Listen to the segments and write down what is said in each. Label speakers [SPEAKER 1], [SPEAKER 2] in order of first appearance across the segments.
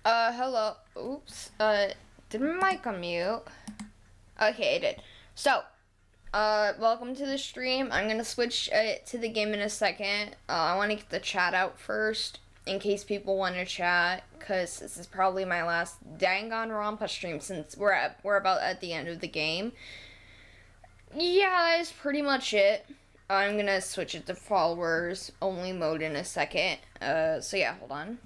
[SPEAKER 1] Hello. Oops. Did my mic unmute? Okay, it did. So, welcome to the stream. I'm gonna switch to the game in a second. I want to get the chat out first, in case people want to chat, cause this is probably my last Danganronpa stream since we're about at the end of the game. Yeah, that's pretty much it. I'm gonna switch it to followers only mode in a second. So yeah, hold on.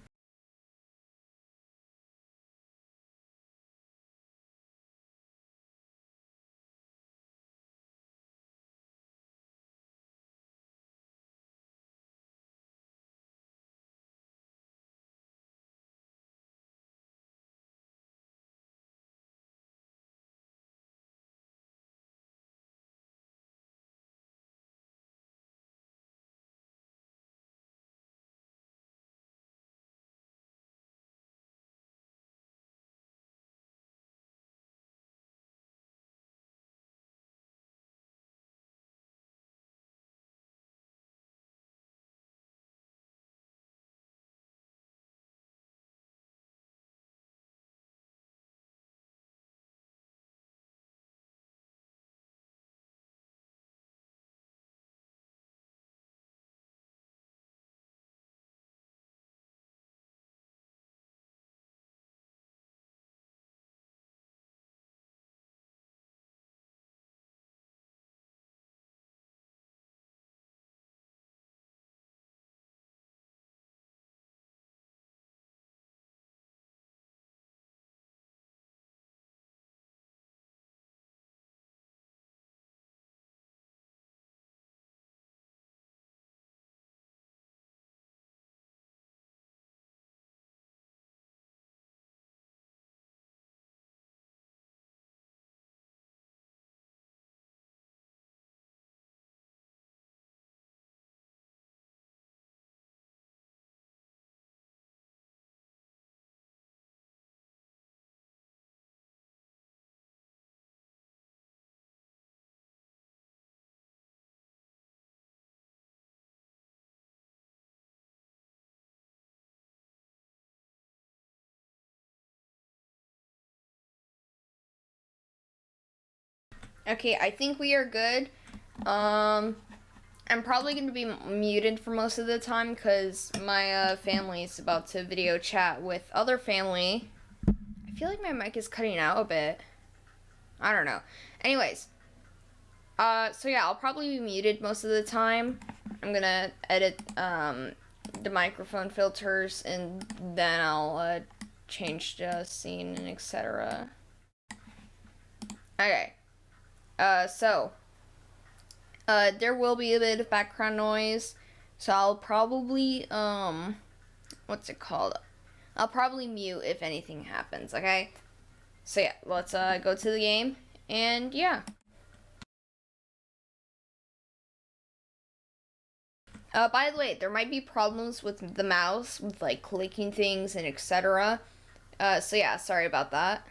[SPEAKER 1] Okay, I think we are good. Um, I'm probably going to be muted for most of the time because my family is about to video chat with other family. I feel like my mic is cutting out a bit. I don't know. Anyways, so yeah, I'll probably be muted most of the time. I'm gonna edit the microphone filters and then I'll change the scene and etc. Okay. So there will be a bit of background noise, so I'll probably what's it called? I'll probably mute if anything happens. Okay. So yeah, let's go to the game, and yeah. By the way, there might be problems with the mouse, with like clicking things and etc. So yeah, sorry about that.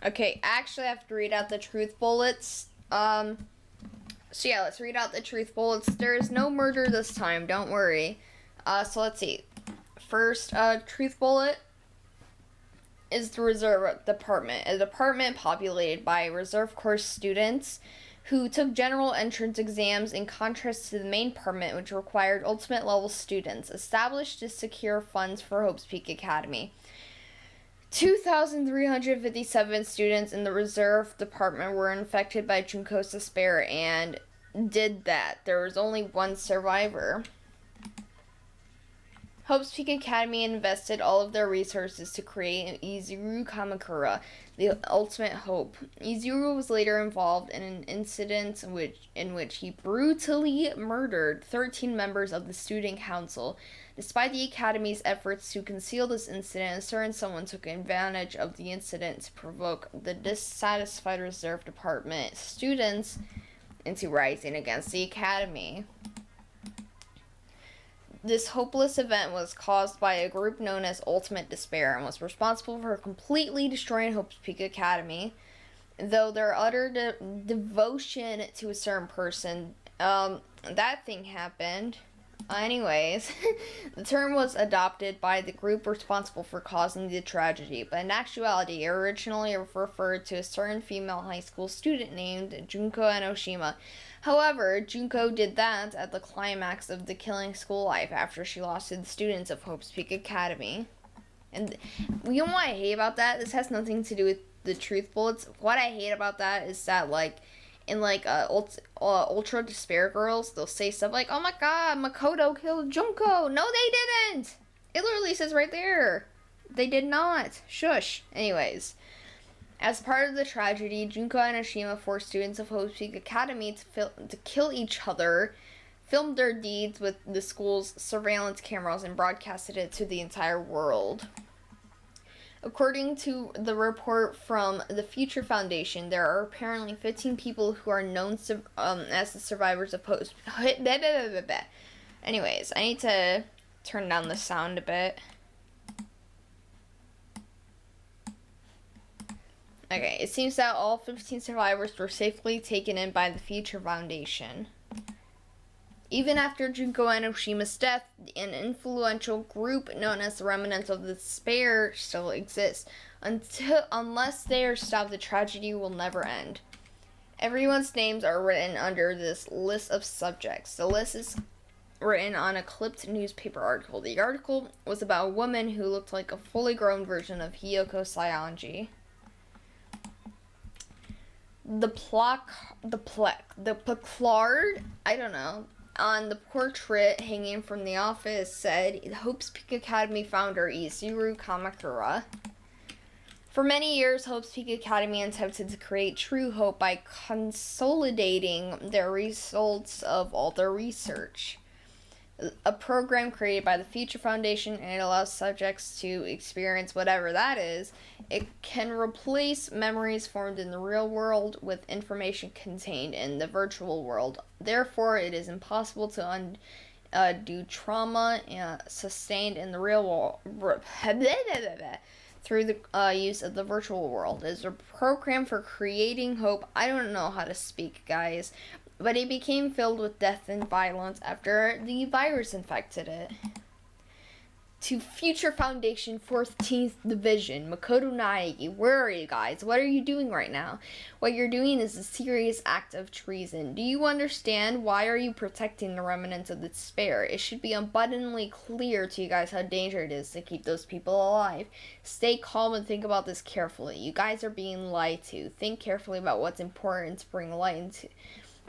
[SPEAKER 1] Okay, actually, I have to read out the truth bullets. So yeah, let's read out the truth bullets. There is no murder this time. Don't worry. So let's see. First, truth bullet is the reserve department, a department populated by reserve corps students who took general entrance exams in contrast to the main department, which required ultimate level students, established to secure funds for Hope's Peak Academy. 2,357 students in the reserve department were infected by Junkosa Spare and did that. There was only one survivor. Hope's Peak Academy invested all of their resources to create Izuru Kamakura, the ultimate hope. Izuru was later involved in an incident in which he brutally murdered 13 members of the student council. Despite the Academy's efforts to conceal this incident, a certain someone took advantage of the incident to provoke the dissatisfied Reserve Department students into rising against the Academy. This hopeless event was caused by a group known as Ultimate Despair and was responsible for completely destroying Hope's Peak Academy. Though their utter devotion to a certain person, that thing happened. Anyways, the term was adopted by the group responsible for causing the tragedy, but in actuality, it originally referred to a certain female high school student named Junko Enoshima. However, Junko did that at the climax of the killing school life after she lost to the students of Hope's Peak Academy. And you know what I hate about that? This has nothing to do with the truth bullets. What I hate about that is that, like, in like Ultra Despair Girls, they'll say stuff like, "Oh my God, Makoto killed Junko." No, they didn't. It literally says right there, they did not. Shush. Anyways, as part of the tragedy, Junko and Enoshima forced students of Hope's Peak Academy to kill each other, filmed their deeds with the school's surveillance cameras, and broadcasted it to the entire world. According to the report from the Future Foundation, there are apparently 15 people who are known as the survivors of post. Anyways, I need to turn down the sound a bit. Okay, it seems that all 15 survivors were safely taken in by the Future Foundation. Even after Junko Enoshima's death, an influential group known as the Remnants of Despair still exists. Unless they are stopped, the tragedy will never end. Everyone's names are written under this list of subjects. The list is written on a clipped newspaper article. The article was about a woman who looked like a fully grown version of Hiyoko Saionji. The placard, I don't know, on the portrait hanging from the office said, "Hope's Peak Academy founder Izuru Kamakura." For many years, Hope's Peak Academy attempted to create true hope by consolidating their results of all their research. A program created by the Future Foundation, and it allows subjects to experience whatever that is. It can replace memories formed in the real world with information contained in the virtual world. Therefore, it is impossible to undo trauma sustained in the real world through the use of the virtual world. It is a program for creating hope. I don't know how to speak, guys. But it became filled with death and violence after the virus infected it. To Future Foundation 14th Division, Makoto Naegi, where are you guys? What are you doing right now? What you're doing is a serious act of treason. Do you understand? Why are you protecting the remnants of the despair? It should be abundantly clear to you guys how dangerous it is to keep those people alive. Stay calm and think about this carefully. You guys are being lied to. Think carefully about what's important to bring light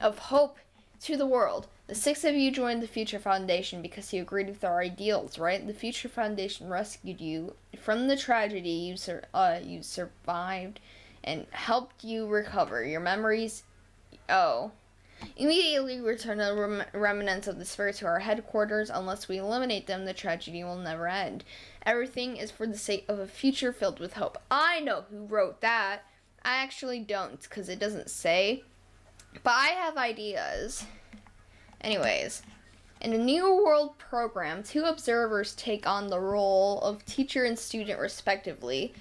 [SPEAKER 1] of hope to the world. The 6 of you joined the Future Foundation because you agreed with our ideals, right? The Future Foundation rescued you from the tragedy. You survived and helped you recover your memories. Immediately return the remnants of the spirit to our headquarters. Unless we eliminate them, the tragedy will never end. Everything is for the sake of a future filled with hope. I know who wrote that. I actually don't, because it doesn't say. But I have ideas. Anyways, in the New World program, 2 observers take on the role of teacher and student respectively.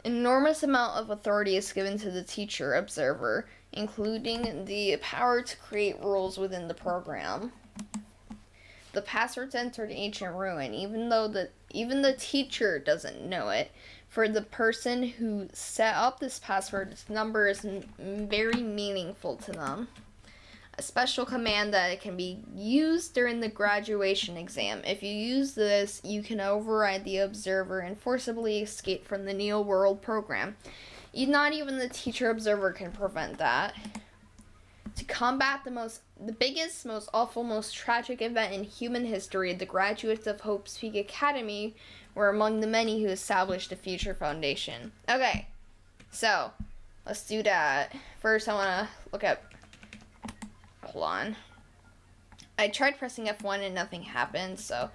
[SPEAKER 1] An enormous amount of authority is given to the teacher observer, including the power to create rules within the program. The password's entered ancient ruin, even the teacher doesn't know it. For the person who set up this password, this number is very meaningful to them. A special command that can be used during the graduation exam. If you use this, you can override the observer and forcibly escape from the Neo World program. Not even the teacher observer can prevent that. To combat the biggest, most awful, most tragic event in human history, the graduates of Hope's Peak Academy were among the many who established the Future Foundation. Okay, so let's do that. First, I want to look at. Hold on. I tried pressing F1 and nothing happened, so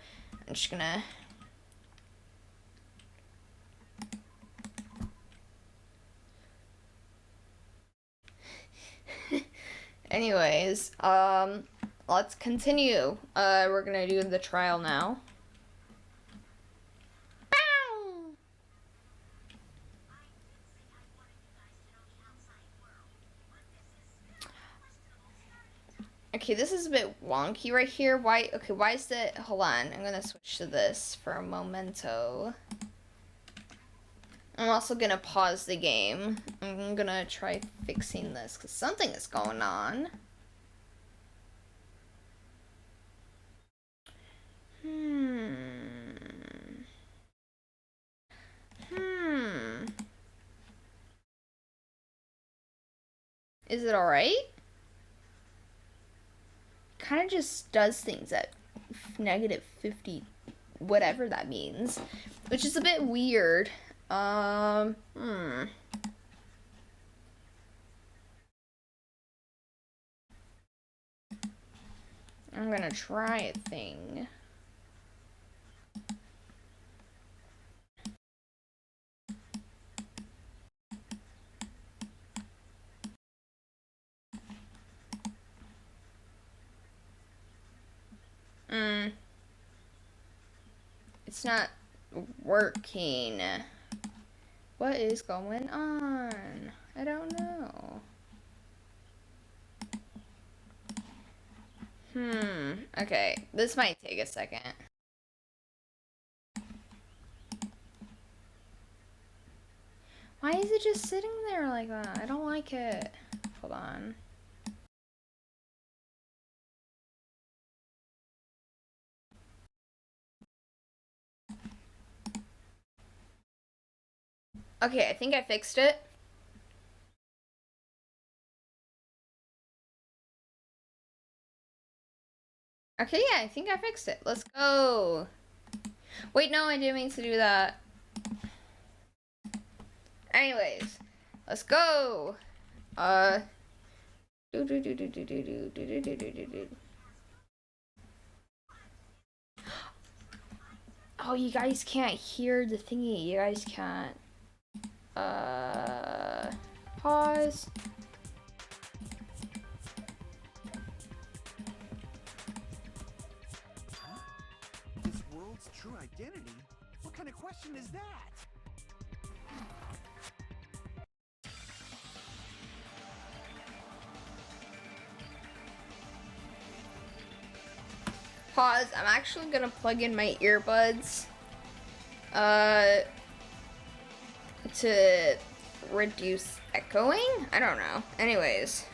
[SPEAKER 1] I'm just gonna. Anyways, let's continue. We're gonna do the trial now. Bow! Okay, this is a bit wonky right here. Why? Okay, why is it? Hold on, I'm gonna switch to this for a momento. I'm also gonna pause the game. I'm gonna try fixing this because something is going on. Is it alright? Kind of just does things at negative 50, whatever that means, which is a bit weird. I'm gonna try a thing. It's not working. What is going on? I don't know. Okay, this might take a second. Why is it just sitting there like that? I don't like it. Hold on. Okay, I think I fixed it. Okay, yeah, I think I fixed it. Let's go. Wait, no, I didn't mean to do that. Anyways, let's go. Oh, you guys can't hear the thingy. You guys can't. Pause.
[SPEAKER 2] This world's true identity? What kind of question is that?
[SPEAKER 1] Pause. I'm actually gonna plug in my earbuds to reduce echoing. I don't know. Anyways,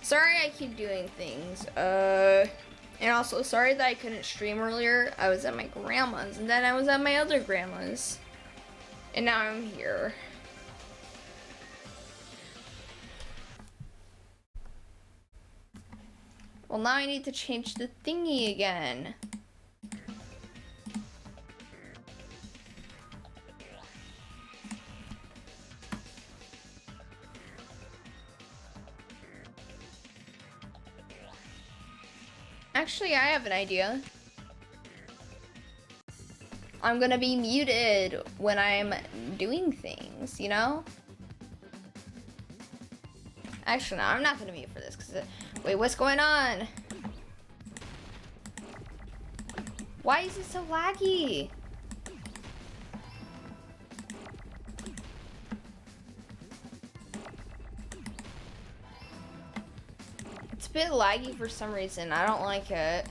[SPEAKER 1] sorry I keep doing things. And also sorry that I couldn't stream earlier. I was at my grandma's and then I was at my other grandma's, and now I'm here. Well, now I need to change the thingy again. Actually, I have an idea. I'm gonna be muted when I'm doing things, you know? Actually, no, I'm not gonna mute for this, because wait, what's going on? Why is it so laggy? It's a bit laggy for some reason. I don't like it.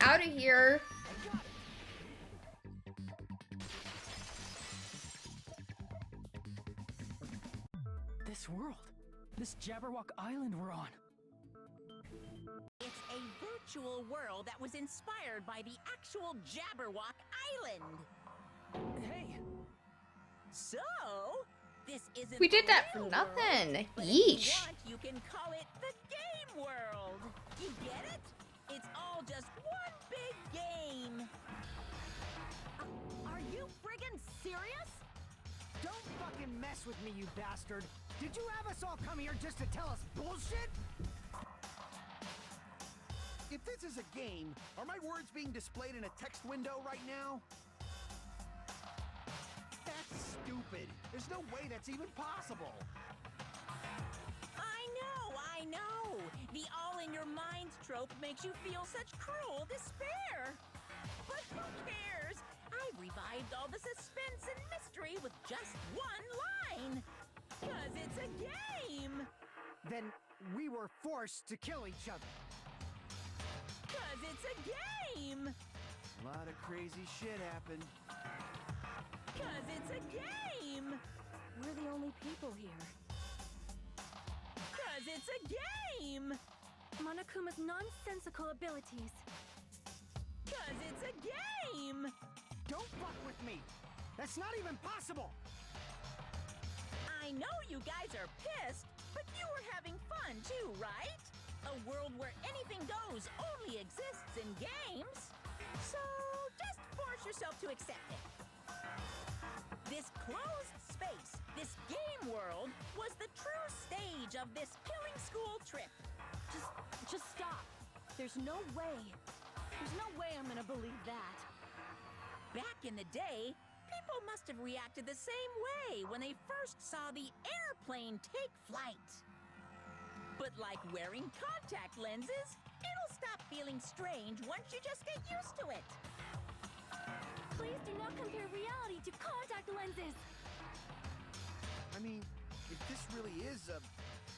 [SPEAKER 1] Out of here.
[SPEAKER 2] This world. This Jabberwock Island we're on.
[SPEAKER 3] It's a virtual world that was inspired by the actual Jabberwock Island.
[SPEAKER 2] Hey.
[SPEAKER 3] So, this isn't
[SPEAKER 1] We did
[SPEAKER 3] the
[SPEAKER 1] that
[SPEAKER 3] real
[SPEAKER 1] for nothing.
[SPEAKER 3] world, but
[SPEAKER 1] Yeesh.
[SPEAKER 3] if you want, you can call it the game world. You get it? It's all just one big game.
[SPEAKER 4] Are you friggin' serious?
[SPEAKER 2] Don't fucking mess
[SPEAKER 4] mess with me, you bastard! Did you have us all come here just to tell us bullshit?
[SPEAKER 2] If this is a game, are my words being displayed in a text window right now? That's stupid. There's no way that's even possible.
[SPEAKER 3] I know! The all-in-your-minds trope makes you feel such cruel despair! But who cares? I've revived all the suspense and mystery with just one line! 'Cause it's a game!
[SPEAKER 4] Then we were forced to kill each other.
[SPEAKER 3] 'Cause it's a game!
[SPEAKER 2] A lot of crazy shit happened.
[SPEAKER 3] 'Cause it's a game!
[SPEAKER 5] We're the only people here.
[SPEAKER 3] 'Cause it's a game!
[SPEAKER 5] Monokuma's nonsensical abilities.
[SPEAKER 3] 'Cause it's a game!
[SPEAKER 4] Don't fuck with me! That's not even possible!
[SPEAKER 3] I know you guys are pissed, but you were having fun too, right? A world where anything goes only exists in games. So just force yourself to accept it. This closed space, this game world, was the true stage of this killing school trip.
[SPEAKER 5] Just stop. There's no way. There's no way I'm gonna believe that.
[SPEAKER 3] Back in the day, people must have reacted the same way when they first saw the airplane take flight. But like wearing contact lenses, it'll stop feeling strange once you just get used to it.
[SPEAKER 5] Please do not compare reality to contact lenses.
[SPEAKER 2] I mean, if this really is a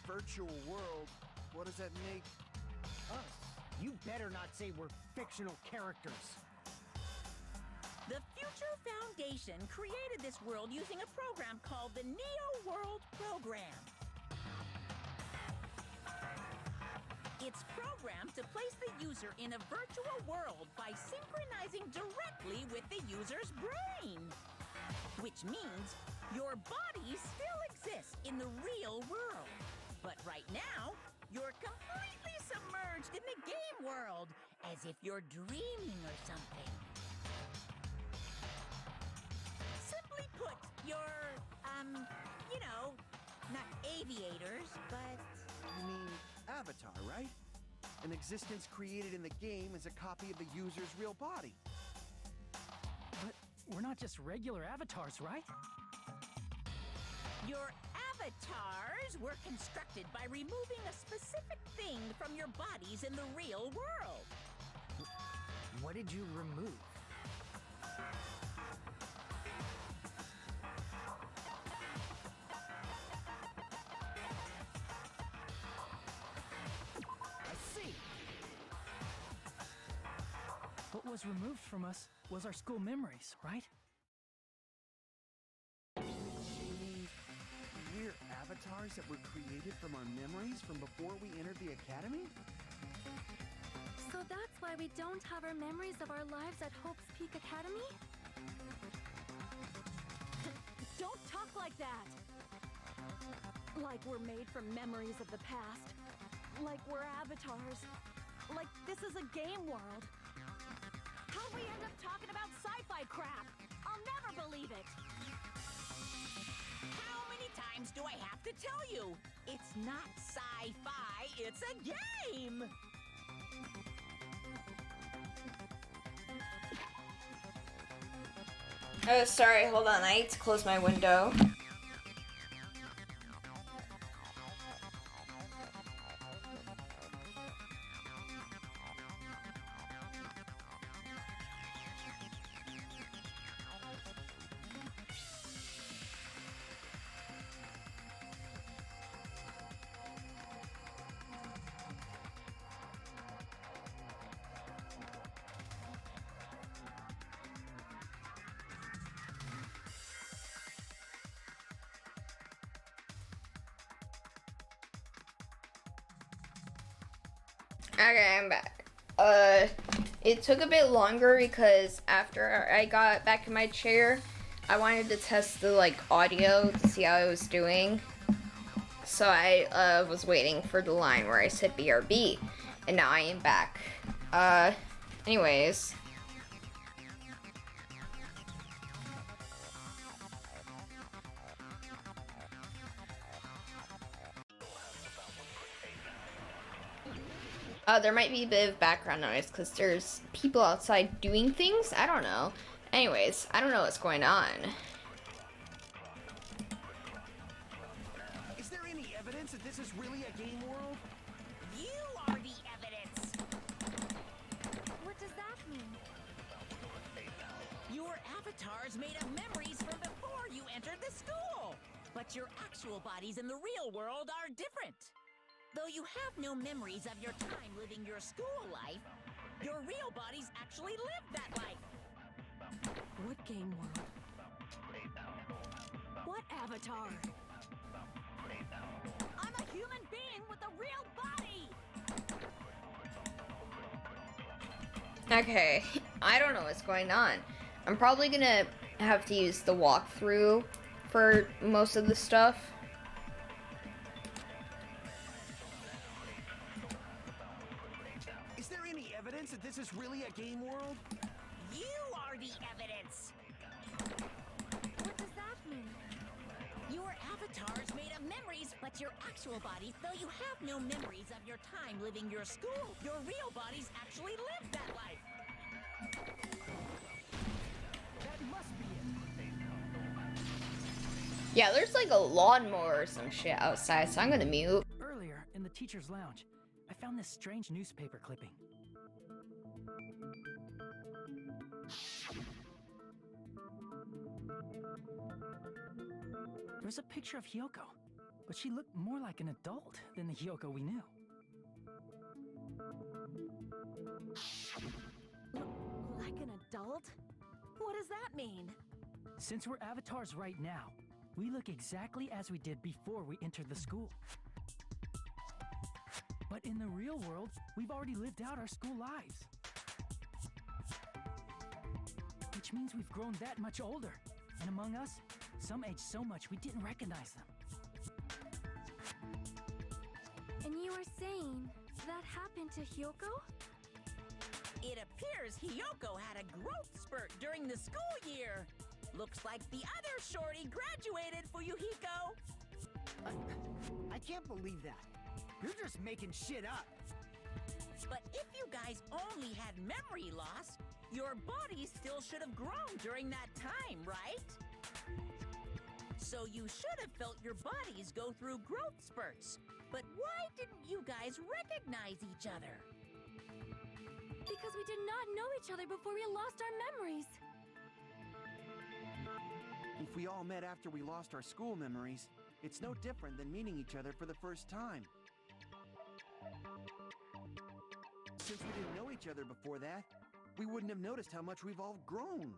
[SPEAKER 2] virtual world, what does that make us?
[SPEAKER 4] You better not say we're fictional characters.
[SPEAKER 3] The Future Foundation created this world using a program called the Neo World Program. It's programmed to place the user in a virtual world by synchronizing directly with the user's brain. Which means your body still exists in the real world. But right now, you're completely submerged in the game world, as if you're dreaming or something. Simply put, you're, you know, not aviators, but...
[SPEAKER 2] You mean Avatar, right? An existence created in the game is a copy of the user's real body.
[SPEAKER 4] But we're not just regular avatars, right?
[SPEAKER 3] Your avatars were constructed by removing a specific thing from your bodies in the real world.
[SPEAKER 4] What did you remove? I see. What was removed from us was our school memories, right?
[SPEAKER 2] We're avatars that were created from our memories from before we entered the academy?
[SPEAKER 5] So that's why we don't have our memories of our lives at Hope's Peak Academy? Don't talk like that! Like we're made from memories of the past. Like we're avatars. Like this is a game world. How'd we end up talking about sci-fi crap? I'll never believe it!
[SPEAKER 3] How many times do I have to tell you? It's not sci-fi, it's a game!
[SPEAKER 1] Oh, sorry, hold on. I need to close my window. Okay, I'm back. It took a bit longer because after I got back in my chair, I wanted to test the audio to see how it was doing. So I was waiting for the line where I said BRB, and now I am back. Anyways. There might be a bit of background noise because there's people outside doing things. I don't know. Anyways, I don't know what's going on.
[SPEAKER 2] Is there any evidence that this is really a game world?
[SPEAKER 3] You are the evidence.
[SPEAKER 5] What does that mean?
[SPEAKER 3] Your avatars made of memories from before you entered the school. But your actual bodies in the real world are different. Though you have no memories of your time living your school life, your real bodies actually lived that life.
[SPEAKER 5] What game world? What avatar? I'm a human being with a real body!
[SPEAKER 1] Okay, I don't know what's going on. I'm probably gonna have to use the walkthrough for most of the stuff.
[SPEAKER 2] Is there any evidence that this is really a game world?
[SPEAKER 3] You are the evidence.
[SPEAKER 5] What does that mean?
[SPEAKER 3] Your avatars made of memories, but your actual bodies, though you have no memories of your time living your school, your real bodies actually lived that life.
[SPEAKER 4] That must be it.
[SPEAKER 1] Yeah, there's like a lawnmower or some shit outside, so I'm gonna mute.
[SPEAKER 4] Earlier, in the teacher's lounge, I found this strange newspaper clipping. There was a picture of Hyoko, but she looked more like an adult than the Hyoko we knew.
[SPEAKER 5] Like an adult? What does that mean?
[SPEAKER 4] Since we're avatars right now, we look exactly as we did before we entered the school. But in the real world, we've already lived out our school lives. Which means we've grown that much older. And among us, some aged so much we didn't recognize them.
[SPEAKER 5] And you were saying that happened to Hyoko?
[SPEAKER 3] It appears Hyoko had a growth spurt during the school year. Looks like the other shorty graduated, Fuyuhiko.
[SPEAKER 4] I can't believe that. You're just making shit up.
[SPEAKER 3] But if you guys only had memory loss, your bodies still should have grown during that time, right? So you should have felt your bodies go through growth spurts. But why didn't you guys recognize each other?
[SPEAKER 5] Because we did not know each other before we lost our memories.
[SPEAKER 2] If we all met after we lost our school memories, it's no different than meeting each other for the first time. Since we didn't know each other before that, we wouldn't have noticed how much we've all grown.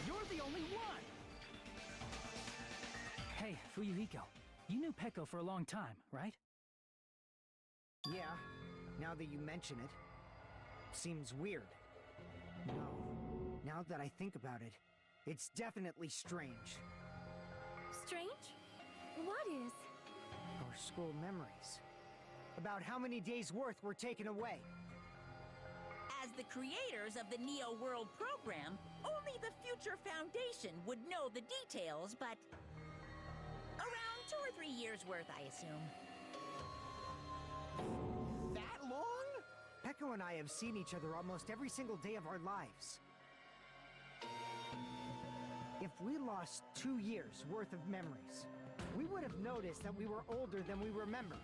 [SPEAKER 4] You're the only one! Hey, Fuyuhiko, you knew Peko for a long time, right?
[SPEAKER 6] Yeah, now that you mention it. Seems weird. No, now that I think about it, it's definitely strange.
[SPEAKER 5] Strange? What is?
[SPEAKER 6] Our school memories. About how many days' worth were taken away.
[SPEAKER 3] As the creators of the Neo World program, only the Future Foundation would know the details, but around 2 or 3 years worth, I assume.
[SPEAKER 2] That long?
[SPEAKER 6] Peko and I have seen each other almost every single day of our lives. If we lost 2 years' worth of memories, we would have noticed that we were older than we remember.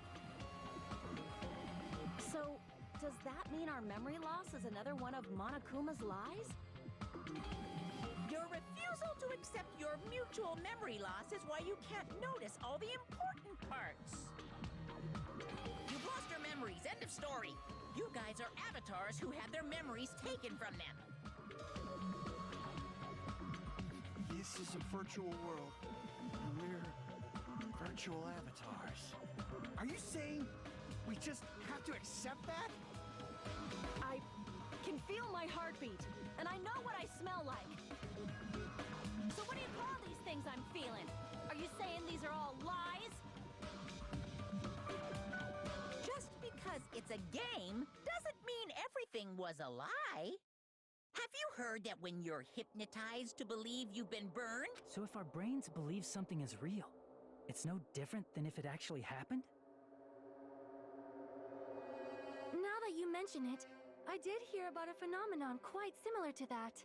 [SPEAKER 5] So, does that mean our memory loss is another one of Monokuma's lies?
[SPEAKER 3] Your refusal to accept your mutual memory loss is why you can't notice all the important parts. You've lost your memories, end of story. You guys are avatars who had their memories taken from them.
[SPEAKER 2] This is a virtual world. And we're virtual avatars. Are you saying we just have to accept that?
[SPEAKER 5] I can feel my heartbeat, and I know what I smell like. So what do you call these things I'm feeling? Are you saying these are all lies?
[SPEAKER 3] Just because it's a game doesn't mean everything was a lie. Have you heard that when you're hypnotized to believe you've been burned?
[SPEAKER 4] So if our brains believe something is real, it's no different than if it actually happened?
[SPEAKER 5] Now that you mention it, I did hear about a phenomenon quite similar to that.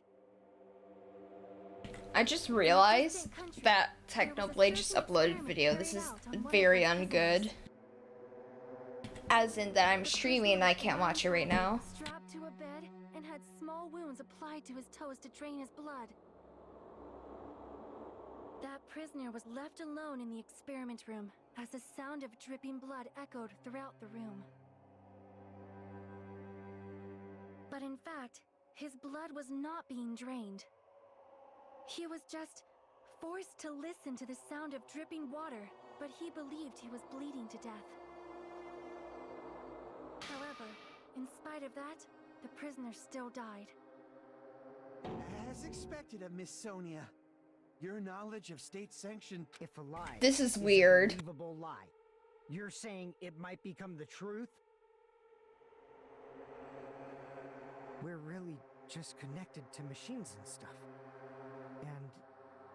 [SPEAKER 1] I just realized that Technoblade just uploaded video. This is very ungood. As in that I'm streaming and I can't watch it right now.
[SPEAKER 5] Strapped to a bed and had small wounds applied to his toes to drain his blood. That prisoner was left alone in the experiment room as the sound of dripping blood echoed throughout the room. But in fact, his blood was not being drained. He was just forced to listen to the sound of dripping water, but he believed he was bleeding to death. However, in spite of that, the prisoner still died.
[SPEAKER 2] As expected of Miss Sonia, your knowledge of state sanction.
[SPEAKER 6] If a lie
[SPEAKER 1] This is
[SPEAKER 6] a
[SPEAKER 1] weird.
[SPEAKER 6] believable lie, you're saying it might become the truth? We're really just connected to machines and stuff. And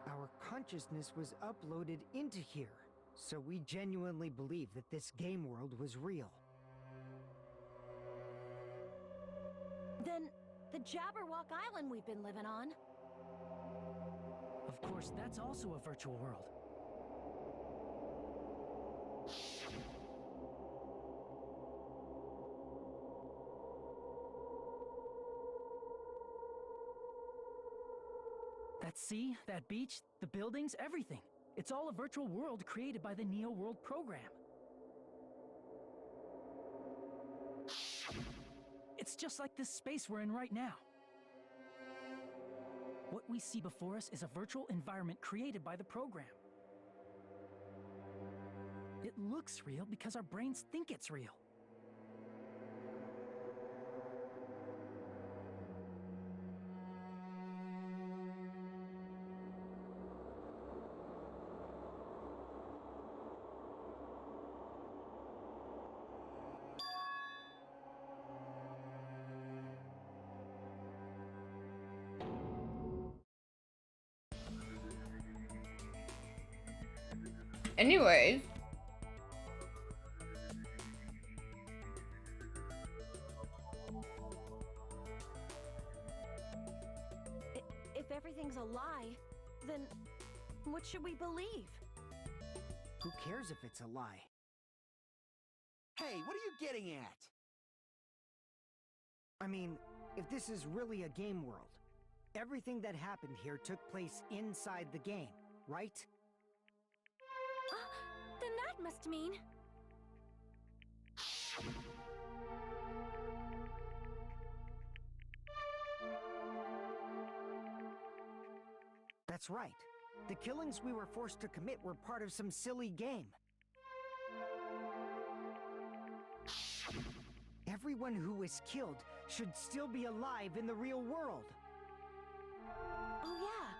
[SPEAKER 6] our consciousness was uploaded into here. So we genuinely believe that this game world was real.
[SPEAKER 5] Then, the Jabberwock Island we've been living on.
[SPEAKER 4] Of course, that's also a virtual world. That sea, that beach, the buildings, everything. It's all a virtual world created by the Neo World program. It's just like this space we're in right now. What we see before us is a virtual environment created by the program. It looks real because our brains think it's real.
[SPEAKER 1] Anyways.
[SPEAKER 5] If everything's a lie, then what should we believe?
[SPEAKER 6] Who cares if it's a lie?
[SPEAKER 2] Hey, what are you getting at?
[SPEAKER 6] I mean, if this is really a game world, everything that happened here took place inside the game, right?
[SPEAKER 5] Then that must mean...
[SPEAKER 6] That's right. The killings we were forced to commit were part of some silly game. Everyone who was killed should still be alive in the real world.
[SPEAKER 5] Oh yeah,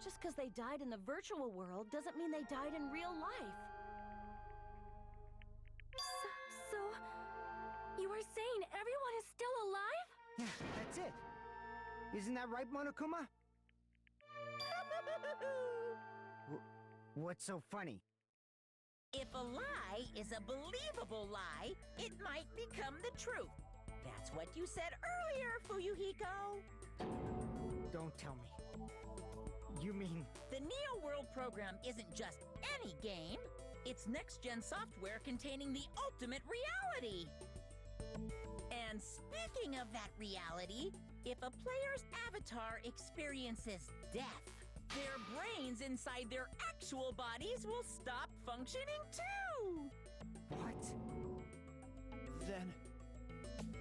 [SPEAKER 5] just because they died in the virtual world doesn't mean they died in real life. So you are saying everyone is still alive?
[SPEAKER 6] Yeah, that's it. Isn't that right, Monokuma? What's so funny?
[SPEAKER 3] If a lie is a believable lie, it might become the truth. That's what you said earlier, Fuyuhiko.
[SPEAKER 6] Don't tell me. You mean...
[SPEAKER 3] The Neo World program isn't just any game. It's next-gen software containing the ultimate reality. And speaking of that reality, if a player's avatar experiences death, their brains inside their actual bodies will stop functioning too!
[SPEAKER 6] What?
[SPEAKER 2] Then,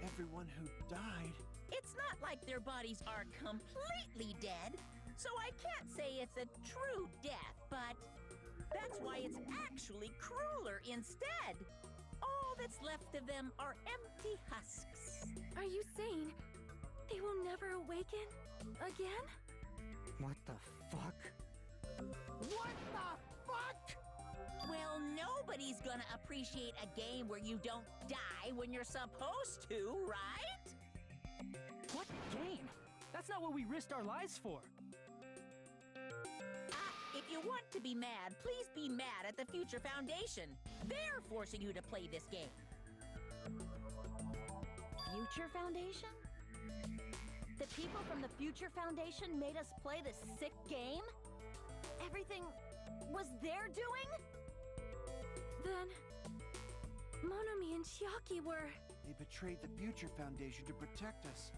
[SPEAKER 2] everyone who died...
[SPEAKER 3] It's not like their bodies are completely dead, so I can't say it's a true death, but that's why it's actually crueler instead. All that's left of them are empty husks.
[SPEAKER 5] Are you saying They will never awaken again?
[SPEAKER 6] What the fuck?
[SPEAKER 2] What the fuck?
[SPEAKER 3] Well, nobody's gonna appreciate a game where you don't die when you're supposed to, right?
[SPEAKER 4] What game? That's not what we risked our lives for.
[SPEAKER 3] If you want to be mad, please be mad at the Future Foundation. They're forcing you to play this game.
[SPEAKER 5] Future Foundation? The people from the Future Foundation made us play this sick game? Everything was their doing? Then Monomi and Chiaki were...
[SPEAKER 2] They betrayed the Future Foundation to protect us.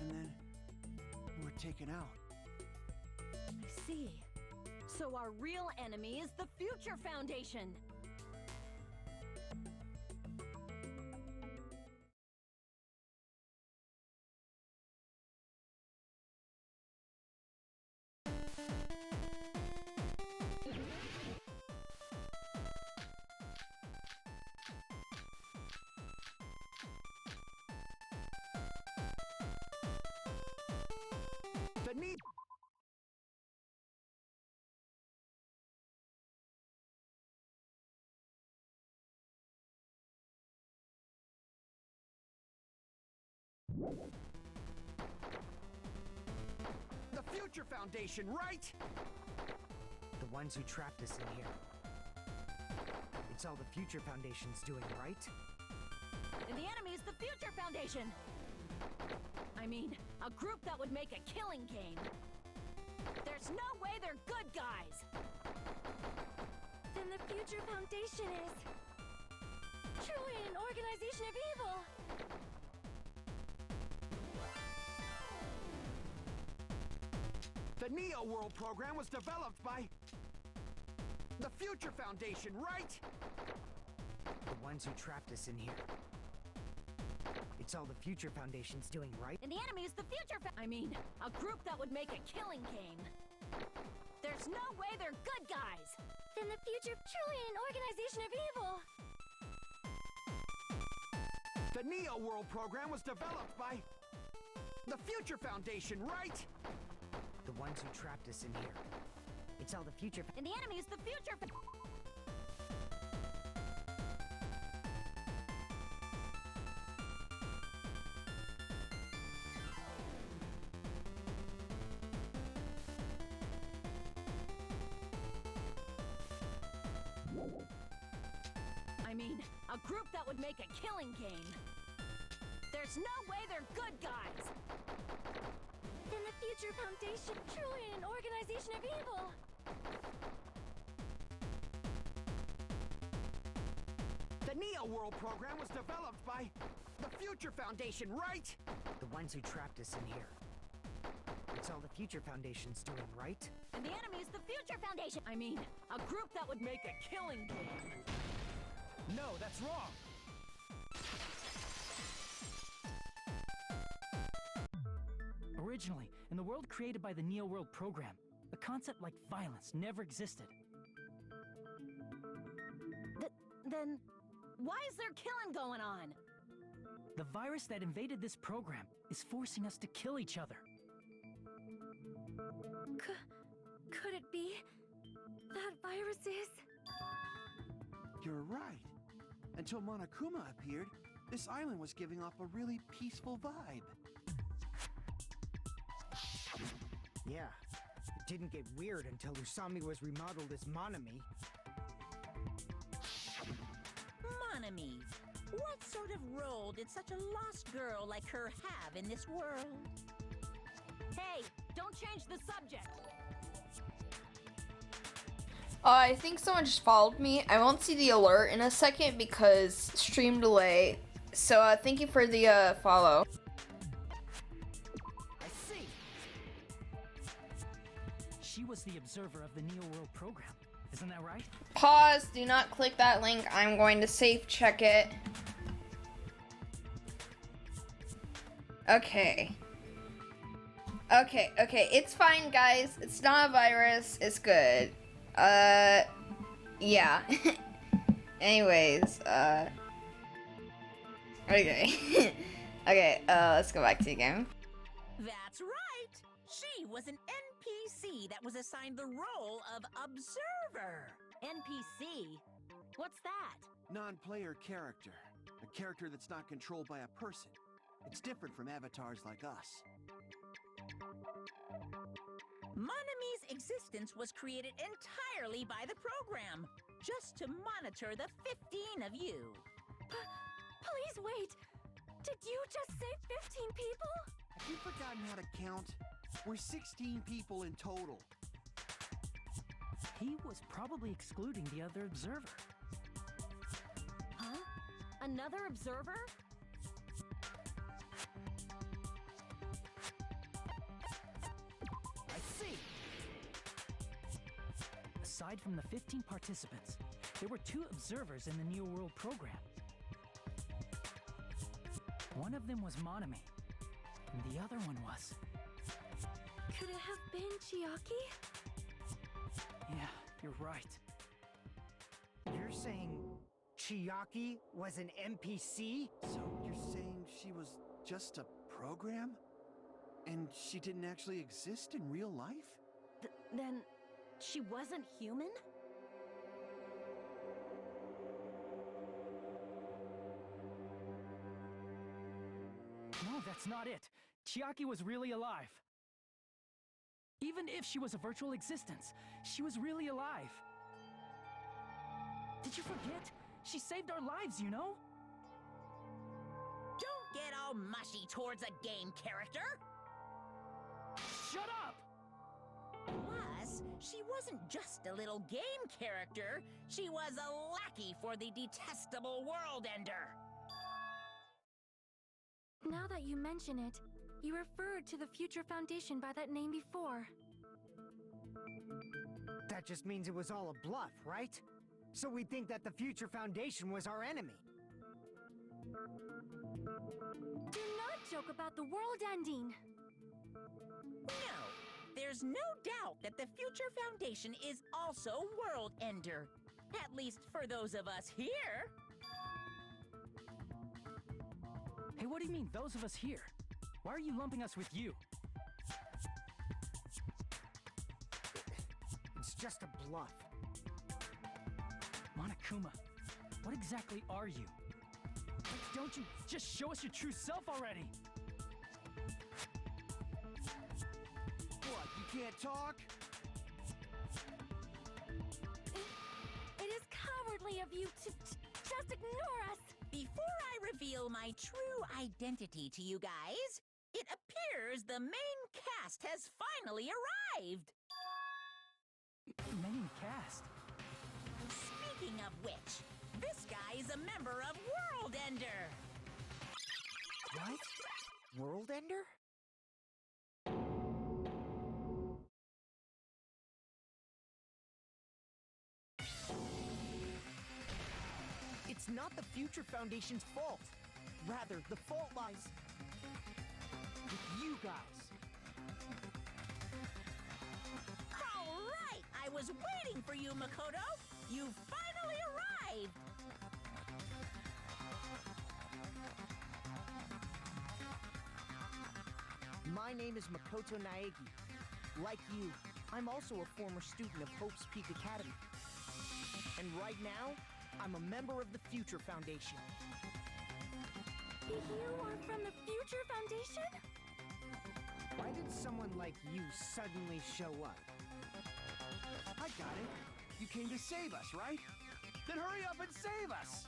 [SPEAKER 2] And then we were taken out.
[SPEAKER 5] I see. So our real enemy is the Future Foundation!
[SPEAKER 2] The need. The Future Foundation, right?
[SPEAKER 6] The ones who trapped us in here. It's all the Future Foundation's doing, right?
[SPEAKER 5] And the enemy is the Future Foundation! I mean, a group that would make a killing game. There's no way they're good guys! Then the Future Foundation is... truly an organization of evil!
[SPEAKER 2] The Neo World program was developed by the Future Foundation, right?
[SPEAKER 6] The ones who trapped us in here. It's all the Future Foundation's doing, right?
[SPEAKER 5] And the enemy is the Future I mean, a group that would make a killing game. There's no way they're good guys! Then the Future truly an organization of evil!
[SPEAKER 2] The Neo World program was developed by the Future Foundation, right?
[SPEAKER 6] The ones who trapped us in here. It's all the Future
[SPEAKER 5] And the enemy is the Future I mean, a group that would make a killing game. There's no way they're good guys! Then the Future Foundation truly an organization of evil!
[SPEAKER 2] The Neo World program was developed by the Future Foundation, right?
[SPEAKER 6] The ones who trapped us in here. It's all the Future Foundation's doing, right?
[SPEAKER 5] And the enemy is the Future Foundation! I mean, a group that would make a killing game.
[SPEAKER 4] No, that's wrong. Originally, in the world created by the Neo World program, a concept like violence never existed.
[SPEAKER 5] Then, why is there killing going on?
[SPEAKER 4] The virus that invaded this program is forcing us to kill each other.
[SPEAKER 5] Could it be that virus is...
[SPEAKER 2] You're right. Until Monokuma appeared, this island was giving off a really peaceful vibe.
[SPEAKER 6] Yeah. It didn't get weird until Usami was remodeled as Monomi.
[SPEAKER 3] Monomi, what sort of role did such a lost girl like her have in this world?
[SPEAKER 5] Hey, don't change the subject!
[SPEAKER 1] I think someone just followed me. I won't see the alert in a second because stream delay. So thank you for the follow.
[SPEAKER 6] I see.
[SPEAKER 4] She was the observer of the Neo World program. Isn't that right?
[SPEAKER 1] Pause. Do not click that link. I'm going to safe check it. Okay. Okay. It's fine, guys. It's not a virus. It's good. Yeah. Anyways, okay. Okay, let's go back to the game.
[SPEAKER 3] That's right! She was an NPC that was assigned the role of Observer.
[SPEAKER 5] NPC? What's that?
[SPEAKER 2] Non-player character. A character that's not controlled by a person. It's different from avatars like us.
[SPEAKER 3] Monami's existence was created entirely by the program, just to monitor the 15 of you.
[SPEAKER 5] Please wait! Did you just say 15 people?
[SPEAKER 2] Have you forgotten how to count? We're 16 people in total.
[SPEAKER 4] He was probably excluding the other observer.
[SPEAKER 5] Huh? Another observer?
[SPEAKER 4] I see! Aside from the 15 participants, there were 2 observers in the Neo World program. One of them was Monami, and the other one was...
[SPEAKER 5] Could it have been Chiaki?
[SPEAKER 4] Yeah, you're right.
[SPEAKER 6] You're saying Chiaki was an NPC?
[SPEAKER 2] So you're saying she was just a program? And she didn't actually exist in real life?
[SPEAKER 5] Then she wasn't human?
[SPEAKER 4] No, that's not it. Chiaki was really alive. Even if she was a virtual existence, she was really alive. Did you forget? She saved our lives, you know?
[SPEAKER 3] Don't get all mushy towards a game character!
[SPEAKER 4] Shut up!
[SPEAKER 3] Plus, she wasn't just a little game character, she was a lackey for the detestable World Ender.
[SPEAKER 5] Now that you mention it, you referred to the Future Foundation by that name before.
[SPEAKER 6] That just means it was all a bluff, right? So we think that the Future Foundation was our enemy.
[SPEAKER 5] Do not joke about the world ending!
[SPEAKER 3] No, there's no doubt that the Future Foundation is also World Ender. At least for those of us here.
[SPEAKER 4] Hey, what do you mean, those of us here? Why are you lumping us with you?
[SPEAKER 6] It's just a bluff.
[SPEAKER 4] Monokuma, what exactly are you? Don't you just show us your true self already?
[SPEAKER 2] What, you can't talk?
[SPEAKER 5] It is cowardly of you to just ignore us!
[SPEAKER 3] Before I reveal my true identity to you guys, it appears the main cast has finally arrived.
[SPEAKER 4] Main cast?
[SPEAKER 3] Speaking of which, this guy is a member of World Ender.
[SPEAKER 6] What? World Ender?
[SPEAKER 7] It's not the Future Foundation's fault. Rather, the fault lies with you guys.
[SPEAKER 3] All right, I was waiting for you, Makoto. You finally arrived.
[SPEAKER 7] My name is Makoto Naegi. Like you, I'm also a former student of Hope's Peak Academy. And right now, I'm a member of the Future Foundation.
[SPEAKER 5] You are from the Future Foundation?
[SPEAKER 6] Why did someone like you suddenly show up?
[SPEAKER 2] I got it. You came to save us, right? Then hurry up and save us!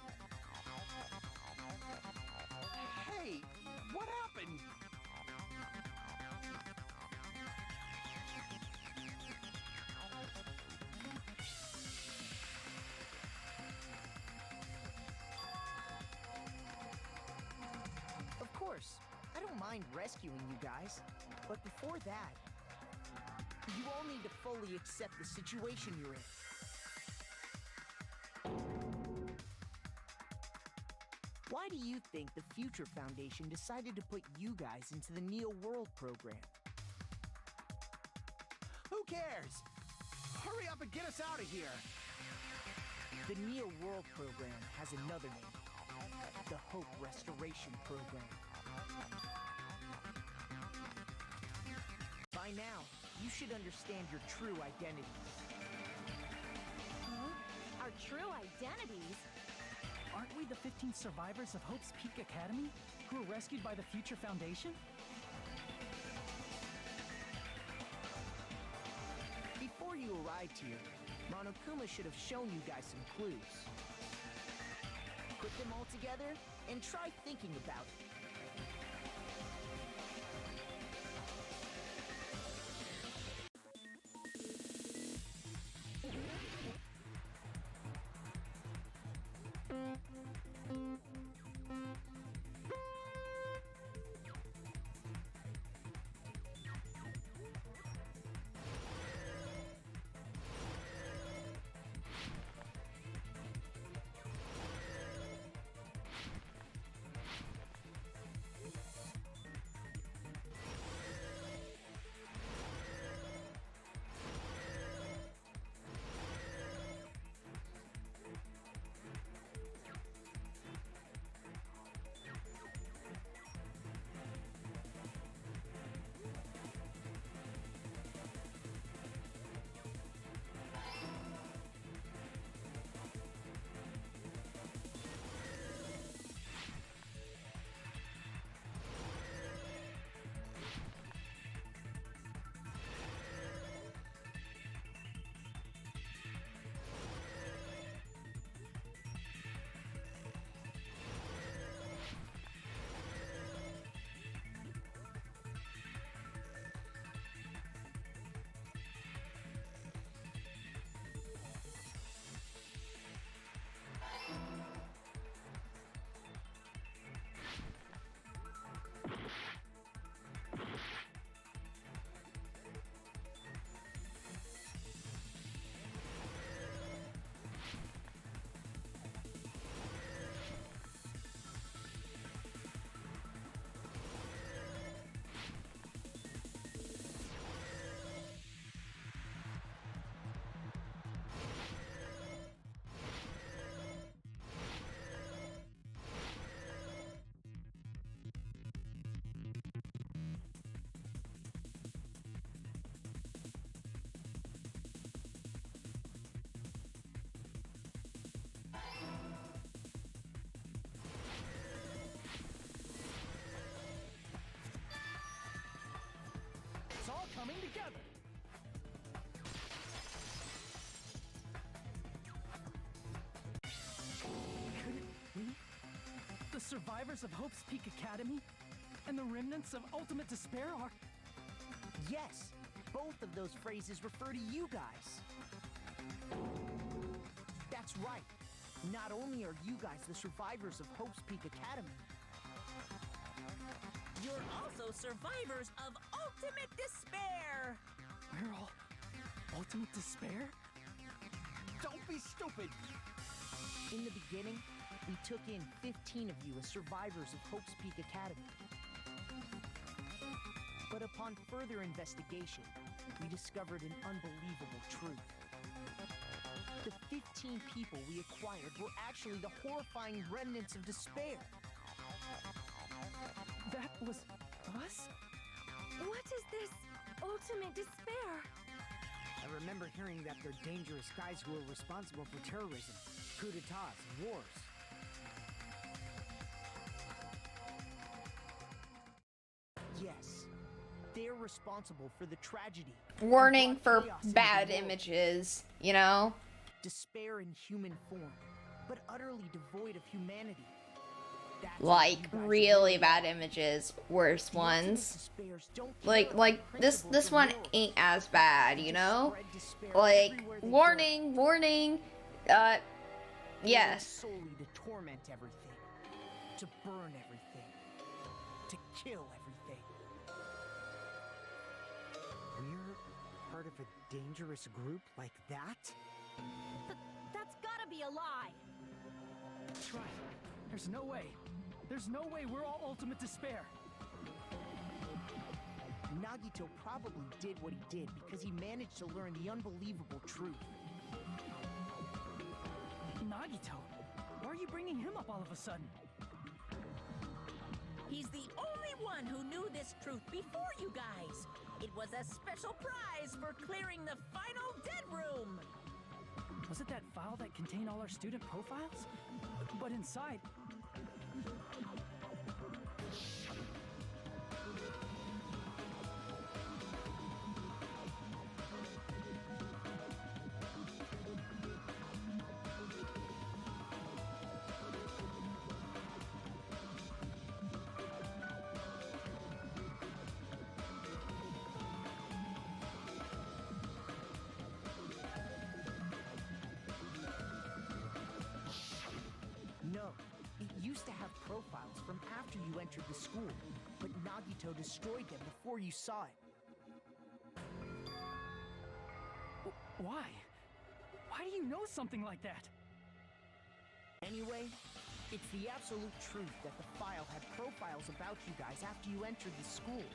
[SPEAKER 2] Hey, what happened?
[SPEAKER 7] Of course, I don't mind rescuing you guys. But before that, you all need to fully accept the situation you're in. Why do you think the Future Foundation decided to put you guys into the Neo World program?
[SPEAKER 2] Who cares? Hurry up and get us out of here!
[SPEAKER 7] The Neo World program has another name. The Hope Restoration Program. By now, you should understand your true identity.
[SPEAKER 5] Huh? Our true identities?
[SPEAKER 4] Aren't we the 15 survivors of Hope's Peak Academy who were rescued by the Future Foundation?
[SPEAKER 7] Before you arrived here, Monokuma should have shown you guys some clues. Put them all together and try thinking about it.
[SPEAKER 4] It's all coming together. Could it be the survivors of Hope's Peak Academy and the remnants of Ultimate Despair are...
[SPEAKER 7] Yes, both of those phrases refer to you guys. That's right. Not only are you guys the survivors of Hope's Peak Academy,
[SPEAKER 3] You're also survivors of Ultimate Despair!
[SPEAKER 4] We're all Ultimate Despair?
[SPEAKER 2] Don't be stupid!
[SPEAKER 7] in the beginning, we took in 15 of you as survivors of Hope's Peak Academy. But upon further investigation, we discovered an unbelievable truth. The 15 people we acquired were actually the horrifying remnants of despair.
[SPEAKER 4] That was us?
[SPEAKER 5] What is this ultimate despair?
[SPEAKER 6] I remember hearing that they're dangerous guys who are responsible for terrorism, coup d'etats, and wars.
[SPEAKER 7] Yes, they're responsible for the tragedy.
[SPEAKER 1] Warning
[SPEAKER 7] that brought
[SPEAKER 1] for
[SPEAKER 7] chaos into
[SPEAKER 1] bad
[SPEAKER 7] the world.
[SPEAKER 1] images, you know?
[SPEAKER 7] Despair in human form, but utterly devoid of humanity. That's what
[SPEAKER 1] Like
[SPEAKER 7] you guys are
[SPEAKER 1] really
[SPEAKER 7] doing.
[SPEAKER 1] bad images, worse
[SPEAKER 7] The ultimate
[SPEAKER 1] ones.
[SPEAKER 7] despairs don't care
[SPEAKER 1] Like
[SPEAKER 7] about
[SPEAKER 1] this
[SPEAKER 7] principles or
[SPEAKER 1] one
[SPEAKER 7] morals.
[SPEAKER 1] ain't as bad,
[SPEAKER 7] They
[SPEAKER 1] you
[SPEAKER 7] just
[SPEAKER 1] know?
[SPEAKER 7] spread despair
[SPEAKER 1] Like
[SPEAKER 7] everywhere they go.
[SPEAKER 1] warning, warning.
[SPEAKER 7] They live
[SPEAKER 1] Yes.
[SPEAKER 7] solely to torment everything, to burn everything, to kill everything.
[SPEAKER 6] We're part of a dangerous group like that?
[SPEAKER 5] That's gotta be a lie.
[SPEAKER 4] That's right. There's no way. There's no way we're all Ultimate Despair.
[SPEAKER 7] Nagito probably did what he did because he managed to learn the unbelievable truth.
[SPEAKER 4] Nagito? Why are you bringing him up all of a sudden?
[SPEAKER 3] He's the only one who knew this truth before you guys. It was a special prize for clearing the final dead room.
[SPEAKER 4] Was it that file that contained all our student profiles? But inside...
[SPEAKER 7] No, it used to have profiles from after you entered the school, but Nagito destroyed them before you saw it.
[SPEAKER 4] Why? Why do you know something like that?
[SPEAKER 7] Anyway, it's the absolute truth that the file had profiles about you guys after you entered the school.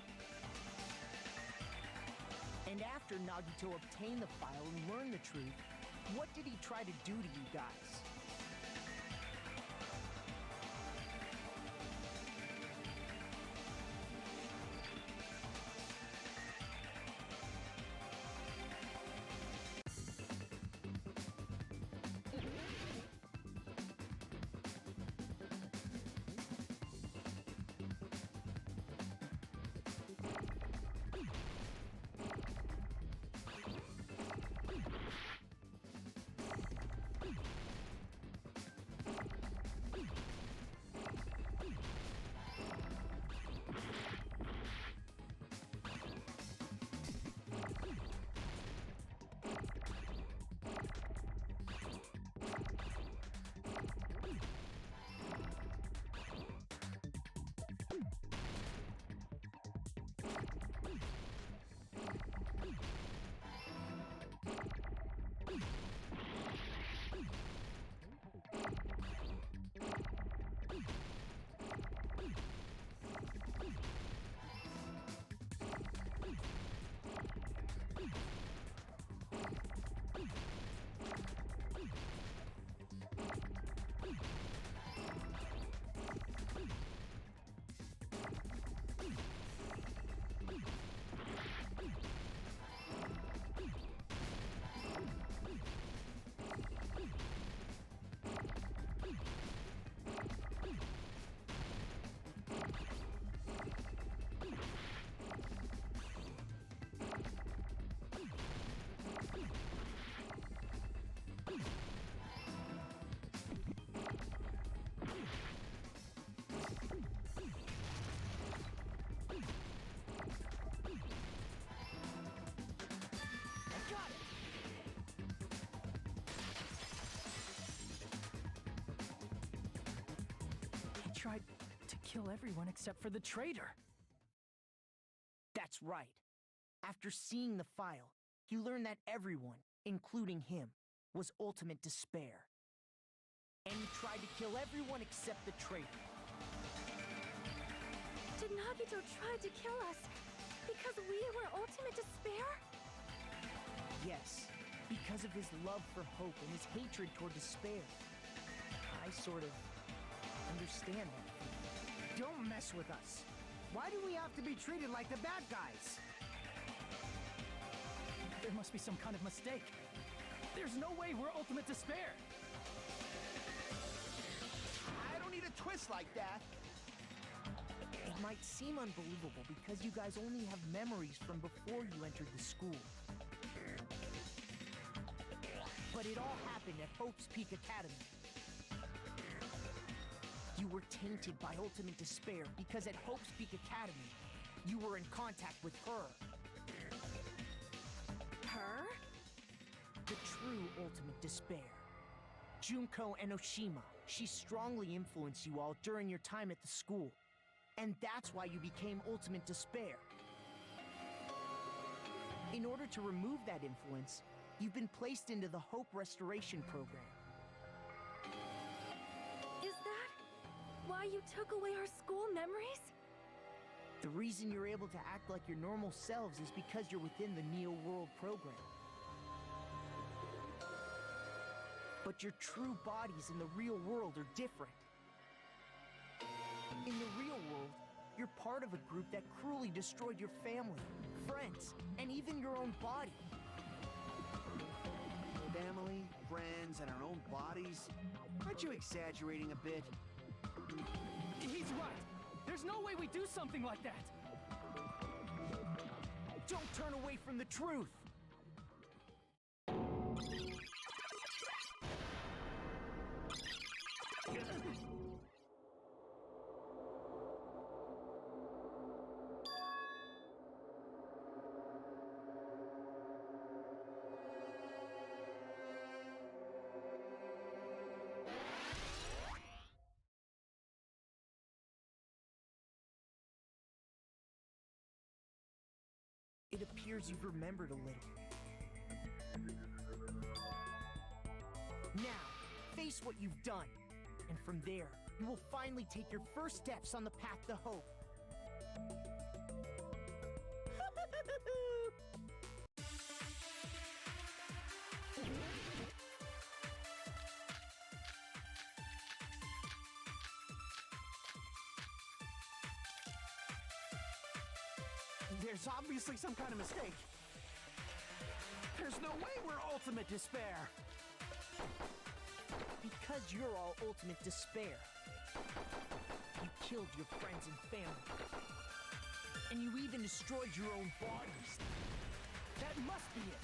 [SPEAKER 7] And after Nagito obtained the file and learned the truth, what did he try to do to you guys?
[SPEAKER 4] Tried to kill everyone except for the traitor.
[SPEAKER 7] That's right. After seeing the file, he learned that everyone, including him, was ultimate despair. And he tried to kill everyone except the traitor.
[SPEAKER 5] Did Nagito try to kill us because we were ultimate despair?
[SPEAKER 7] Yes, because of his love for hope and his hatred toward despair. I sort of understand that.
[SPEAKER 6] Don't mess with us. Why do we have to be treated like the bad guys?
[SPEAKER 4] There must be some kind of mistake. There's no way we're ultimate despair.
[SPEAKER 2] I don't need a twist like that.
[SPEAKER 7] It might seem unbelievable because you guys only have memories from before you entered the school. But it all happened at Hope's Peak Academy. You were tainted by ultimate despair because at Hope's Peak Academy, you were in contact with her.
[SPEAKER 5] Her?
[SPEAKER 7] The true ultimate despair. Junko Enoshima. She strongly influenced you all during your time at the school. And that's why you became ultimate despair. In order to remove that influence, you've been placed into the Hope Restoration Program.
[SPEAKER 5] Is that why you took away our school memories?
[SPEAKER 7] The reason you're able to act like your normal selves is because you're within the Neo World program. But your true bodies in the real world are different. In the real world, your you're part of a group that cruelly destroyed your family, friends, and even your own body.
[SPEAKER 2] Family, friends, and our own bodies? Aren't you exaggerating a bit?
[SPEAKER 4] He's right. There's no way we do something like that.
[SPEAKER 7] Don't turn away from the truth. It appears you've remembered a little. Now, face what you've done. And from there, you will finally take your first steps on the path to hope.
[SPEAKER 2] There's obviously some kind of mistake. There's no way we're Ultimate Despair.
[SPEAKER 7] Because you're all ultimate despair. You killed your friends and family. And you even destroyed your own bodies.
[SPEAKER 4] That must be it.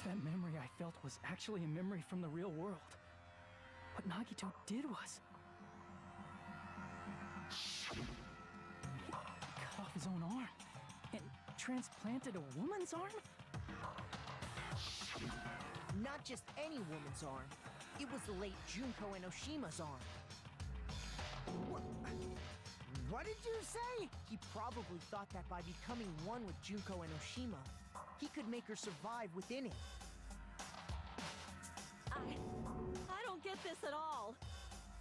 [SPEAKER 4] That memory I felt was actually a memory from the real world. What Nagito did was... cut off his own arm and transplanted a woman's arm?
[SPEAKER 7] Not just any woman's arm. It was the late Junko Enoshima's arm. What did you say? He probably thought that by becoming one with Junko Enoshima, he could make her survive within it.
[SPEAKER 5] I don't get this at all.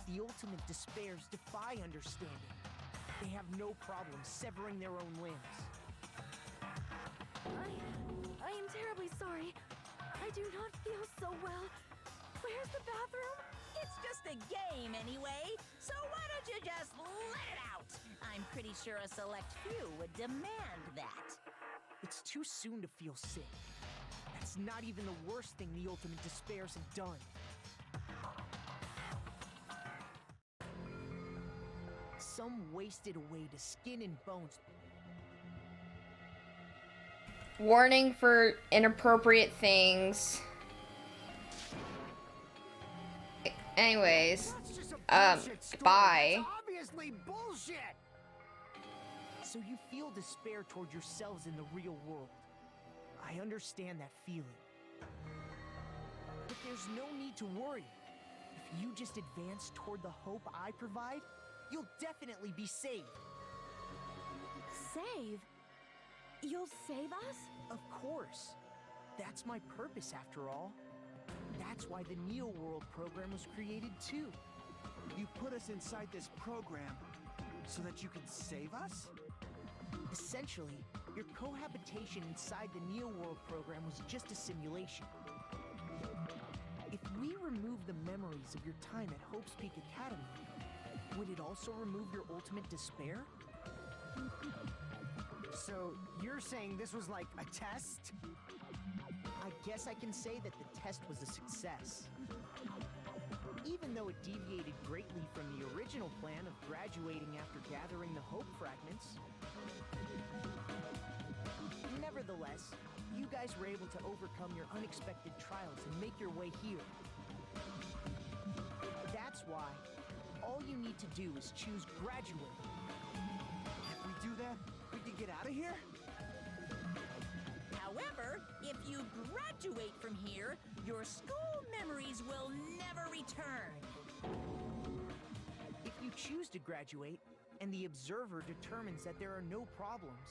[SPEAKER 7] The ultimate despairs defy understanding. They have no problem severing their own limbs.
[SPEAKER 5] I am terribly sorry. I do not feel so well. Where's the bathroom?
[SPEAKER 3] It's just a game anyway, so why don't you just let it out? I'm pretty sure a select few would demand that.
[SPEAKER 7] It's too soon to feel sick. That's not even the worst thing the ultimate despairs have done. Some wasted away to skin and bones.
[SPEAKER 1] Warning for inappropriate things. Anyways,
[SPEAKER 2] That's just a bullshit story.
[SPEAKER 1] bye.
[SPEAKER 2] That's obviously bullshit.
[SPEAKER 7] So you feel despair toward yourselves in the real world. I understand that feeling. But there's no need to worry. If you just advance toward the hope I provide, you'll definitely be saved.
[SPEAKER 5] Save? You'll save us?
[SPEAKER 7] Of course. That's my purpose after all. That's why the Neo World program was created too.
[SPEAKER 2] You put us inside this program so that you can save us?
[SPEAKER 7] Essentially, your cohabitation inside the Neo World program was just a simulation. If we remove the memories of your time at Hope's Peak Academy, would it also remove your ultimate despair?
[SPEAKER 6] So, you're saying this was like a test?
[SPEAKER 7] I guess I can say that the test was a success. Even though it deviated greatly from the original plan of graduating after gathering the Hope fragments. Nevertheless, you guys were able to overcome your unexpected trials and make your way here. That's why all you need to do is choose graduate.
[SPEAKER 2] If we do that, we can get out of here?
[SPEAKER 3] However, if you graduate from here, your school memories will never return.
[SPEAKER 7] If you choose to graduate, and the observer determines that there are no problems,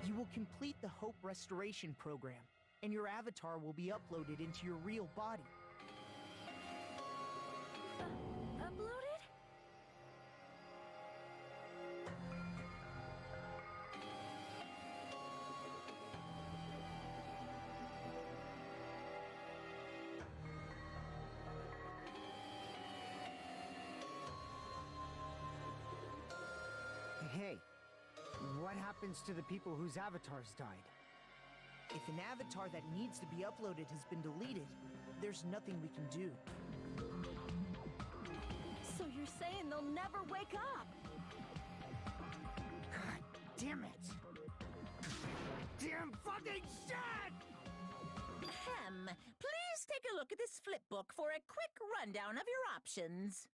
[SPEAKER 7] you will complete the Hope Restoration Program, and your avatar will be uploaded into your real body.
[SPEAKER 5] Uploaded?
[SPEAKER 6] what happens to the people whose avatars died?
[SPEAKER 7] If an avatar that needs to be uploaded has been deleted, there's nothing we can do.
[SPEAKER 5] So you're saying they'll never wake up?
[SPEAKER 6] God damn it! Damn fucking shit!
[SPEAKER 3] Ahem. Please take a look at this flipbook for a quick rundown of your options.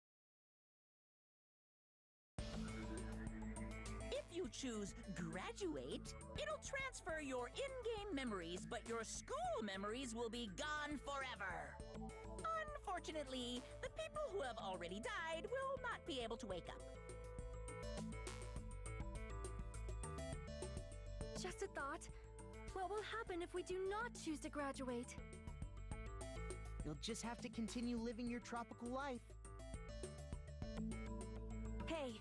[SPEAKER 3] If you choose graduate, it'll transfer your in-game memories, but your school memories will be gone forever. Unfortunately, the people who have already died will not be able to wake up.
[SPEAKER 5] Just a thought. What will happen if we do not choose to graduate?
[SPEAKER 7] You'll just have to continue living your tropical life.
[SPEAKER 5] Hey,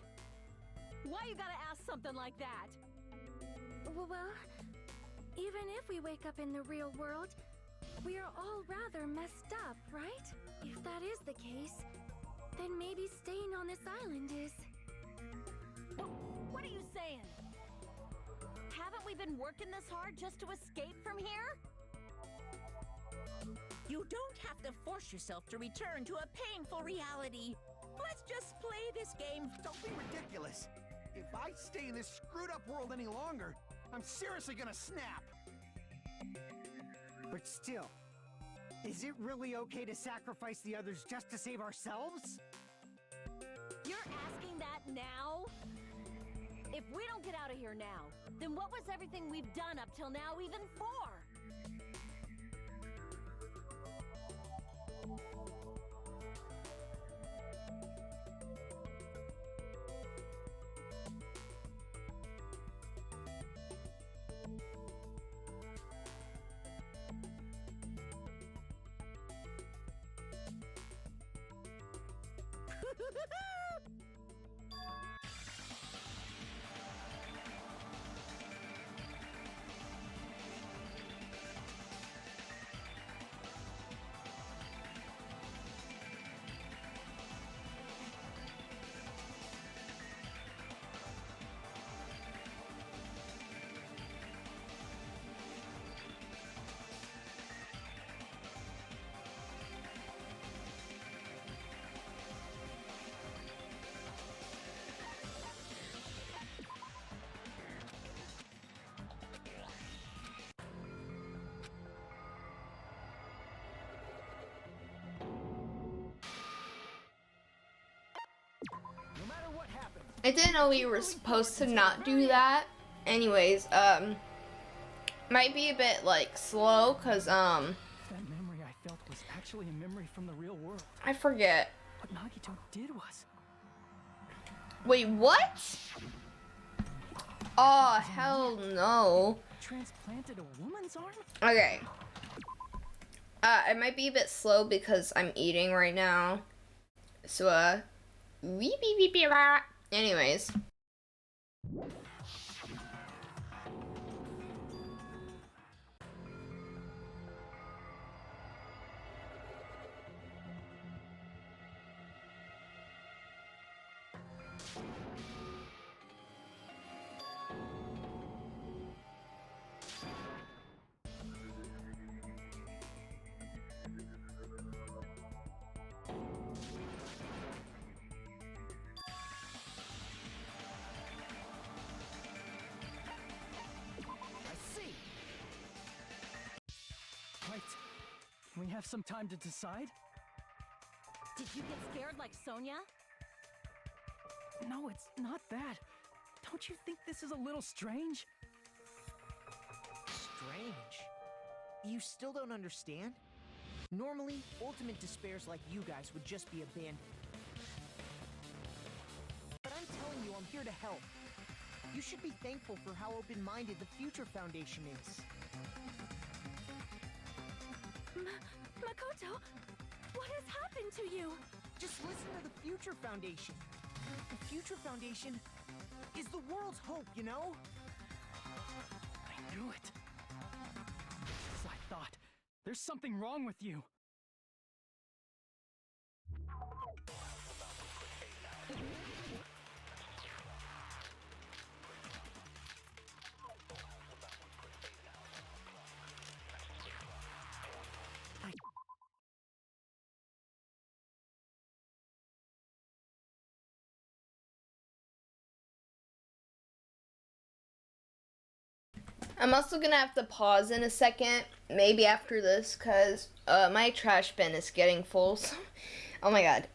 [SPEAKER 5] why you gotta ask something like that? Well, even if we wake up in the real world, we are all rather messed up, right? If that is the case, then maybe staying on this island is... What are you saying? Haven't we been working this hard just to escape from here?
[SPEAKER 3] You don't have to force yourself to return to a painful reality. Let's just play this game.
[SPEAKER 2] Don't be ridiculous. If I stay in this screwed up world any longer, I'm seriously gonna snap.
[SPEAKER 6] But still, is it really okay to sacrifice the others just to save ourselves?
[SPEAKER 5] You're asking that now? If we don't get out of here now, then what was everything we've done up till now even for?
[SPEAKER 4] No matter what happens,
[SPEAKER 1] I didn't know we were supposed to not do that. Anyways, might be a bit like slow, cause
[SPEAKER 4] that memory I felt was actually a memory from the real world.
[SPEAKER 1] I forget.
[SPEAKER 4] What Nagito did was...
[SPEAKER 1] Wait, what? Oh, hell no.
[SPEAKER 4] transplanted a woman's arm?
[SPEAKER 1] Okay. It might be a bit slow because I'm eating right now. So, anyways.
[SPEAKER 4] Right. Can we have some time to decide?
[SPEAKER 5] Did you get scared like Sonia?
[SPEAKER 4] No, it's not that. Don't you think this is a little strange?
[SPEAKER 7] Strange. You still don't understand? Normally, ultimate despairs like you guys would just be abandoned. But I'm telling you, I'm here to help. You should be thankful for how open-minded the Future Foundation is.
[SPEAKER 5] Makoto, what has happened to you?
[SPEAKER 7] Just listen to the Future Foundation. The Future Foundation is the world's hope, you know?
[SPEAKER 4] I knew it. As I thought, there's something wrong with you.
[SPEAKER 1] I'm also gonna have to pause in a second, maybe after this, cause my trash bin is getting full. So, oh my god.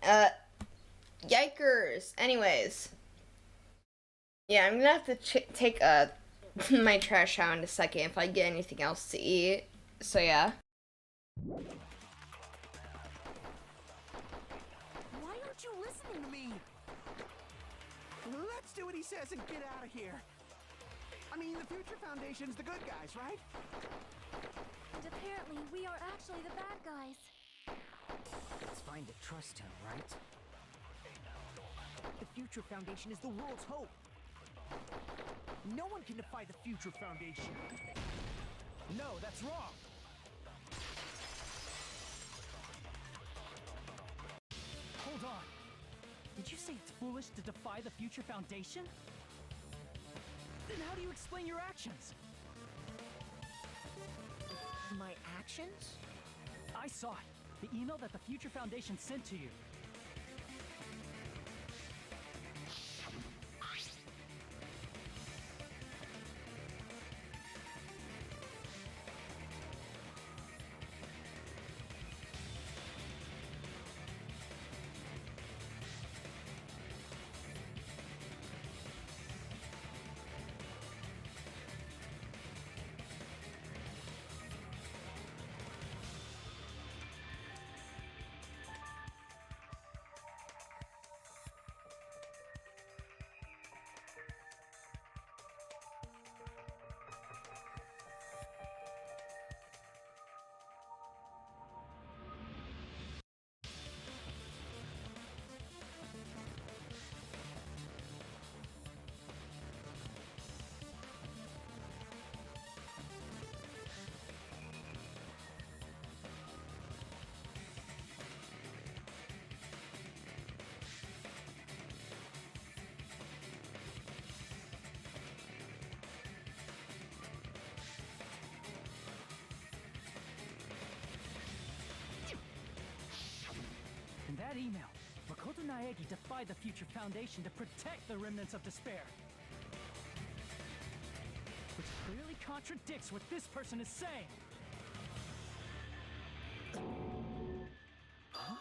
[SPEAKER 1] Yikers. Anyways, yeah, I'm gonna have to take my trash out in a second if I get anything else to eat. So yeah.
[SPEAKER 7] Why aren't you listening to me?
[SPEAKER 2] Let's do what he says and get out of here. I mean, the Future Foundation's the good guys, right?
[SPEAKER 5] And apparently, we are actually the bad guys.
[SPEAKER 6] It's fine to trust him, right?
[SPEAKER 7] The Future Foundation is the world's hope. No one can defy the Future Foundation.
[SPEAKER 4] No, that's wrong. Hold on. Did you say it's foolish to defy the Future Foundation? Then how do you explain your actions?
[SPEAKER 7] My actions?
[SPEAKER 4] I saw it. The email that the Future Foundation sent to you. In that email, Makoto Naegi defied the Future Foundation to protect the remnants of despair. Which clearly contradicts what this person is saying.
[SPEAKER 2] Huh?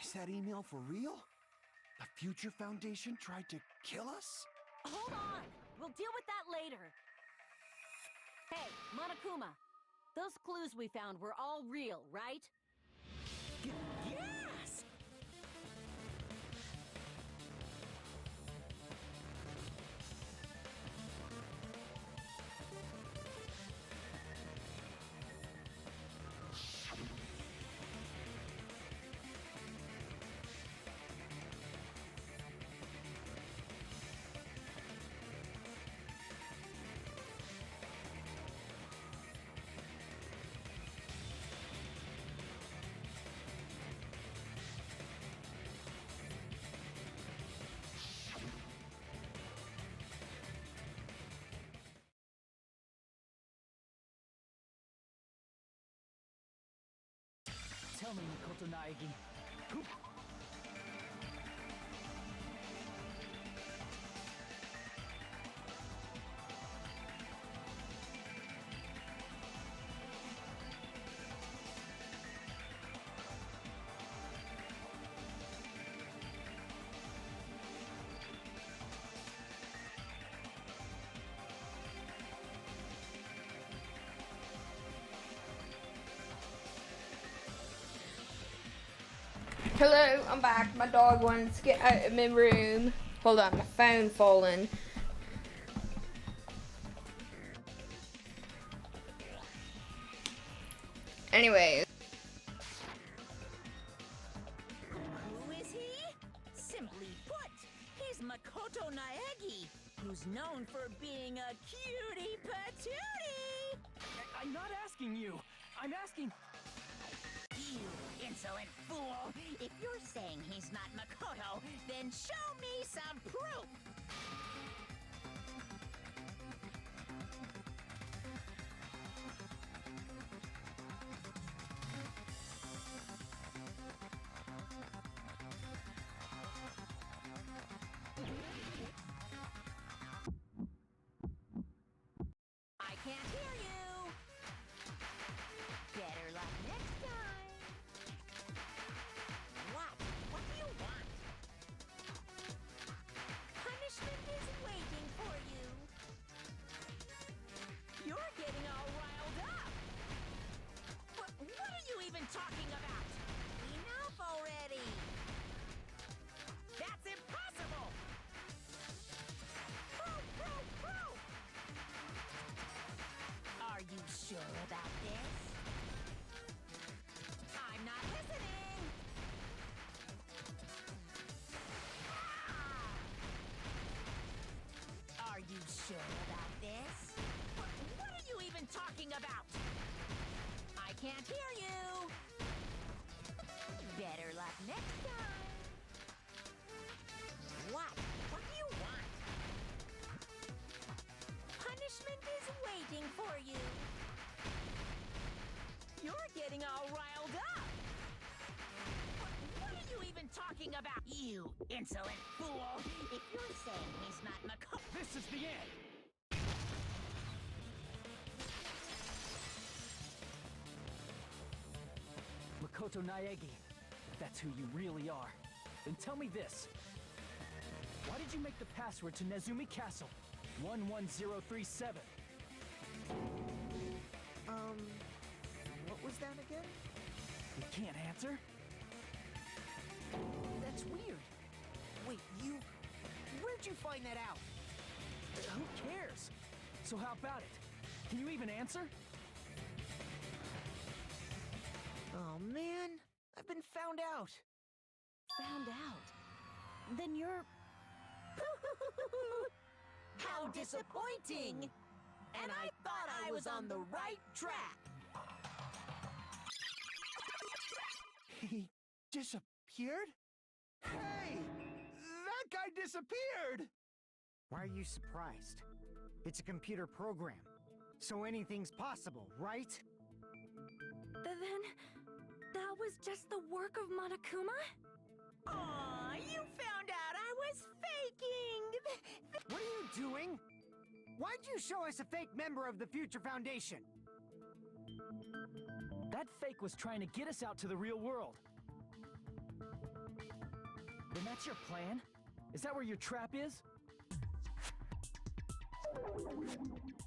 [SPEAKER 2] Is that email for real? The Future Foundation tried to kill us?
[SPEAKER 5] Hold on! We'll deal with that later. Hey, Monokuma. Those clues we found were all real, right?
[SPEAKER 7] Yes!
[SPEAKER 4] Tell me, Makoto Naegi, who...
[SPEAKER 1] Hello, I'm back. My dog wanted to get out of my room. Hold on, my phone falling. Anyways.
[SPEAKER 3] Who is he? Simply put, he's Makoto Naegi, who's known for being a cutie patootie.
[SPEAKER 4] I'm not asking you. I'm asking...
[SPEAKER 3] You insolent fool! If you're saying he's not Makoto, then show me some proof! I can't hear you. Better luck next time. What? What do you want? Punishment is waiting for you. You're getting all riled up. What are you even talking about? Enough already. That's impossible. Pro. Are you sure about this? I'm not listening. Are you sure about this? What are you even talking about? I can't hear you. Better luck next time. What? What do you want? Punishment is waiting for you. You're getting all riled up. What are you even talking about? You insolent fool! If you're saying he's not Makoto...
[SPEAKER 4] This is the end! Makoto Naegi, if that's who you really are, then tell me this. Why did you make the password to Nezumi Castle 11037?
[SPEAKER 7] What was that again?
[SPEAKER 4] You can't answer?
[SPEAKER 7] That's weird. Wait, where'd you find that out?
[SPEAKER 4] Who cares? So how about it? Can you even answer?
[SPEAKER 7] Oh man, I've been found out.
[SPEAKER 5] Found out? Then you're...
[SPEAKER 3] How disappointing! And I thought I was on the right track.
[SPEAKER 2] He disappeared? Hey! That guy disappeared!
[SPEAKER 6] Why are you surprised? It's a computer program, so anything's possible, right?
[SPEAKER 5] Then... that was just the work of Monokuma?
[SPEAKER 3] Aw, you found out I was faking!
[SPEAKER 6] What are you doing? Why'd you show us a fake member of the Future Foundation?
[SPEAKER 4] That fake was trying to get us out to the real world. Then that's your plan? Is that where your trap is?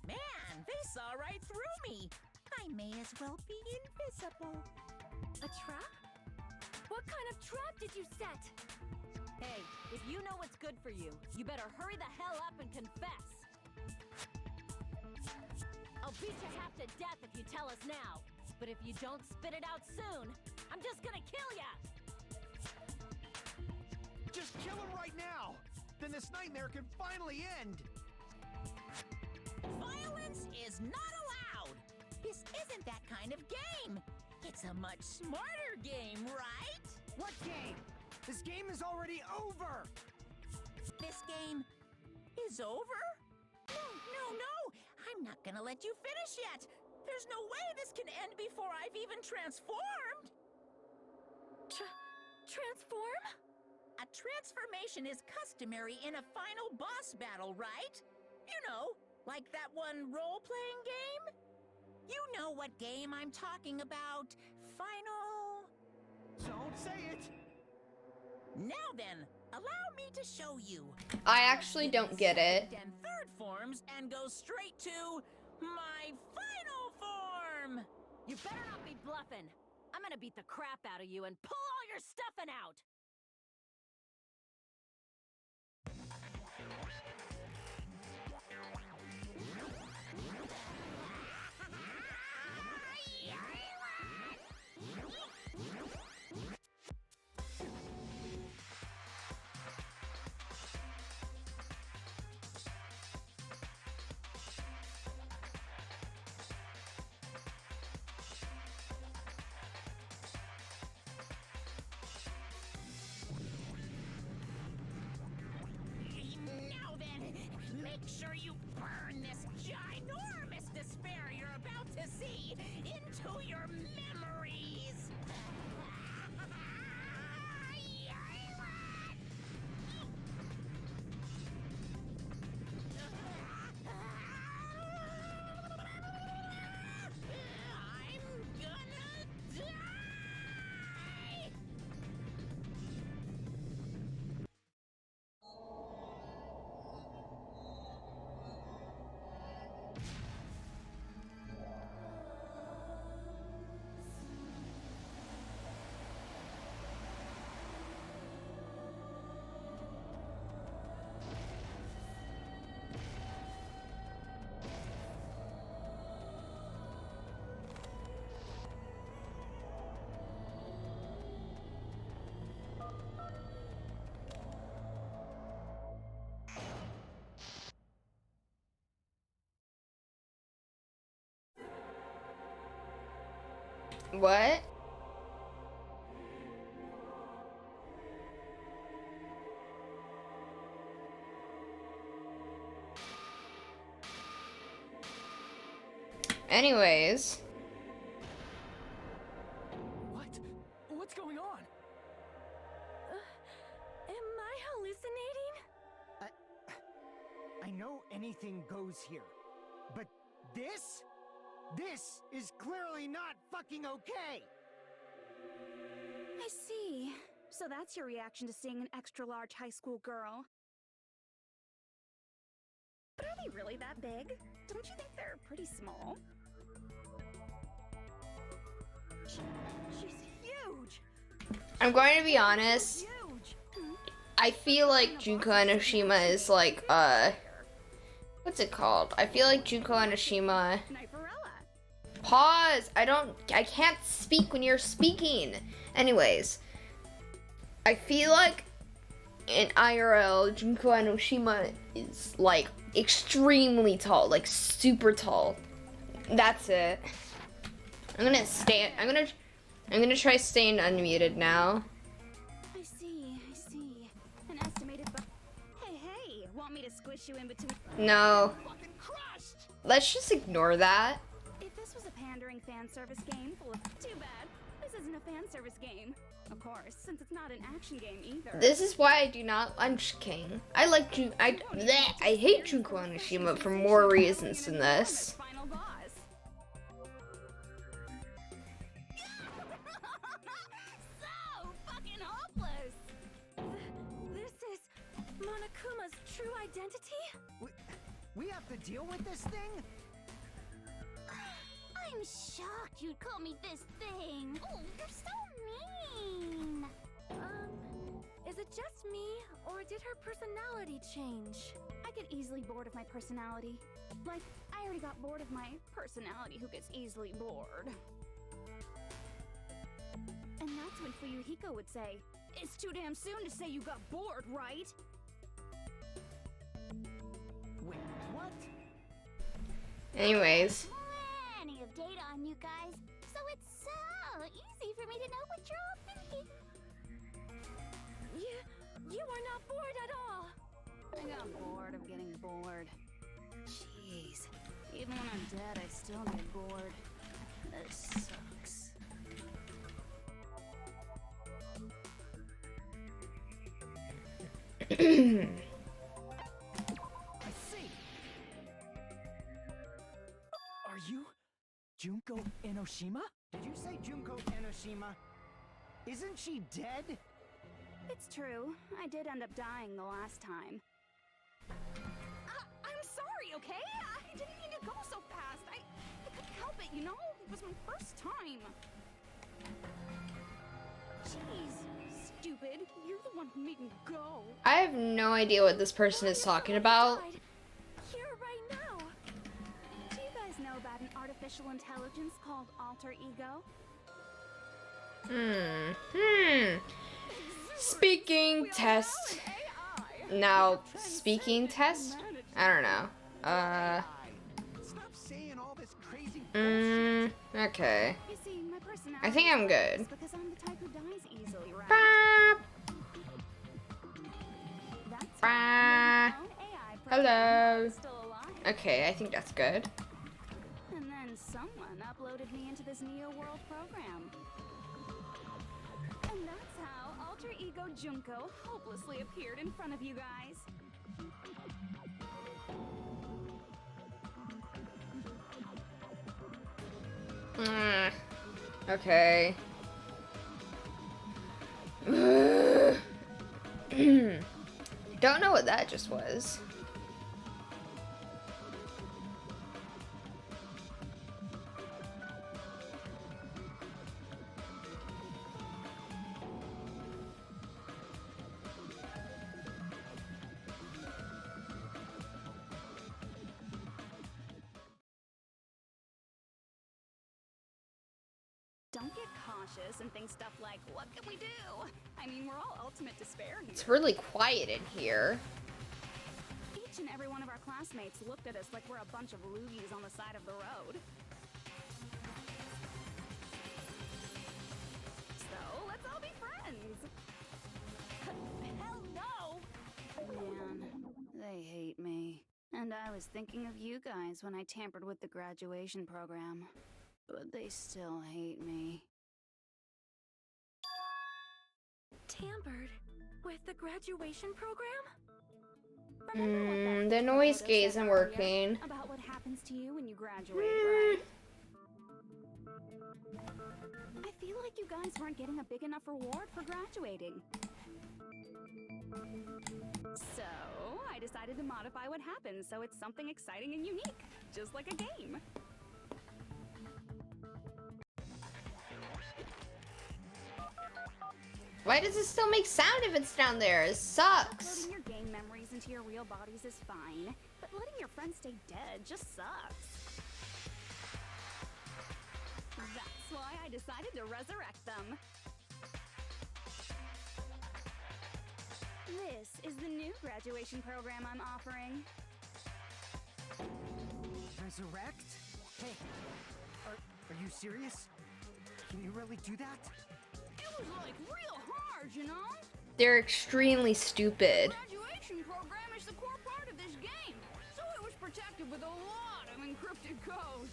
[SPEAKER 3] Man, they saw right through me. I may as well be invisible.
[SPEAKER 5] A trap? What kind of trap did you set? Hey, if you know what's good for you, you better hurry the hell up and confess. I'll beat you half to death if you tell us now. But if you don't spit it out soon, I'm just gonna kill ya!
[SPEAKER 2] Just kill him right now! Then this nightmare can finally end!
[SPEAKER 3] Violence is not allowed! This isn't that kind of game! It's a much smarter game, right?
[SPEAKER 6] What game? This game is already over!
[SPEAKER 3] This game is over? No! I'm not gonna let you finish yet! There's no way this can end before I've even transformed!
[SPEAKER 5] Transform?
[SPEAKER 3] A transformation is customary in a final boss battle, right? You know, like that one role-playing game? You know what game I'm talking about. Final...
[SPEAKER 2] Don't say it!
[SPEAKER 3] Now then, allow me to show you.
[SPEAKER 1] I actually don't get it.
[SPEAKER 3] Second and third forms and go straight to my final form!
[SPEAKER 5] You better not be bluffing. I'm gonna beat the crap out of you and pull all your stuffing out!
[SPEAKER 3] Now then, make sure you burn this ginormous despair you're about to see into your memories!
[SPEAKER 1] What? Anyways.
[SPEAKER 4] What? What's going on?
[SPEAKER 5] Am I hallucinating?
[SPEAKER 6] I know anything goes here, but this is clearly not fucking okay!
[SPEAKER 5] I see. So that's your reaction to seeing an extra-large high school girl. But are they really that big? Don't you think they're pretty small? She's huge!
[SPEAKER 1] I'm going to be honest.
[SPEAKER 5] Huge!
[SPEAKER 1] I feel like Junko Enoshima is like, what's it called? I feel like Junko Enoshima.
[SPEAKER 5] Kniferella.
[SPEAKER 1] Pause! I can't speak when you're speaking. Anyways, I feel like in IRL, Junko Enoshima is like extremely tall, like super tall. That's it. I'm gonna try staying unmuted now.
[SPEAKER 5] I see. An estimated Hey, want me to squish you in between?
[SPEAKER 1] No.
[SPEAKER 7] Fucking crushed!
[SPEAKER 1] Let's just ignore that.
[SPEAKER 5] If this was a pandering fan service game full of too bad, this isn't a fan service game. Of course, since it's not an action game either.
[SPEAKER 1] This is why I do not. I'm just kidding. I hate Junko Enoshima for more reasons than this.
[SPEAKER 5] Final boss. So fucking hopeless. This is Monokuma's true identity?
[SPEAKER 6] We have to deal with this thing?
[SPEAKER 8] I'm shocked you'd call me this thing. Oh, you're so mean.
[SPEAKER 5] Is it just me, or did her personality change? I get easily bored of my personality. Like, I already got bored of my personality who gets easily bored. And that's when Fuyuhiko would say, "It's too damn soon to say you got bored, right?"
[SPEAKER 6] Wait, what?
[SPEAKER 1] Anyways.
[SPEAKER 8] Plenty of data on you guys, so it's so easy for me to know what you're all thinking.
[SPEAKER 5] You are not bored at all. I got bored of getting bored. Jeez. Even when I'm dead, I still get bored. This sucks.
[SPEAKER 4] I see. Are you Junko Enoshima?
[SPEAKER 6] Did you say Junko Enoshima? Isn't she dead?
[SPEAKER 5] It's true. I did end up dying the last time. I'm sorry, okay? I didn't mean to go so fast. I couldn't help it, you know? It was my first time. Jeez, stupid. You're the one who made me go.
[SPEAKER 1] I have no idea what this person is talking about.
[SPEAKER 5] Here right now. Do you guys know about an artificial intelligence called alter ego?
[SPEAKER 1] Speaking test. Now, speaking test? I don't know.
[SPEAKER 2] Stop saying all this crazy
[SPEAKER 1] Okay.
[SPEAKER 5] You see, my personality
[SPEAKER 1] I think I'm good.
[SPEAKER 5] is because I'm the type who dies easily, right?
[SPEAKER 1] Bah,
[SPEAKER 5] That's
[SPEAKER 1] bah.
[SPEAKER 5] why my own AI program
[SPEAKER 1] Hello.
[SPEAKER 5] is still alive.
[SPEAKER 1] Okay, I think that's good.
[SPEAKER 5] And then someone uploaded me into this Neo World program. And that's how Alter Ego Junko hopelessly appeared in front of you guys.
[SPEAKER 1] Okay. Don't know what that just was.
[SPEAKER 5] Don't get cautious and think stuff like, what can we do? I mean, we're all ultimate despair here.
[SPEAKER 1] It's really quiet in here.
[SPEAKER 5] Each and every one of our classmates looked at us like we're a bunch of loogies on the side of the road.
[SPEAKER 9] I was thinking of you guys when I tampered with the graduation program. But they still hate me.
[SPEAKER 5] Tampered with the graduation program?
[SPEAKER 1] The noise gate isn't working.
[SPEAKER 9] About what happens to you when you graduate, right? I feel like you guys weren't getting a big enough reward for graduating. So, I decided to modify what happens so it's something exciting and unique, just like a game.
[SPEAKER 1] Why does it still make sound if it's down there? It sucks.
[SPEAKER 9] Uploading your game memories into your real bodies is fine, but letting your friends stay dead just sucks. That's why I decided to resurrect them. This is the new graduation program I'm offering.
[SPEAKER 6] Resurrect? Hey, are you serious? Can you really do that?
[SPEAKER 9] It was like real hard, you know?
[SPEAKER 1] They're extremely stupid.
[SPEAKER 9] The graduation program is the core part of this game, so it was protected with a lot of encrypted code.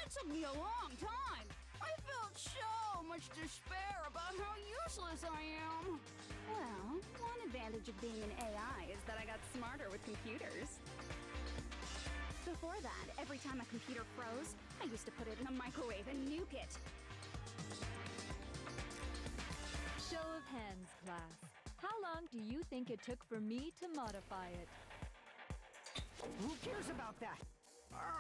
[SPEAKER 9] It took me a long time. I felt so much despair about how useless I am. Well, one advantage of being an AI is that I got smarter with computers. Before that, every time a computer froze, I used to put it in a microwave and nuke it.
[SPEAKER 10] Show of hands, class. How long do you think it took for me to modify it?
[SPEAKER 6] Who cares about that?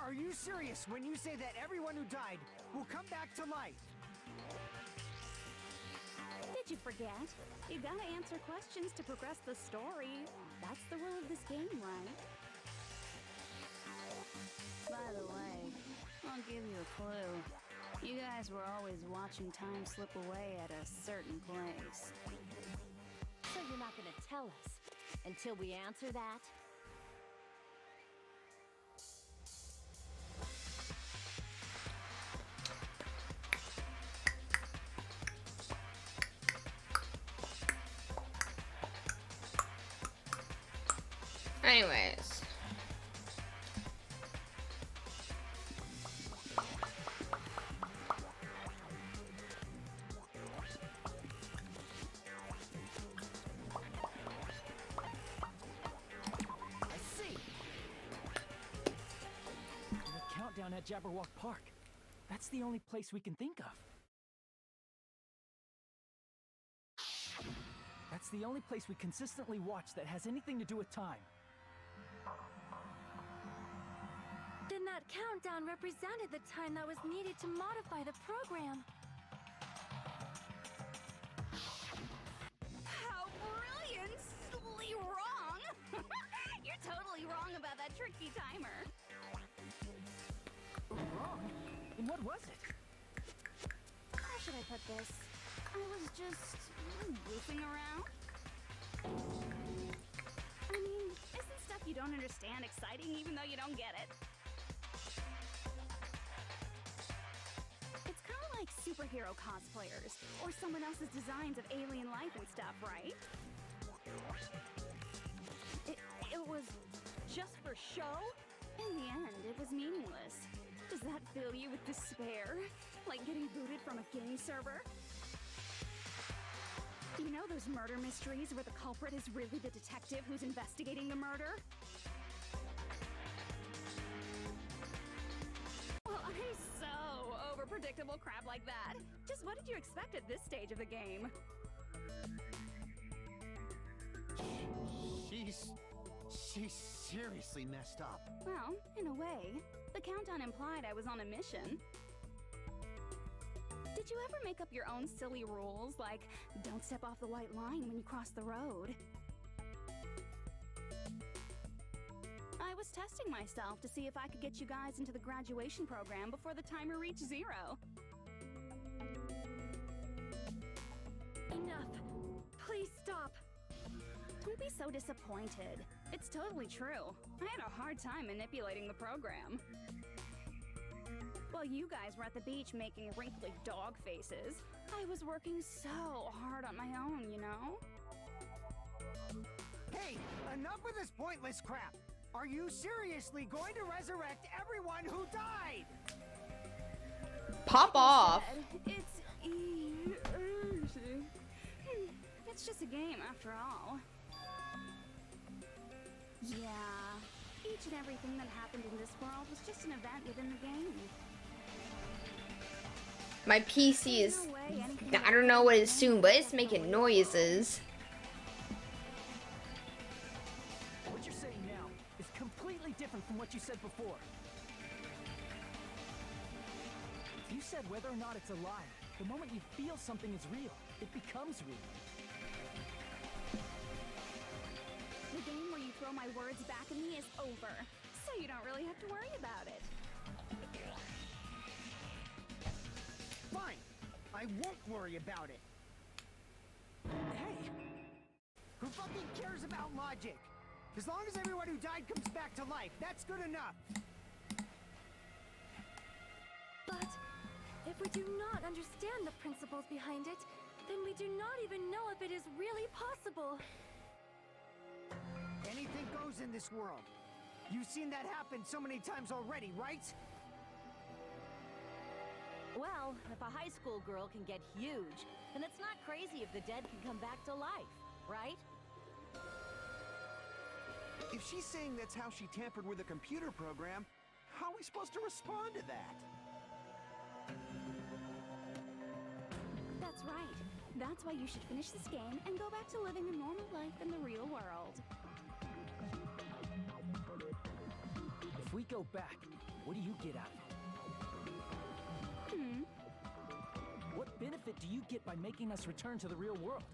[SPEAKER 6] Are you serious when you say that everyone who died will come back to life?
[SPEAKER 9] Did you forget? You gotta answer questions to progress the story. That's the rule of this game, right? By the way, I'll give you a clue. You guys were always watching time slip away at a certain place.
[SPEAKER 10] So you're not gonna tell us until we answer that?
[SPEAKER 1] Anyways.
[SPEAKER 4] Down at Jabberwock Park. That's the only place we can think of. That's the only place we consistently watch that has anything to do with time.
[SPEAKER 5] Then that countdown represented the time that was needed to modify the program.
[SPEAKER 9] How brilliantly wrong! You're totally wrong about that tricky timer.
[SPEAKER 4] Wrong? And what was it?
[SPEAKER 9] How should I put this? I was just goofing around. I mean, isn't stuff you don't understand exciting even though you don't get it? It's kind of like superhero cosplayers or someone else's designs of alien life and stuff, right? It was just for show? In the end, it was meaningless. Does that fill you with despair? Like getting booted from a game server? You know those murder mysteries where the culprit is really the detective who's investigating the murder? Well, I'm so over predictable crap like that. Just what did you expect at this stage of the game?
[SPEAKER 2] She's seriously messed up.
[SPEAKER 9] Well, in a way. The countdown implied I was on a mission. Did you ever make up your own silly rules, like don't step off the white line when you cross the road? I was testing myself to see if I could get you guys into the graduation program before the timer reached 0.
[SPEAKER 5] Enough. Please stop.
[SPEAKER 9] Don't be so disappointed. It's totally true. I had a hard time manipulating the program. While you guys were at the beach making wrinkly dog faces, I was working so hard on my own, you know?
[SPEAKER 6] Hey, enough of this pointless crap! Are you seriously going to resurrect everyone who died?
[SPEAKER 1] Pop off.
[SPEAKER 9] It's it's just a game after all. Yeah, each and everything that happened in this world was just an event within the game.
[SPEAKER 1] My PC is, I don't know what it's doing, but it's making noises.
[SPEAKER 4] What you're saying now is completely different from what you said before. You said whether or not it's alive, the moment you feel something is real, it becomes real.
[SPEAKER 9] The game where you throw my words back at me is over, so you don't really have to worry about it.
[SPEAKER 6] Fine, I won't worry about it. Hey, who fucking cares about logic? As long as everyone who died comes back to life, that's good enough.
[SPEAKER 10] But if we do not understand the principles behind it, then we do not even know if it is really possible.
[SPEAKER 6] Anything goes in this world. You've seen that happen so many times already, right?
[SPEAKER 11] Well, if a high school girl can get huge, then it's not crazy if the dead can come back to life, right?
[SPEAKER 2] If she's saying that's how she tampered with a computer program, how are we supposed to respond to that?
[SPEAKER 9] That's right. That's why you should finish this game and go back to living a normal life in the real world.
[SPEAKER 4] If we go back, what do you get out of it? What benefit do you get by making us return to the real world?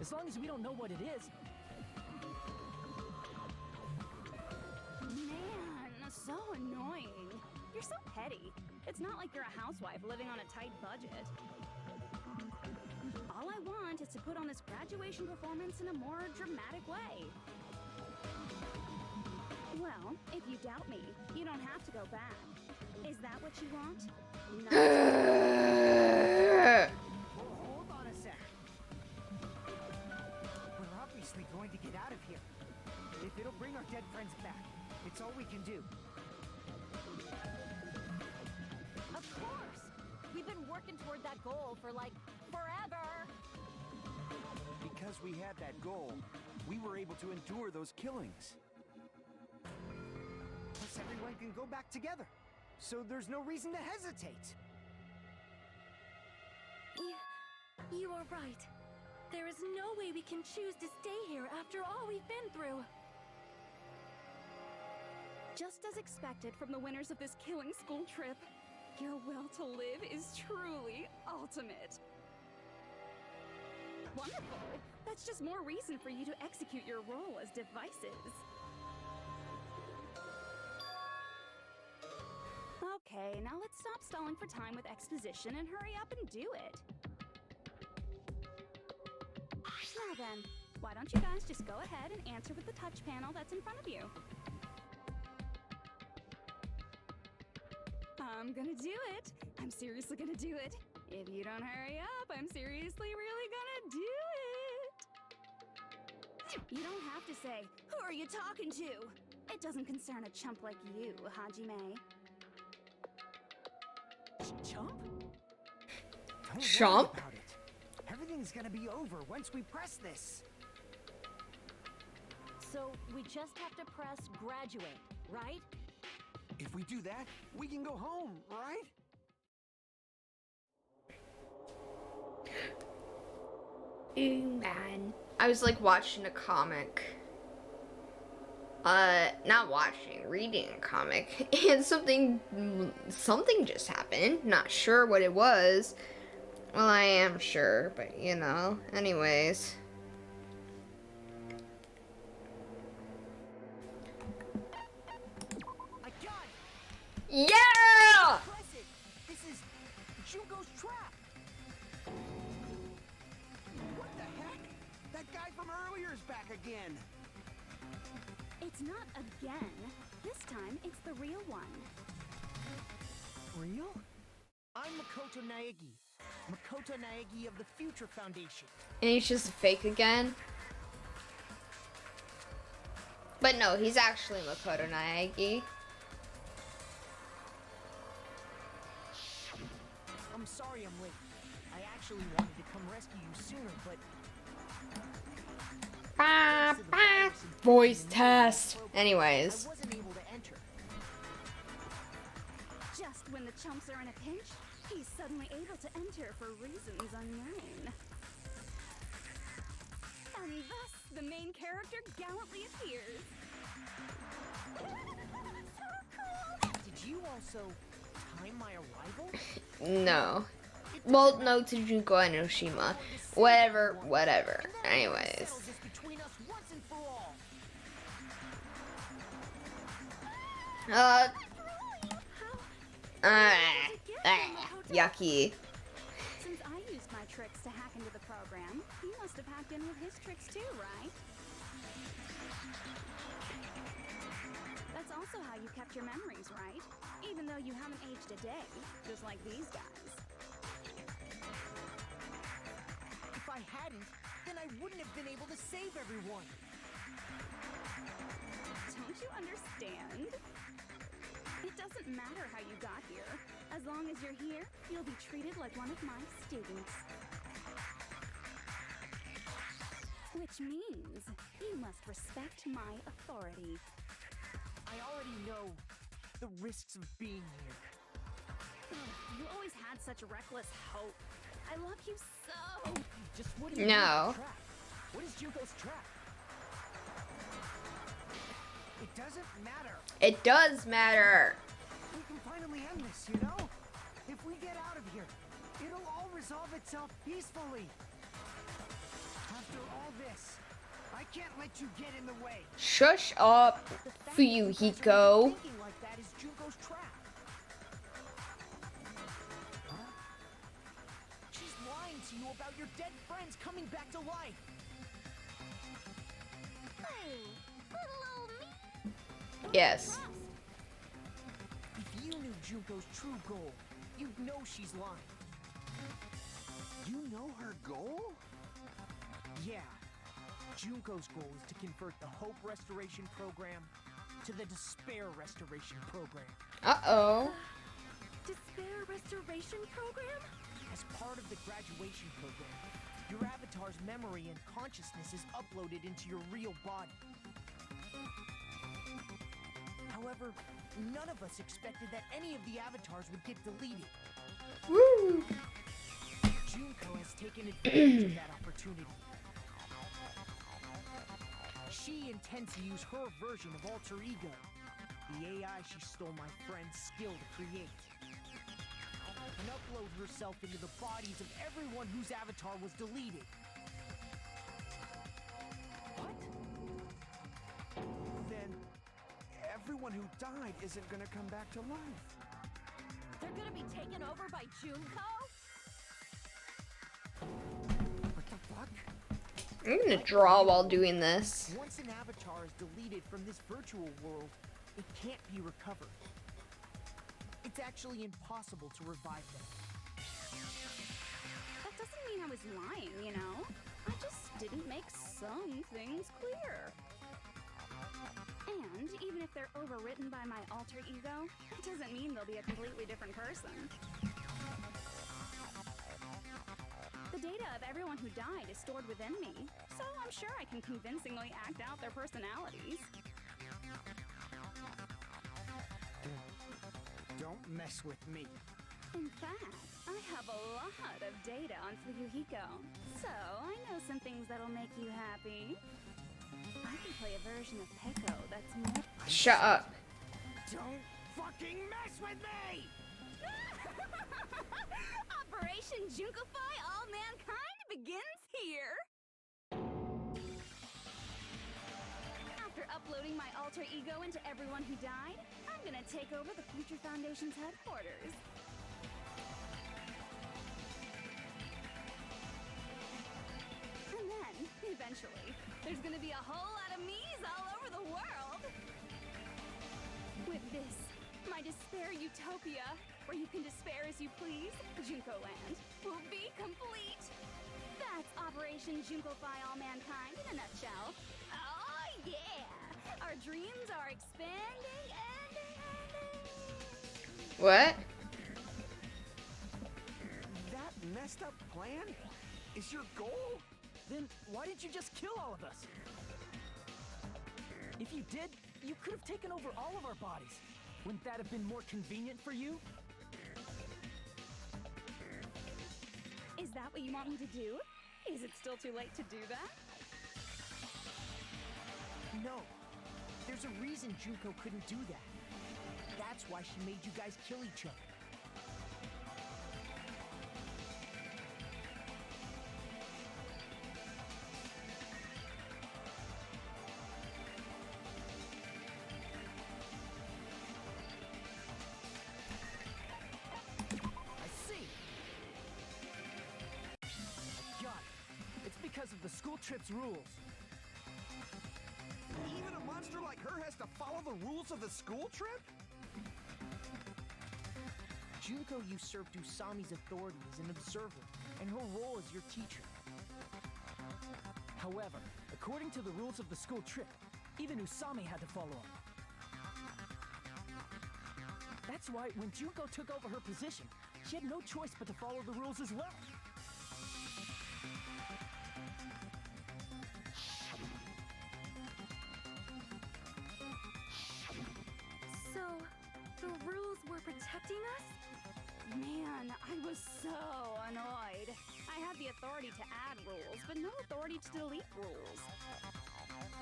[SPEAKER 4] As long as we don't know what it is.
[SPEAKER 9] Man, so annoying. You're so petty. It's not like you're a housewife living on a tight budget. All I want is to put on this graduation performance in a more dramatic way. Well, if you doubt me, you don't have to go back. Is that what you want?
[SPEAKER 6] Hold on a sec. We're obviously going to get out of here. If it'll bring our dead friends back, it's all we can do.
[SPEAKER 11] Of course! We've been working toward that goal for, like, forever!
[SPEAKER 2] Because we had that goal, we were able to endure those killings.
[SPEAKER 6] Plus everyone can go back together. So there's no reason to hesitate.
[SPEAKER 10] You are right. There is no way we can choose to stay here after all we've been through.
[SPEAKER 9] Just as expected from the winners of this killing school trip, your will to live is truly ultimate. Wonderful! That's just more reason for you to execute your role as devices. Okay, now let's stop stalling for time with exposition and hurry up and do it. Now then, why don't you guys just go ahead and answer with the touch panel that's in front of you? I'm gonna do it. I'm seriously gonna do it. If you don't hurry up, I'm seriously really gonna do it. You don't have to say, "Who are you talking to?" It doesn't concern a chump like you, Hajime.
[SPEAKER 6] Chump? Don't
[SPEAKER 1] Chump?
[SPEAKER 6] worry about it. Everything's gonna be over once we press this.
[SPEAKER 11] So we just have to press graduate, right?
[SPEAKER 2] If we do that, we can go home, right?
[SPEAKER 1] Ooh, man. I was like watching a comic. Not watching, reading a comic. And something just happened. Not sure what it was. Well, I am sure, but you know. Anyways.
[SPEAKER 6] I got it!
[SPEAKER 1] Yeah!
[SPEAKER 6] Press it! This is Junko's trap!
[SPEAKER 2] What the heck? That guy from earlier is back again.
[SPEAKER 9] It's not again. This time, it's the real one.
[SPEAKER 6] Real?
[SPEAKER 7] I'm Makoto Naegi. Makoto Naegi of the Future Foundation.
[SPEAKER 1] And he's just fake again. But no, he's actually Makoto Naegi.
[SPEAKER 7] I'm sorry I'm late. I actually wanted to come rescue you sooner, but...
[SPEAKER 1] Voice test. Anyways.
[SPEAKER 7] I wasn't able to enter.
[SPEAKER 5] Just when the chumps are in a pinch, he's suddenly able to enter for reasons unknown. And thus, the main character gallantly appears. So cool!
[SPEAKER 7] Did you also time my arrival?
[SPEAKER 1] No. Well, no to Junko Enoshima. Whatever. Anyways. Yucky.
[SPEAKER 5] Since I used my tricks to hack into the program, he must have hacked in with his tricks too, right? That's also how you kept your memories, right? Even though you haven't aged a day, just like these guys.
[SPEAKER 7] If I hadn't, then I wouldn't have been able to save everyone.
[SPEAKER 5] Don't you understand? It doesn't matter how you got here. As long as you're here, you'll be treated like one of my students. Which means you must respect my authority.
[SPEAKER 7] I already know the risks of being here.
[SPEAKER 5] You always had such reckless hope. I love you so.
[SPEAKER 7] Just what do you
[SPEAKER 1] No.
[SPEAKER 7] do? What is Junko's trap?
[SPEAKER 6] It doesn't matter.
[SPEAKER 1] It does matter.
[SPEAKER 6] We can finally end this, you know? If we get out of here, it'll all resolve itself peacefully. After all this, I can't let you get in the way.
[SPEAKER 1] Shush up, Fuyuhiko.
[SPEAKER 7] Thinking like that is Junko's trap. Huh? She's lying to you about your dead friends coming back to life.
[SPEAKER 1] Yes.
[SPEAKER 7] If you knew Junko's true goal, you'd know she's lying.
[SPEAKER 2] You know her goal?
[SPEAKER 7] Yeah. Junko's goal is to convert the Hope Restoration Program to the Despair Restoration Program.
[SPEAKER 1] Uh-oh.
[SPEAKER 10] Despair Restoration Program?
[SPEAKER 7] As part of the graduation program, your avatar's memory and consciousness is uploaded into your real body. However, none of us expected that any of the avatars would get deleted.
[SPEAKER 1] Woo!
[SPEAKER 7] Junko has taken advantage of that opportunity. She intends to use her version of Alter Ego, the AI she stole my friend's skill to create, and upload herself into the bodies of everyone whose avatar was deleted.
[SPEAKER 2] What? Then everyone who died isn't gonna come back to life.
[SPEAKER 11] They're gonna be taken over by Junko?
[SPEAKER 7] What the fuck?
[SPEAKER 1] I'm gonna draw while doing this.
[SPEAKER 7] Once an avatar is deleted from this virtual world, it can't be recovered. It's actually impossible to revive them.
[SPEAKER 5] That doesn't mean I was lying, you know? I just didn't make some things clear. And even if they're overwritten by my alter ego, it doesn't mean they'll be a completely different person. The data of everyone who died is stored within me, so I'm sure I can convincingly act out their personalities.
[SPEAKER 6] Don't mess with me.
[SPEAKER 5] In fact, I have a lot of data on Fuyuhiko, so I know some things that'll make you happy. I can play a version of Peko that's more...
[SPEAKER 1] Shut up.
[SPEAKER 6] Don't fucking mess with me!
[SPEAKER 5] Operation Junkify All Mankind begins here! After uploading my alter ego into everyone who died, I'm gonna take over the Future Foundation's headquarters. And then, eventually, there's gonna be a whole lot of me's all over the world! With this, my despair utopia, where you can despair as you please, Junko Land, will be complete! That's Operation Junkify All Mankind in a nutshell. Oh yeah!
[SPEAKER 9] Our dreams are expanding and
[SPEAKER 1] What?
[SPEAKER 2] That messed up plan is your goal?
[SPEAKER 4] Then why didn't you just kill all of us? If you did, you could have taken over all of our bodies. Wouldn't that have been more convenient for you?
[SPEAKER 9] Is that what you want me to do? Is it still too late to do that?
[SPEAKER 7] No. There's a reason Junko couldn't do that. That's why she made you guys kill each other.
[SPEAKER 4] I see. Got it. It's because of the school trip's rules.
[SPEAKER 2] Even a monster like her has to follow the rules of the school trip?
[SPEAKER 7] Junko usurped Usami's authority as an observer, and her role as your teacher.
[SPEAKER 4] However, according to the rules of the school trip, even Usami had to follow them. That's why when Junko took over her position, she had no choice but to follow the rules as well.
[SPEAKER 10] So, the rules were protecting us?
[SPEAKER 9] Man, I was so annoyed. I had the authority to add rules, but no authority to delete rules.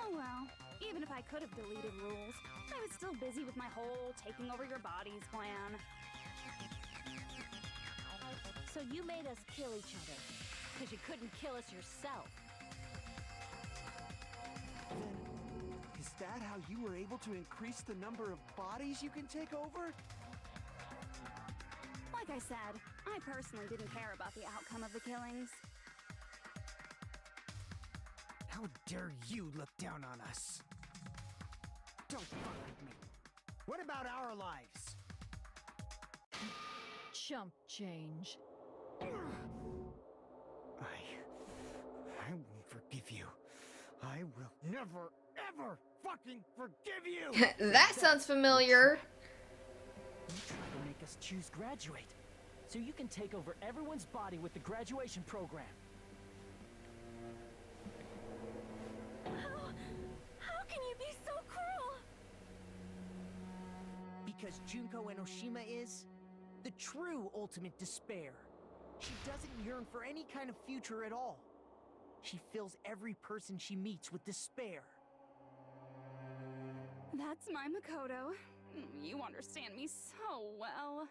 [SPEAKER 9] Oh well, even if I could have deleted rules, I was still busy with my whole taking over your bodies plan.
[SPEAKER 11] So you made us kill each other, because you couldn't kill us yourself.
[SPEAKER 2] Then, is that how you were able to increase the number of bodies you can take over?
[SPEAKER 9] Like I said, I personally didn't care about the outcome of the killings.
[SPEAKER 6] How dare you look down on us? Don't fuck with me. What about our lives?
[SPEAKER 11] Chump change.
[SPEAKER 6] I won't forgive you. I will never, ever fucking forgive you!
[SPEAKER 1] That sounds familiar.
[SPEAKER 4] You tried to make us choose graduate, so you can take over everyone's body with the graduation program.
[SPEAKER 10] How can you be so cruel?
[SPEAKER 7] Because Junko Enoshima is the true ultimate despair. She doesn't yearn for any kind of future at all. She fills every person she meets with despair.
[SPEAKER 9] That's my Makoto. You understand me so well.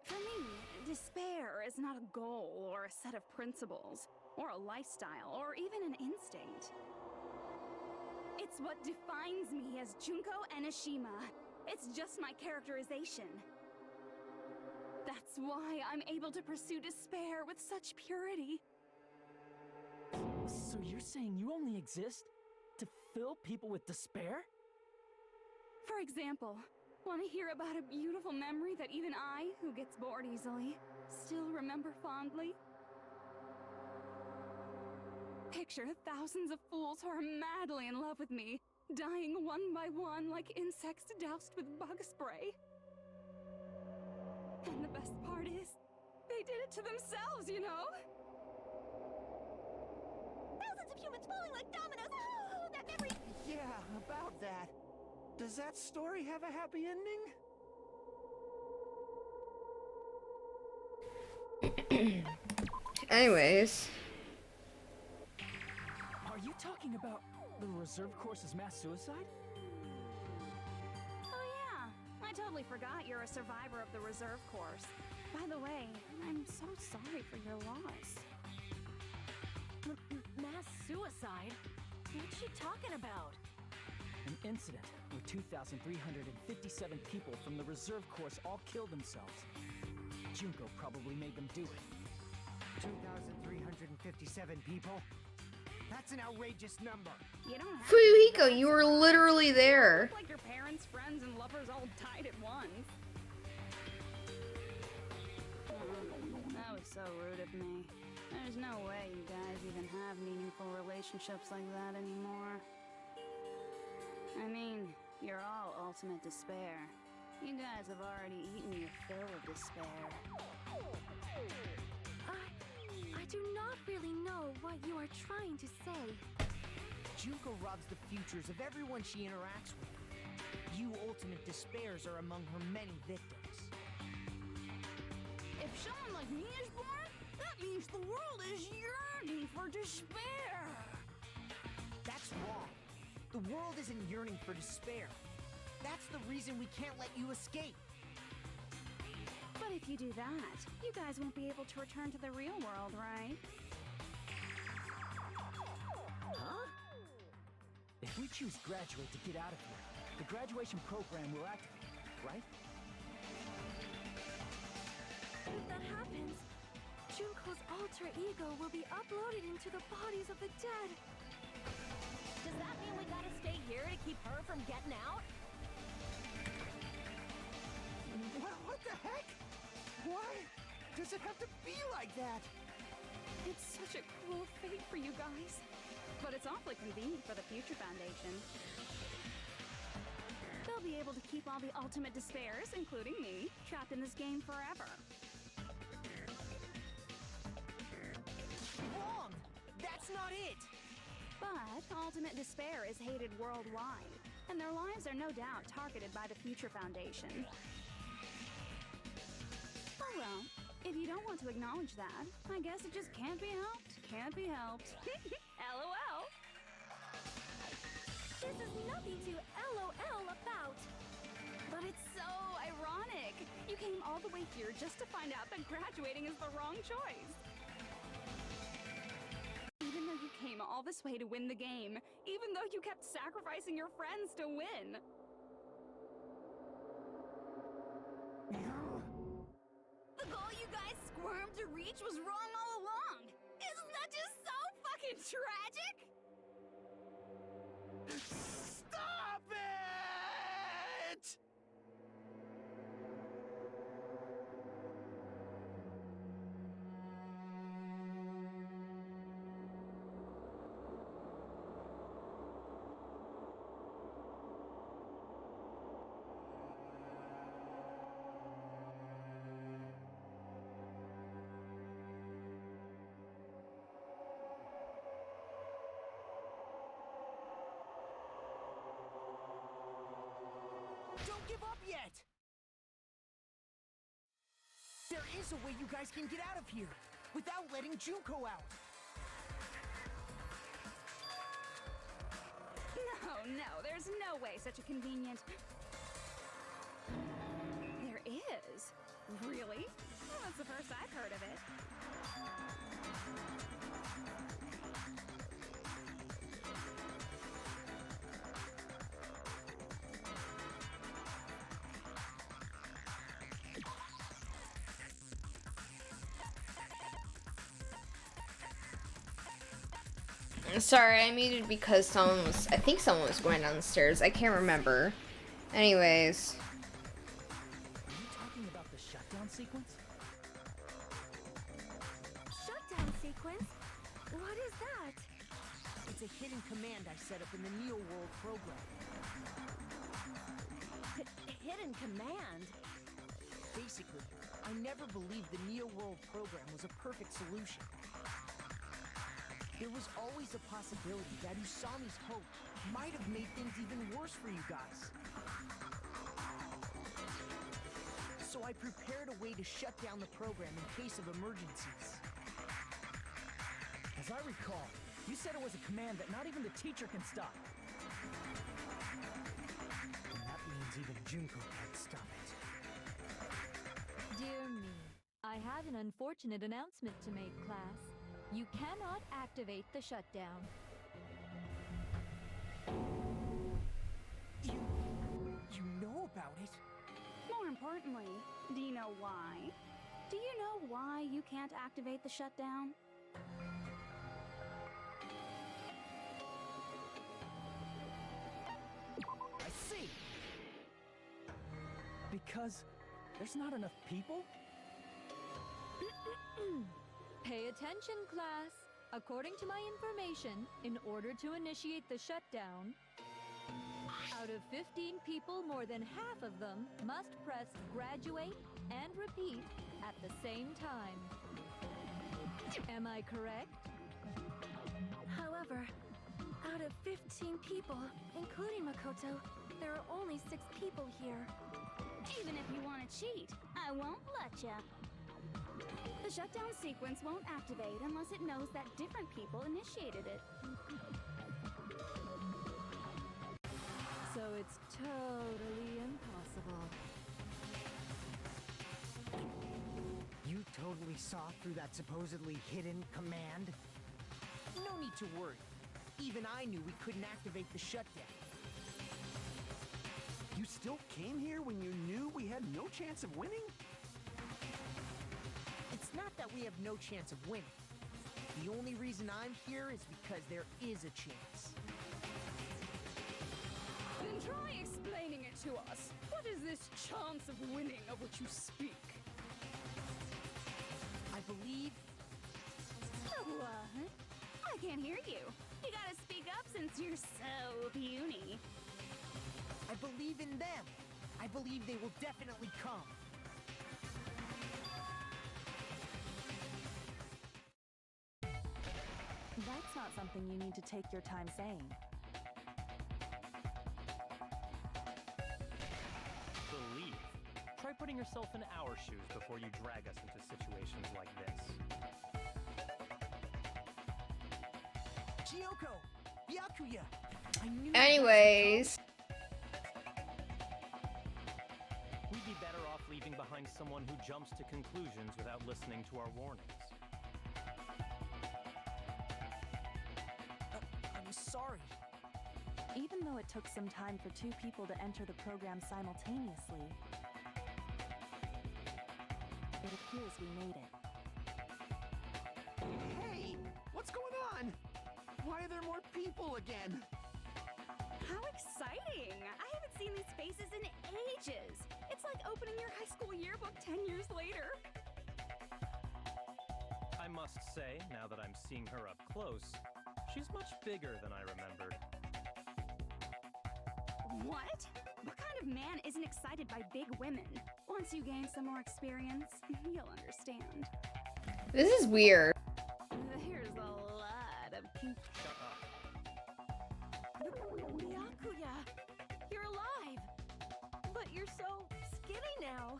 [SPEAKER 9] For me, despair is not a goal or a set of principles, or a lifestyle, or even an instinct. It's what defines me as Junko Enoshima. It's just my characterization. That's why I'm able to pursue despair with such purity.
[SPEAKER 4] So you're saying you only exist to fill people with despair?
[SPEAKER 9] For example, want to hear about a beautiful memory that even I, who gets bored easily, still remember fondly? Picture thousands of fools who are madly in love with me, dying one by one like insects doused with bug spray. And the best part is, they did it to themselves, you know?
[SPEAKER 8] Thousands of humans falling like dominoes. Oh, that memory.
[SPEAKER 2] Yeah, about that. Does that story have a happy ending?
[SPEAKER 1] Anyways.
[SPEAKER 4] Are you talking about the reserve course's mass suicide?
[SPEAKER 9] Oh yeah, I totally forgot you're a survivor of the reserve course. By the way, I'm so sorry for your loss.
[SPEAKER 11] Mass suicide? What's she talking about?
[SPEAKER 4] An incident where 2,357 people from the reserve course all killed themselves. Junko probably made them do it.
[SPEAKER 6] 2,357 people? That's an outrageous number.
[SPEAKER 9] You don't have
[SPEAKER 1] Fuyuhiko, you were literally there.
[SPEAKER 9] like your parents, friends, and lovers all died at once. That was so rude of me. There's no way you guys even have meaningful relationships like that anymore. I mean, You're all ultimate despair. You guys have already eaten your fill of despair.
[SPEAKER 10] I do not really know what you are trying to say.
[SPEAKER 7] Junko robs the futures of everyone she interacts with. You ultimate despairs are among her many victims.
[SPEAKER 9] If someone like me is born, that means the world is yearning for despair.
[SPEAKER 7] That's wrong. The world isn't yearning for despair. That's the reason we can't let you escape.
[SPEAKER 9] But if you do that, you guys won't be able to return to the real world, right?
[SPEAKER 4] Huh? If we choose graduate to get out of here, the graduation program will activate, right?
[SPEAKER 10] If that happens, Junko's alter ego will be uploaded into the bodies of the dead.
[SPEAKER 11] Does that mean we gotta stay here to keep her from getting out?
[SPEAKER 7] What the heck? Why does it have to be like that?
[SPEAKER 9] It's such a cruel fate for you guys. But it's awfully convenient for the Future Foundation. They'll be able to keep all the ultimate despairs, including me, trapped in this game forever.
[SPEAKER 7] Wrong! That's not it!
[SPEAKER 9] But ultimate despair is hated worldwide, and their lives are no doubt targeted by the Future Foundation. Oh well, if you don't want to acknowledge that, I guess it just can't be helped. Can't be helped. LOL.
[SPEAKER 10] This is nothing to LOL about.
[SPEAKER 9] But it's so ironic. You came all the way here just to find out that graduating is the wrong choice. Even though you came all this way to win the game, even though you kept sacrificing your friends to win. The goal you guys squirmed to reach was wrong all along. Isn't that just so fucking tragic?
[SPEAKER 7] Stop it! Don't give up yet! There is a way you guys can get out of here, without letting Junko out.
[SPEAKER 9] No, there's no way such a convenient... There is? Really? Well, that's the first I've heard of it.
[SPEAKER 1] Sorry, I muted because I think someone was going down the stairs. I can't remember. Anyways.
[SPEAKER 4] Are you talking about the shutdown sequence?
[SPEAKER 10] Shutdown sequence? What is that?
[SPEAKER 7] It's a hidden command I set up in the Neo World program.
[SPEAKER 11] Hidden command?
[SPEAKER 7] Basically, I never believed the Neo World program was a perfect solution. There was always a possibility that Usami's hope might have made things even worse for you guys. So I prepared a way to shut down the program in case of emergencies.
[SPEAKER 4] As I recall, you said it was a command that not even the teacher can stop.
[SPEAKER 6] And that means even Junko can't stop it.
[SPEAKER 12] Dear me, I have an unfortunate announcement to make, class. You cannot activate the shutdown.
[SPEAKER 7] You know about it?
[SPEAKER 9] More importantly, do you know why? Do you know why you can't activate the shutdown?
[SPEAKER 4] I see! Because there's not enough people?
[SPEAKER 12] Pay attention, class. According to my information, in order to initiate the shutdown, Out of 15 people, more than half of them must press graduate and repeat at the same time. Am I correct?
[SPEAKER 10] However, out of 15 people, including Makoto, there are only 6 people here.
[SPEAKER 9] Even if you want to cheat, I won't let ya. The shutdown sequence won't activate unless it knows that different people initiated it.
[SPEAKER 12] So it's totally impossible.
[SPEAKER 7] You totally saw through that supposedly hidden command? No need to worry. Even I knew we couldn't activate the shutdown.
[SPEAKER 2] You still came here when you knew we had no chance of winning?
[SPEAKER 7] It's not that we have no chance of winning. The only reason I'm here is because there is a chance.
[SPEAKER 9] Then try explaining it to us. What is this chance of winning of which you speak?
[SPEAKER 7] I believe...
[SPEAKER 9] What? I can't hear you. You gotta speak up since you're so puny.
[SPEAKER 7] I believe in them. I believe they will definitely come.
[SPEAKER 5] That's not something you need to take your time saying.
[SPEAKER 4] Believe. Try putting yourself in our shoes before you drag us into situations like this.
[SPEAKER 7] Kyoko! Byakuya! I knew
[SPEAKER 1] Anyways.
[SPEAKER 4] We'd be better off leaving behind someone who jumps to conclusions without listening to our warnings.
[SPEAKER 7] I'm sorry.
[SPEAKER 5] Even though it took some time for 2 people to enter the program simultaneously, it appears we made it.
[SPEAKER 2] Hey! What's going on? Why are there more people again?
[SPEAKER 9] How exciting! I haven't seen these faces in ages. It's like opening your high school yearbook 10 years later.
[SPEAKER 4] I must say, now that I'm seeing her up close, she's much bigger than I remembered.
[SPEAKER 9] What? What kind of man isn't excited by big women? Once you gain some more experience, you'll understand.
[SPEAKER 1] This is weird.
[SPEAKER 9] There's a lot of
[SPEAKER 4] Shut up.
[SPEAKER 5] Byakuya! You're alive! But you're so skinny now.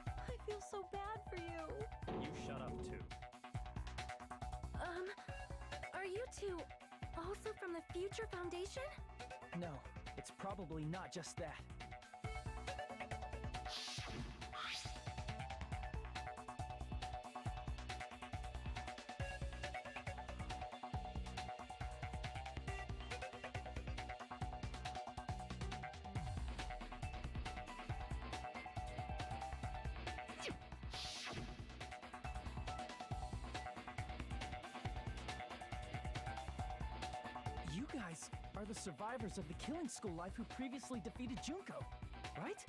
[SPEAKER 5] I feel so bad for you.
[SPEAKER 4] You shut up too.
[SPEAKER 10] Are you two also from the Future Foundation?
[SPEAKER 4] No, it's probably not just that.
[SPEAKER 13] You guys are the survivors of the killing school life who previously defeated Junko, right?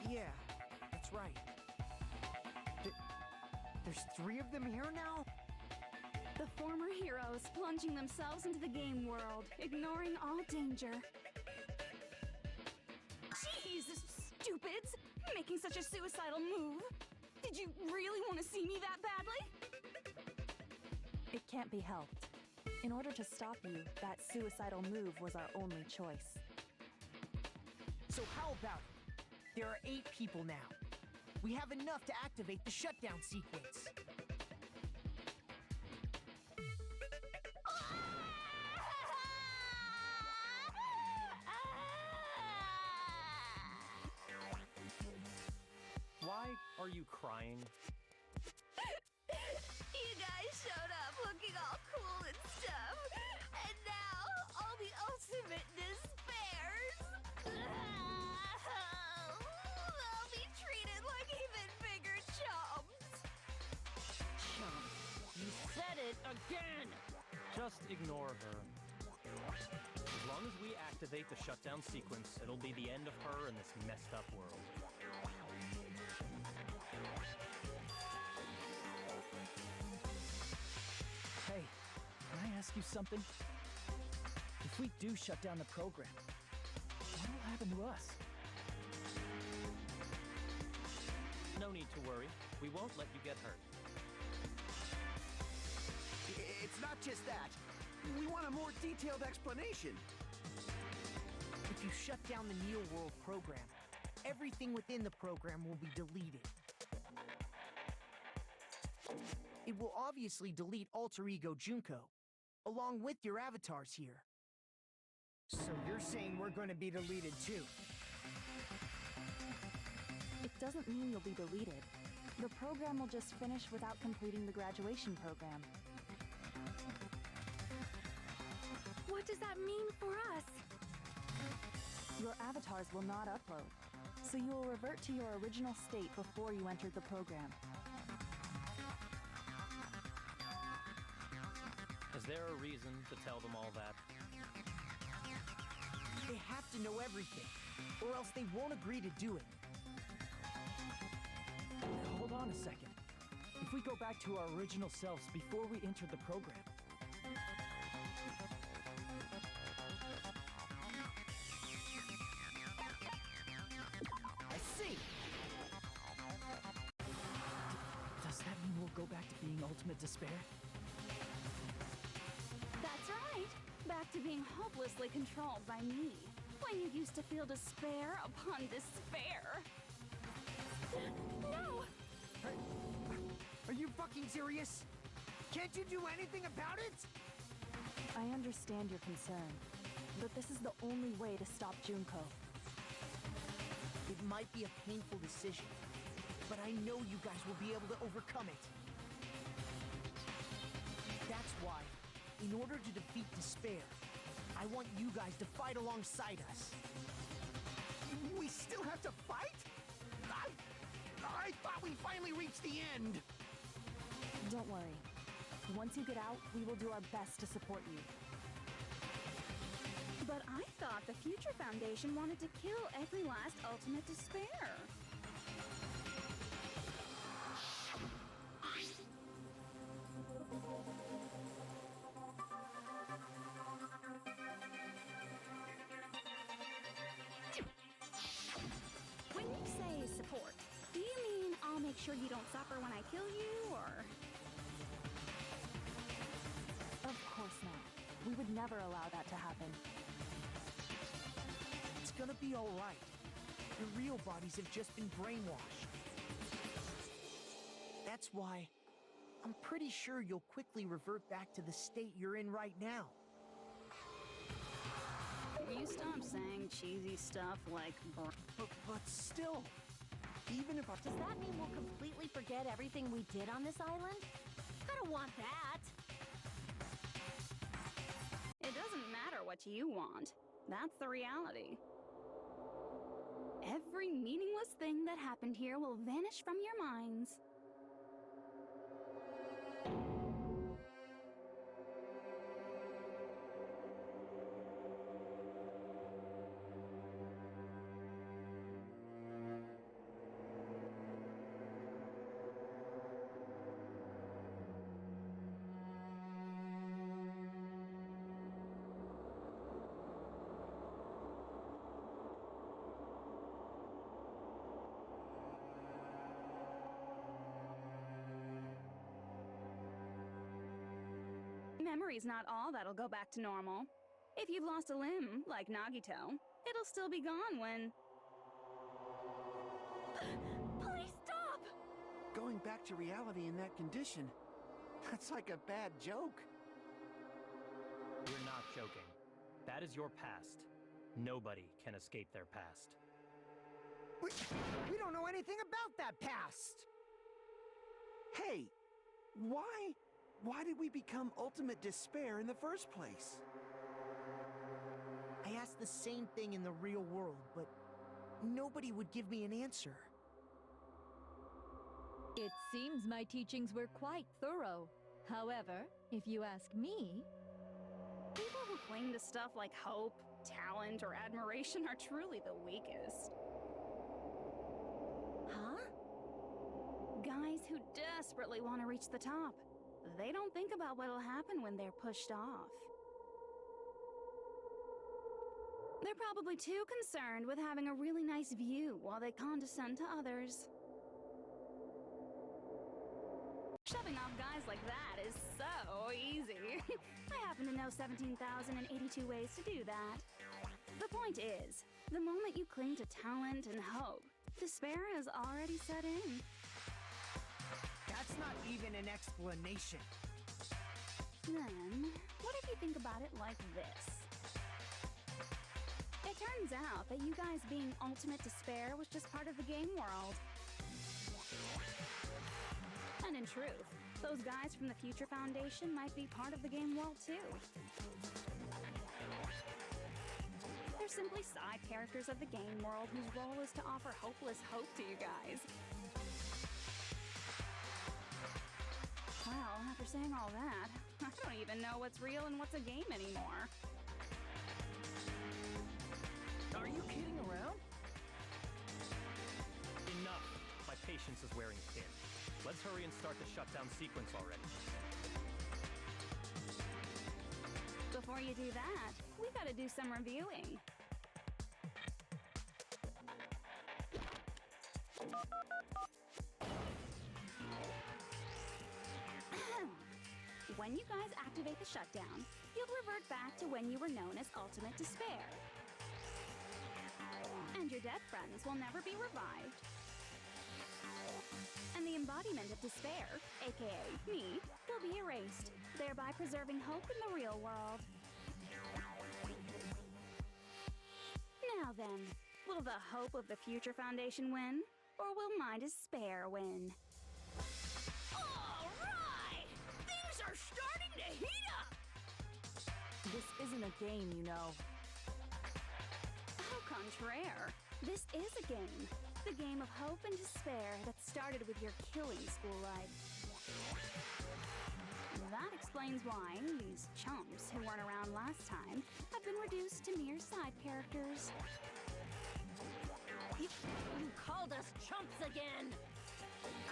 [SPEAKER 7] Yeah, that's right. There's 3 of them here now?
[SPEAKER 9] The former heroes plunging themselves into the game world, ignoring all danger. Jeez, stupids! Making such a suicidal move! Did you really want to see me that badly?
[SPEAKER 5] It can't be helped. In order to stop you, that suicidal move was our only choice.
[SPEAKER 7] So how about it? There are 8 people now. We have enough to activate the shutdown sequence.
[SPEAKER 4] Why are you crying?
[SPEAKER 9] You guys showed up looking all cool and stuff, and now all the ultimate despairs. They'll be treated like even bigger chumps.
[SPEAKER 4] You said it again! Just ignore her. As long as we activate the shutdown sequence, it'll be the end of her in this messed up world.
[SPEAKER 13] Hey, can I ask you something? If If we do shut down the program, what will happen to us?
[SPEAKER 4] No need to worry. We won't let you get hurt.
[SPEAKER 2] It's not just that. We want a more detailed explanation.
[SPEAKER 7] If you shut down the Neo World program, everything within the program will be deleted. It will obviously delete Alter Ego Junko, along with your avatars here.
[SPEAKER 6] So you're saying we're going to be deleted too?
[SPEAKER 5] It doesn't mean you'll be deleted. The program will just finish without completing the graduation program.
[SPEAKER 10] What does that mean for us?
[SPEAKER 5] Your avatars will not upload, so you will revert to your original state before you entered the program.
[SPEAKER 4] Is there a reason to tell them all that?
[SPEAKER 7] They have to know everything, or else they won't agree to do it.
[SPEAKER 13] Hold on a second. If we go back to our original selves before we entered the program,
[SPEAKER 7] I see!
[SPEAKER 13] does that mean we'll go back to being Ultimate Despair?
[SPEAKER 9] That's right. Back to being hopelessly controlled by me. When you used to feel despair upon despair.
[SPEAKER 10] No!
[SPEAKER 6] Are you fucking serious? Can't you do anything about it?
[SPEAKER 5] I understand your concern, but this is the only way to stop Junko.
[SPEAKER 7] It might be a painful decision, but I know you guys will be able to overcome it. That's why, in order to defeat despair, I want you guys to fight alongside us.
[SPEAKER 2] We still have to fight? I thought we finally reached the end.
[SPEAKER 5] Don't worry. Once you get out, we will do our best to support you.
[SPEAKER 9] But I thought the Future Foundation wanted to kill every last Ultimate Despair. When you say support, do you mean I'll make sure you don't suffer when I kill you, or...?
[SPEAKER 5] Of course not. We would never allow that to happen.
[SPEAKER 7] It's gonna be alright. Your real bodies have just been brainwashed. That's why I'm pretty sure you'll quickly revert back to the state you're in right now.
[SPEAKER 9] You stop saying cheesy stuff like...
[SPEAKER 7] But still, even if I...
[SPEAKER 11] Does that mean we'll completely forget everything we did on this island? I don't want that!
[SPEAKER 9] It doesn't matter what you want. That's the reality. Every meaningless thing that happened here will vanish from your minds. Memory's not all that'll go back to normal. If you've lost a limb, like Nagito, it'll still be gone when...
[SPEAKER 10] Please stop!
[SPEAKER 2] Going back to reality in that condition, that's like a bad joke.
[SPEAKER 4] We're not joking. That is your past. Nobody can escape their past.
[SPEAKER 6] We don't know anything about that past!
[SPEAKER 2] Hey, why did we become Ultimate Despair in the first place?
[SPEAKER 7] I asked the same thing in the real world, but nobody would give me an answer.
[SPEAKER 12] It seems my teachings were quite thorough. However, if you ask me...
[SPEAKER 9] People who cling to stuff like hope, talent, or admiration are truly the weakest.
[SPEAKER 11] Huh?
[SPEAKER 9] Guys who desperately want to reach the top. They don't think about what'll happen when they're pushed off. They're probably too concerned with having a really nice view while they condescend to others. Shoving off guys like that is so easy. I happen to know 17,082 ways to do that. The point is, the moment you cling to talent and hope, despair has already set in.
[SPEAKER 7] That's not even an explanation.
[SPEAKER 9] Then, what if you think about it like this? It turns out that you guys being ultimate despair was just part of the game world. And in truth, those guys from the Future Foundation might be part of the game world too. They're simply side characters of the game world whose role is to offer hopeless hope to you guys. Well, after saying all that, I don't even know what's real and what's a game anymore.
[SPEAKER 4] Are you kidding around? Enough. My patience is wearing thin. Let's hurry and start the shutdown sequence already.
[SPEAKER 9] Before you do that, we gotta do some reviewing. When you guys activate the shutdown, you'll revert back to when you were known as Ultimate Despair. And your dead friends will never be revived. And the embodiment of despair, aka me, will be erased, thereby preserving hope in the real world. Now then, will the hope of the Future Foundation win? Or will my despair win?
[SPEAKER 3] Alright! Things are starting to heat up!
[SPEAKER 11] This isn't a game, you know.
[SPEAKER 9] Au contraire, this is a game. The game of hope and despair that started with your killing school life. That explains why these chumps who weren't around last time have been reduced to mere side characters.
[SPEAKER 11] You called us chumps again!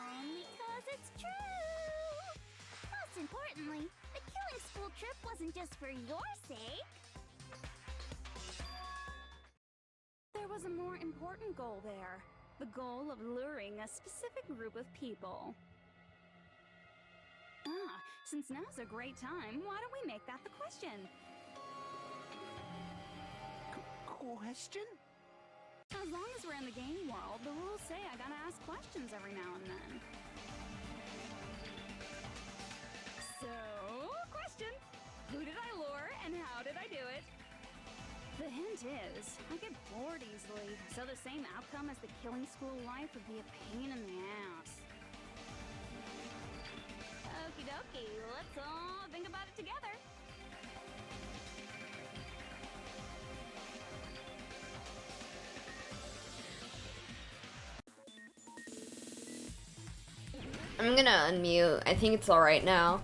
[SPEAKER 8] Only 'cause it's true! Most importantly, the killing school trip wasn't just for your sake.
[SPEAKER 9] There was a more important goal there. The goal of luring a specific group of people. Since now's a great time, why don't we make that the question?
[SPEAKER 7] Question?
[SPEAKER 9] As long as we're in the game world, the rules say I gotta ask questions every now and then. So, question! Who did I lure and how did I do it? The hint is, I get bored easily, so the same outcome as the killing school life would be a pain in the ass. Okie dokie, let's all think about it together.
[SPEAKER 1] I'm gonna unmute. I think it's alright now.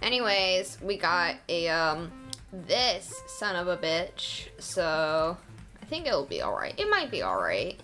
[SPEAKER 1] Anyways, we got a, this son of a bitch, so I think it'll be alright. It might be alright.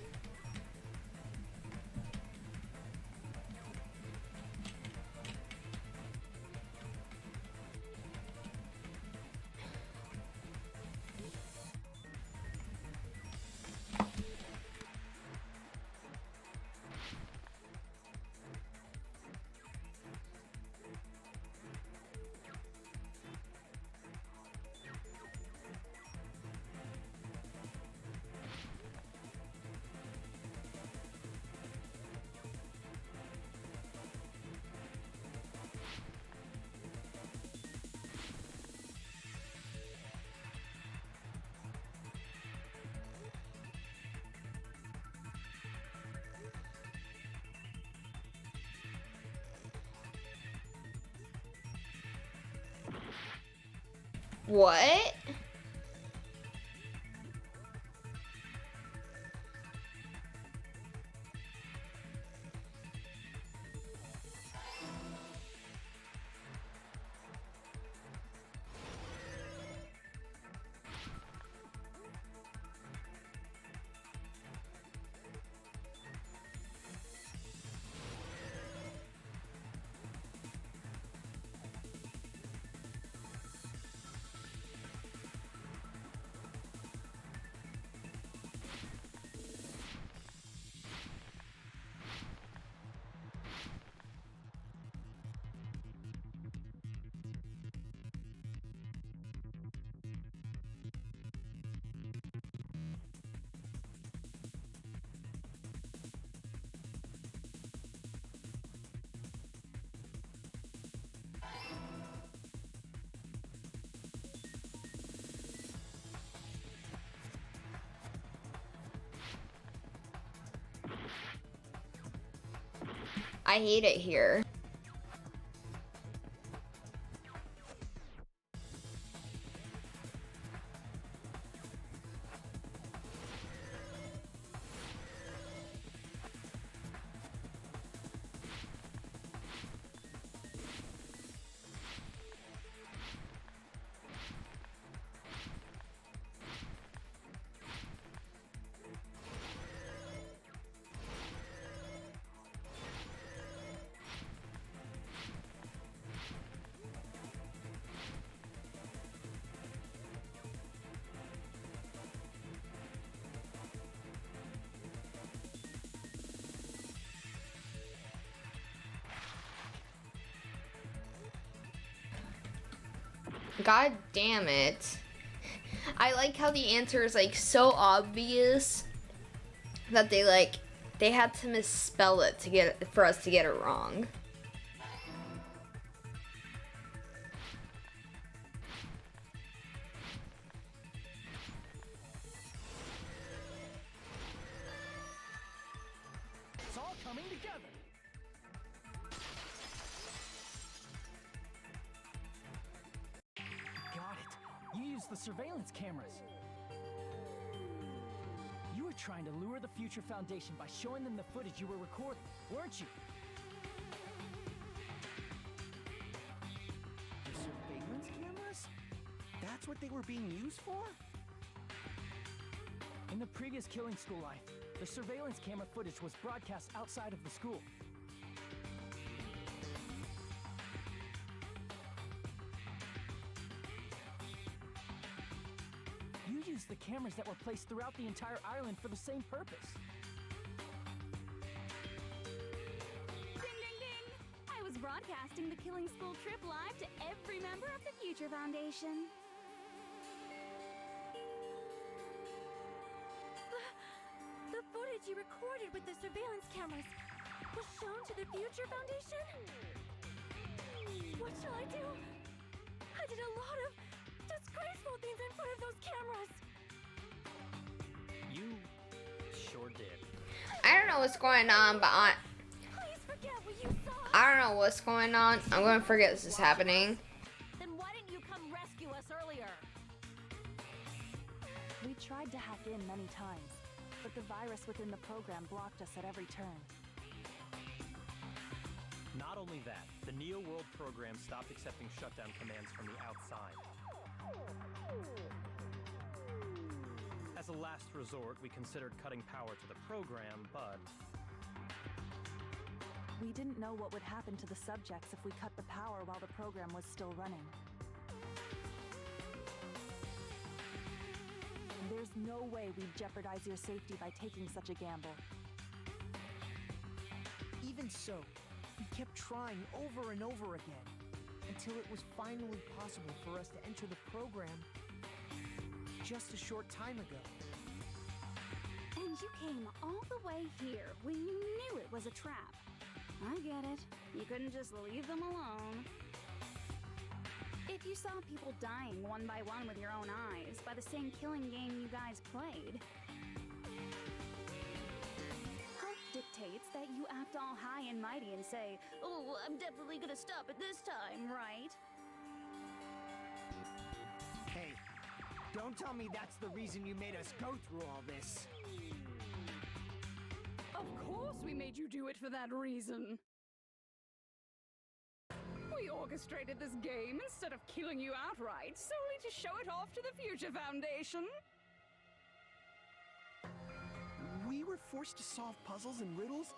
[SPEAKER 1] What? I hate it here. God damn it. I like how the answer is like so obvious that they had to misspell it for us to get it wrong.
[SPEAKER 13] It's all coming together. Got it. You used the surveillance cameras. You were trying to lure the Future Foundation by showing them the footage you were recording, weren't you?
[SPEAKER 2] The surveillance cameras? That's what they were being used for?
[SPEAKER 13] In the previous Killing School life, the surveillance camera footage was broadcast outside of the school. You used the cameras that were placed throughout the entire island for the same purpose.
[SPEAKER 5] Ding, ding, ding! I was broadcasting the Killing School trip live to every member of the Future Foundation.
[SPEAKER 10] The footage you recorded with the surveillance cameras was shown to the Future Foundation? What shall I do? I did a lot of disgraceful things in front of those cameras.
[SPEAKER 4] You sure did.
[SPEAKER 1] I don't know what's going on, but
[SPEAKER 10] Please forget what you saw.
[SPEAKER 1] I don't know what's going on. I'm gonna forget this is happening.
[SPEAKER 11] Then why didn't you come rescue us earlier?
[SPEAKER 5] We tried to hack in many times, but the virus within the program blocked us at every turn.
[SPEAKER 4] Not only that, the Neo World program stopped accepting shutdown commands from the outside. As a last resort, we considered cutting power to the program, but
[SPEAKER 5] We didn't know what would happen to the subjects if we cut the power while the program was still running. There's no way we'd jeopardize your safety by taking such a gamble.
[SPEAKER 7] Even so, we kept trying over and over again, until it was finally possible for us to enter the program just a short time ago.
[SPEAKER 9] And you came all the way here when you knew it was a trap. I get it. You couldn't just leave them alone. If you saw people dying one by one with your own eyes by the same killing game you guys played, health dictates that you act all high and mighty and say, "Oh, I'm definitely gonna stop it this time, right?"
[SPEAKER 7] Hey, don't tell me that's the reason you made us go through all this.
[SPEAKER 9] Of course we made you do it for that reason. We orchestrated this game instead of killing you outright, solely to show it off to the Future Foundation.
[SPEAKER 2] We were forced to solve puzzles and riddles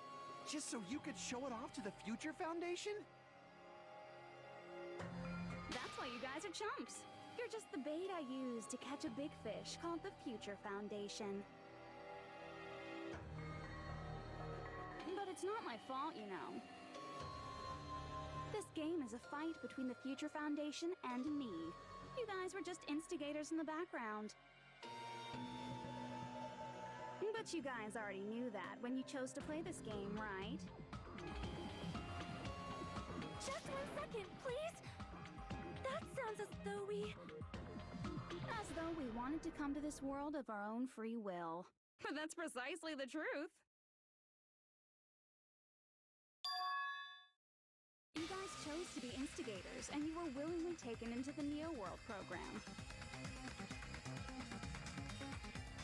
[SPEAKER 2] just so you could show it off to the Future Foundation?
[SPEAKER 9] That's why you guys are chumps. You're just the bait I used to catch a big fish called the Future Foundation. But it's not my fault, you know. This game is a fight between the Future Foundation and me. You guys were just instigators in the background. But you guys already knew that when you chose to play this game, right?
[SPEAKER 10] Just 1 second, please. That sounds as though we...
[SPEAKER 9] As though we wanted to come to this world of our own free will. But that's precisely the truth. chose to be instigators, and you were willingly taken into the Neo World program.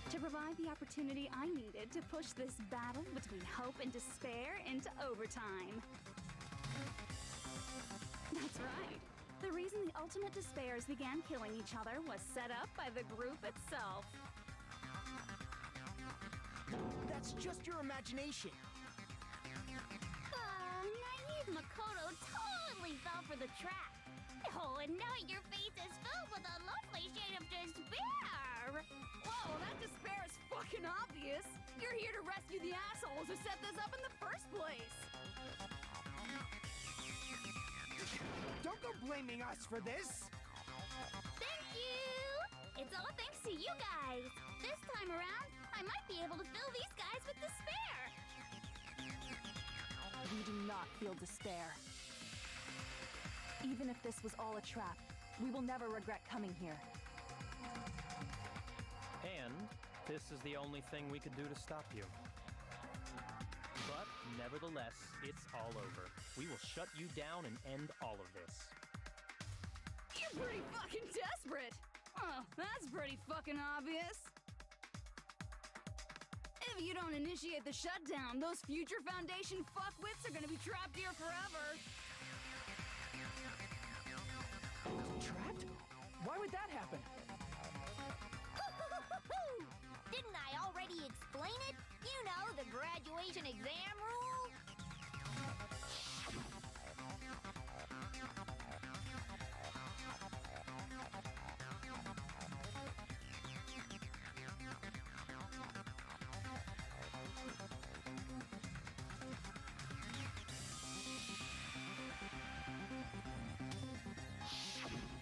[SPEAKER 9] To provide the opportunity I needed to push this battle between hope and despair into overtime. That's right. The reason the Ultimate Despairs began killing each other was set up by the group itself.
[SPEAKER 7] That's just your imagination.
[SPEAKER 8] Naive Makoto totally fell for the trap. Oh, and now your face is filled with a lovely shade of despair.
[SPEAKER 9] Whoa, that despair is fucking obvious. You're here to rescue the assholes who set this up in the first place.
[SPEAKER 7] Don't go blaming us for this.
[SPEAKER 8] Thank you. It's all thanks to you guys. This time around, I might be able to fill these guys with despair.
[SPEAKER 5] We do not feel despair. Even if this was all a trap, we will never regret coming here.
[SPEAKER 4] And this is the only thing we could do to stop you. But nevertheless, it's all over. We will shut you down and end all of this.
[SPEAKER 9] You're pretty fucking desperate. Oh, that's pretty fucking obvious. If you don't initiate the shutdown, those future Foundation fuckwits are gonna be trapped here forever.
[SPEAKER 13] Trapped? Why would that happen?
[SPEAKER 8] Didn't I already explain it? You know, the graduation exam rule.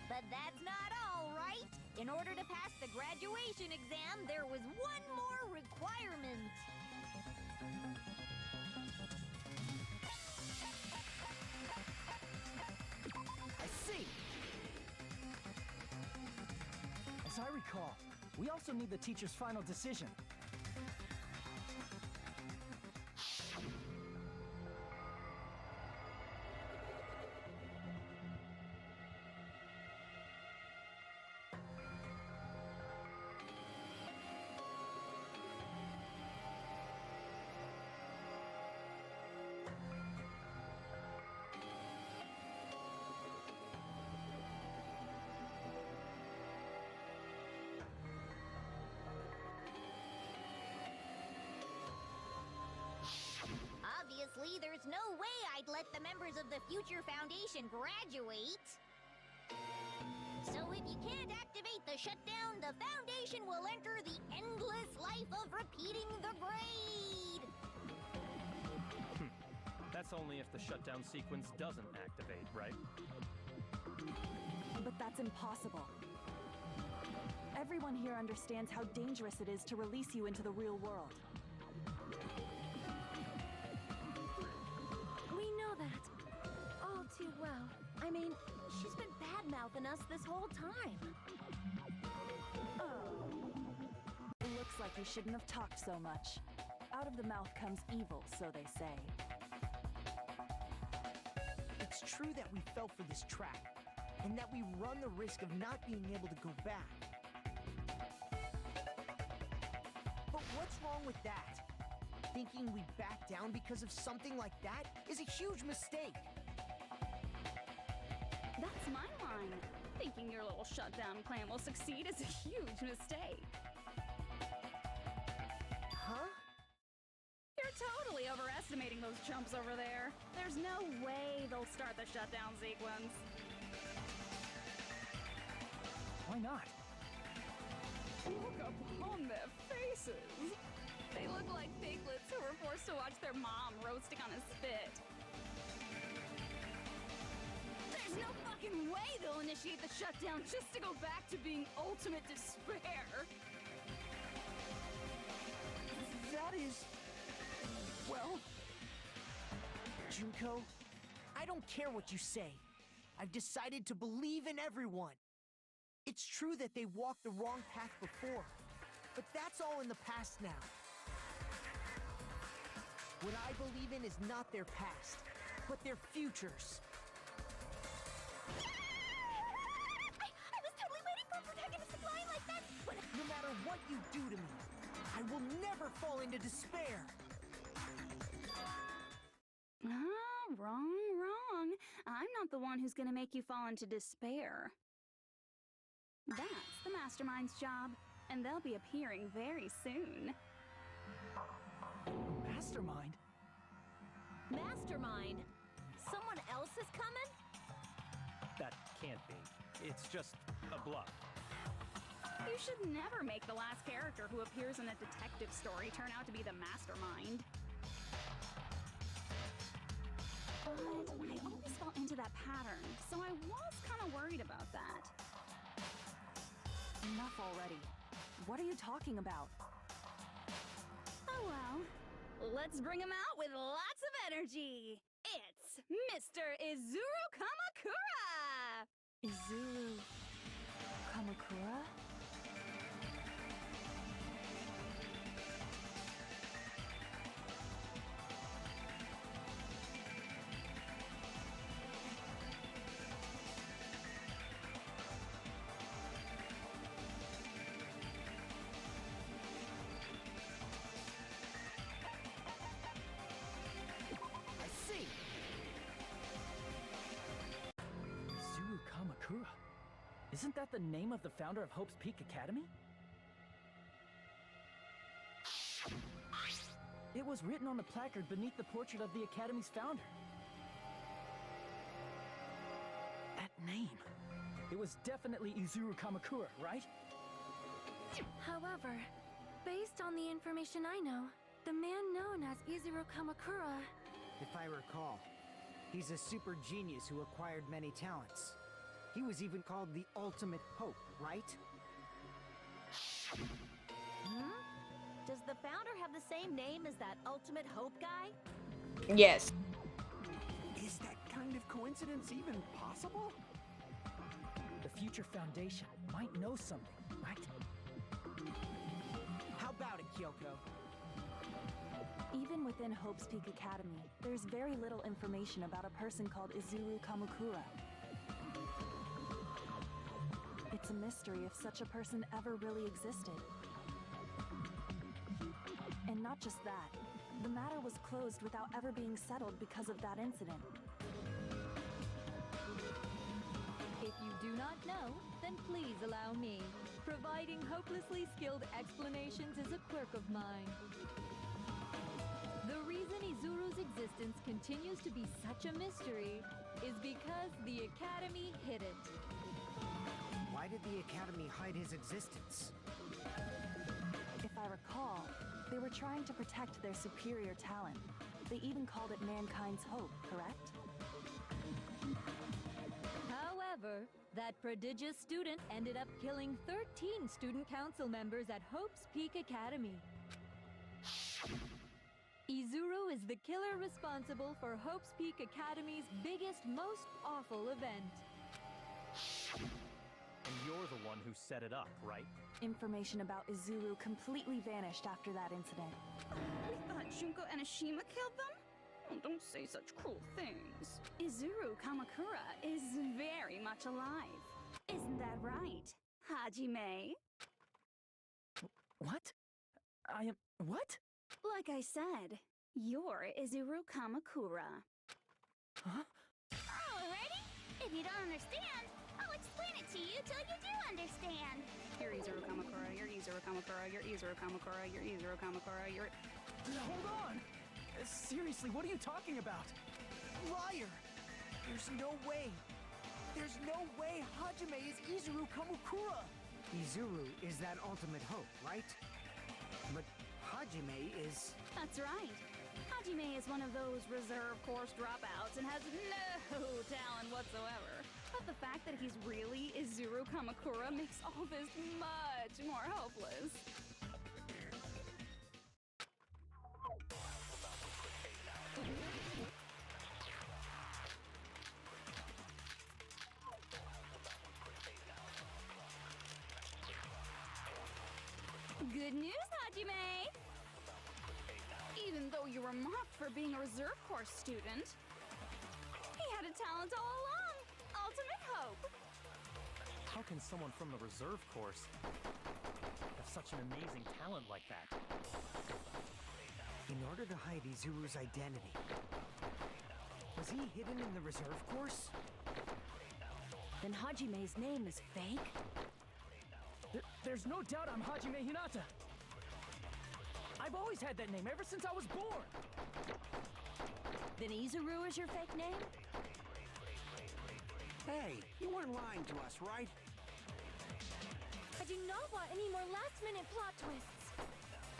[SPEAKER 8] But that's not all, right? In order to pass the graduation exam, there was one more requirement.
[SPEAKER 7] I see.
[SPEAKER 13] As I recall, we also need the teacher's final decision.
[SPEAKER 8] Obviously, there's no way I'd let the members of the Future Foundation graduate. So if you can't activate the shutdown, the Foundation will enter the endless life of repeating the grade.
[SPEAKER 4] That's only if the shutdown sequence doesn't activate, right?
[SPEAKER 5] But that's impossible. Everyone here understands how dangerous it is to release you into the real world.
[SPEAKER 10] We know that. All too well. I mean, she's been bad-mouthing us this whole time.
[SPEAKER 5] It looks like you shouldn't have talked so much. Out of the mouth comes evil, so they say.
[SPEAKER 7] It's true that we fell for this trap, and that we run the risk of not being able to go back. But what's wrong with that? Thinking we'd back down because of something like that is a huge mistake.
[SPEAKER 9] That's my line. Thinking your little shutdown plan will succeed is a huge mistake.
[SPEAKER 7] Huh?
[SPEAKER 9] You're totally overestimating those chumps over there. There's no way they'll start the shutdown sequence.
[SPEAKER 13] Why not?
[SPEAKER 9] Look upon their faces. They look like piglets who were forced to watch their mom roasting on a spit. There's no fucking way they'll initiate the shutdown just to go back to being ultimate despair.
[SPEAKER 7] That is... well... Junko, I don't care what you say. I've decided to believe in everyone. It's true that they walked the wrong path before, but that's all in the past now. What I believe in is not their past, but their futures. never fall into despair.
[SPEAKER 9] Wrong. I'm not the one who's gonna make you fall into despair. That's the Mastermind's job, and they'll be appearing very soon.
[SPEAKER 13] Mastermind?
[SPEAKER 11] Mastermind? Someone else is coming?
[SPEAKER 4] That can't be. It's just a bluff.
[SPEAKER 9] You should never make the last character who appears in a detective story turn out to be the Mastermind. But I always fell into that pattern, so I was kind of worried about that.
[SPEAKER 5] Enough already. What are you talking about?
[SPEAKER 9] Oh well. Let's bring him out with lots of energy. It's Mr. Izuru Kamakura!
[SPEAKER 5] Izuru Kamakura?
[SPEAKER 13] Izuru Kamakura. Isn't that the name of the founder of Hope's Peak Academy? It was written on the placard beneath the portrait of the Academy's founder. That name. It was definitely Izuru Kamakura, right?
[SPEAKER 10] However, based on the information I know, the man known as Izuru Kamakura...
[SPEAKER 6] If I recall, he's a super genius who acquired many talents. He was even called the Ultimate Hope, right?
[SPEAKER 11] Does the founder have the same name as that Ultimate Hope guy?
[SPEAKER 1] Yes.
[SPEAKER 2] Is that kind of coincidence even possible?
[SPEAKER 13] The future foundation might know something, right?
[SPEAKER 7] How about it, Kyoko?
[SPEAKER 5] Even within Hope's Peak Academy, there's very little information about a person called Izuru Kamakura. It's a mystery if such a person ever really existed. And not just that, the matter was closed without ever being settled because of that incident.
[SPEAKER 12] If you do not know, then please allow me. Providing hopelessly skilled explanations is a quirk of mine. The reason Izuru's existence continues to be such a mystery is because the Academy hid it.
[SPEAKER 6] Why did the Academy hide his existence?
[SPEAKER 5] If I recall, they were trying to protect their superior talent. They even called it mankind's hope, correct?
[SPEAKER 12] However, that prodigious student ended up killing 13 student council members at Hope's Peak Academy. Izuru is the killer responsible for Hope's Peak Academy's biggest, most awful event.
[SPEAKER 4] And you're the one who set it up, right?
[SPEAKER 5] Information about Izuru completely vanished after that incident.
[SPEAKER 9] We thought Junko Enoshima killed them? Oh, don't say such cruel things. Izuru Kamakura is very much alive. Isn't that right, Hajime?
[SPEAKER 13] What? What?
[SPEAKER 9] Like I said, you're Izuru Kamakura.
[SPEAKER 13] Huh?
[SPEAKER 8] Alrighty? If you don't understand, I'll explain it to you till you do understand.
[SPEAKER 9] You're Izuru Kamakura, you're Izuru Kamakura, you're Izuru Kamakura, you're Izuru Kamakura, you're...
[SPEAKER 13] Hold on! Seriously, what are you talking about?
[SPEAKER 7] Liar! There's no way. There's no way Hajime is Izuru Kamakura!
[SPEAKER 6] Izuru is that ultimate hope, right? But Hajime is...
[SPEAKER 9] That's right. Hajime is one of those reserve course dropouts and has no talent whatsoever. But the fact that he's really Izuru Kamakura makes all this much more hopeless. Good news, Hajime! Even though you were mocked for being a reserve course student, he had a talent all along! Ultimate hope!
[SPEAKER 13] How can someone from the reserve course have such an amazing talent like that?
[SPEAKER 6] In order to hide Izuru's identity. Was he hidden in the reserve course?
[SPEAKER 11] Then Hajime's name is fake?
[SPEAKER 13] There's no doubt I'm Hajime Hinata. I've always had that name ever since I was born.
[SPEAKER 11] Then Izuru is your fake name?
[SPEAKER 2] Hey, you weren't lying to us, right?
[SPEAKER 10] I do not want any more last-minute plot twists.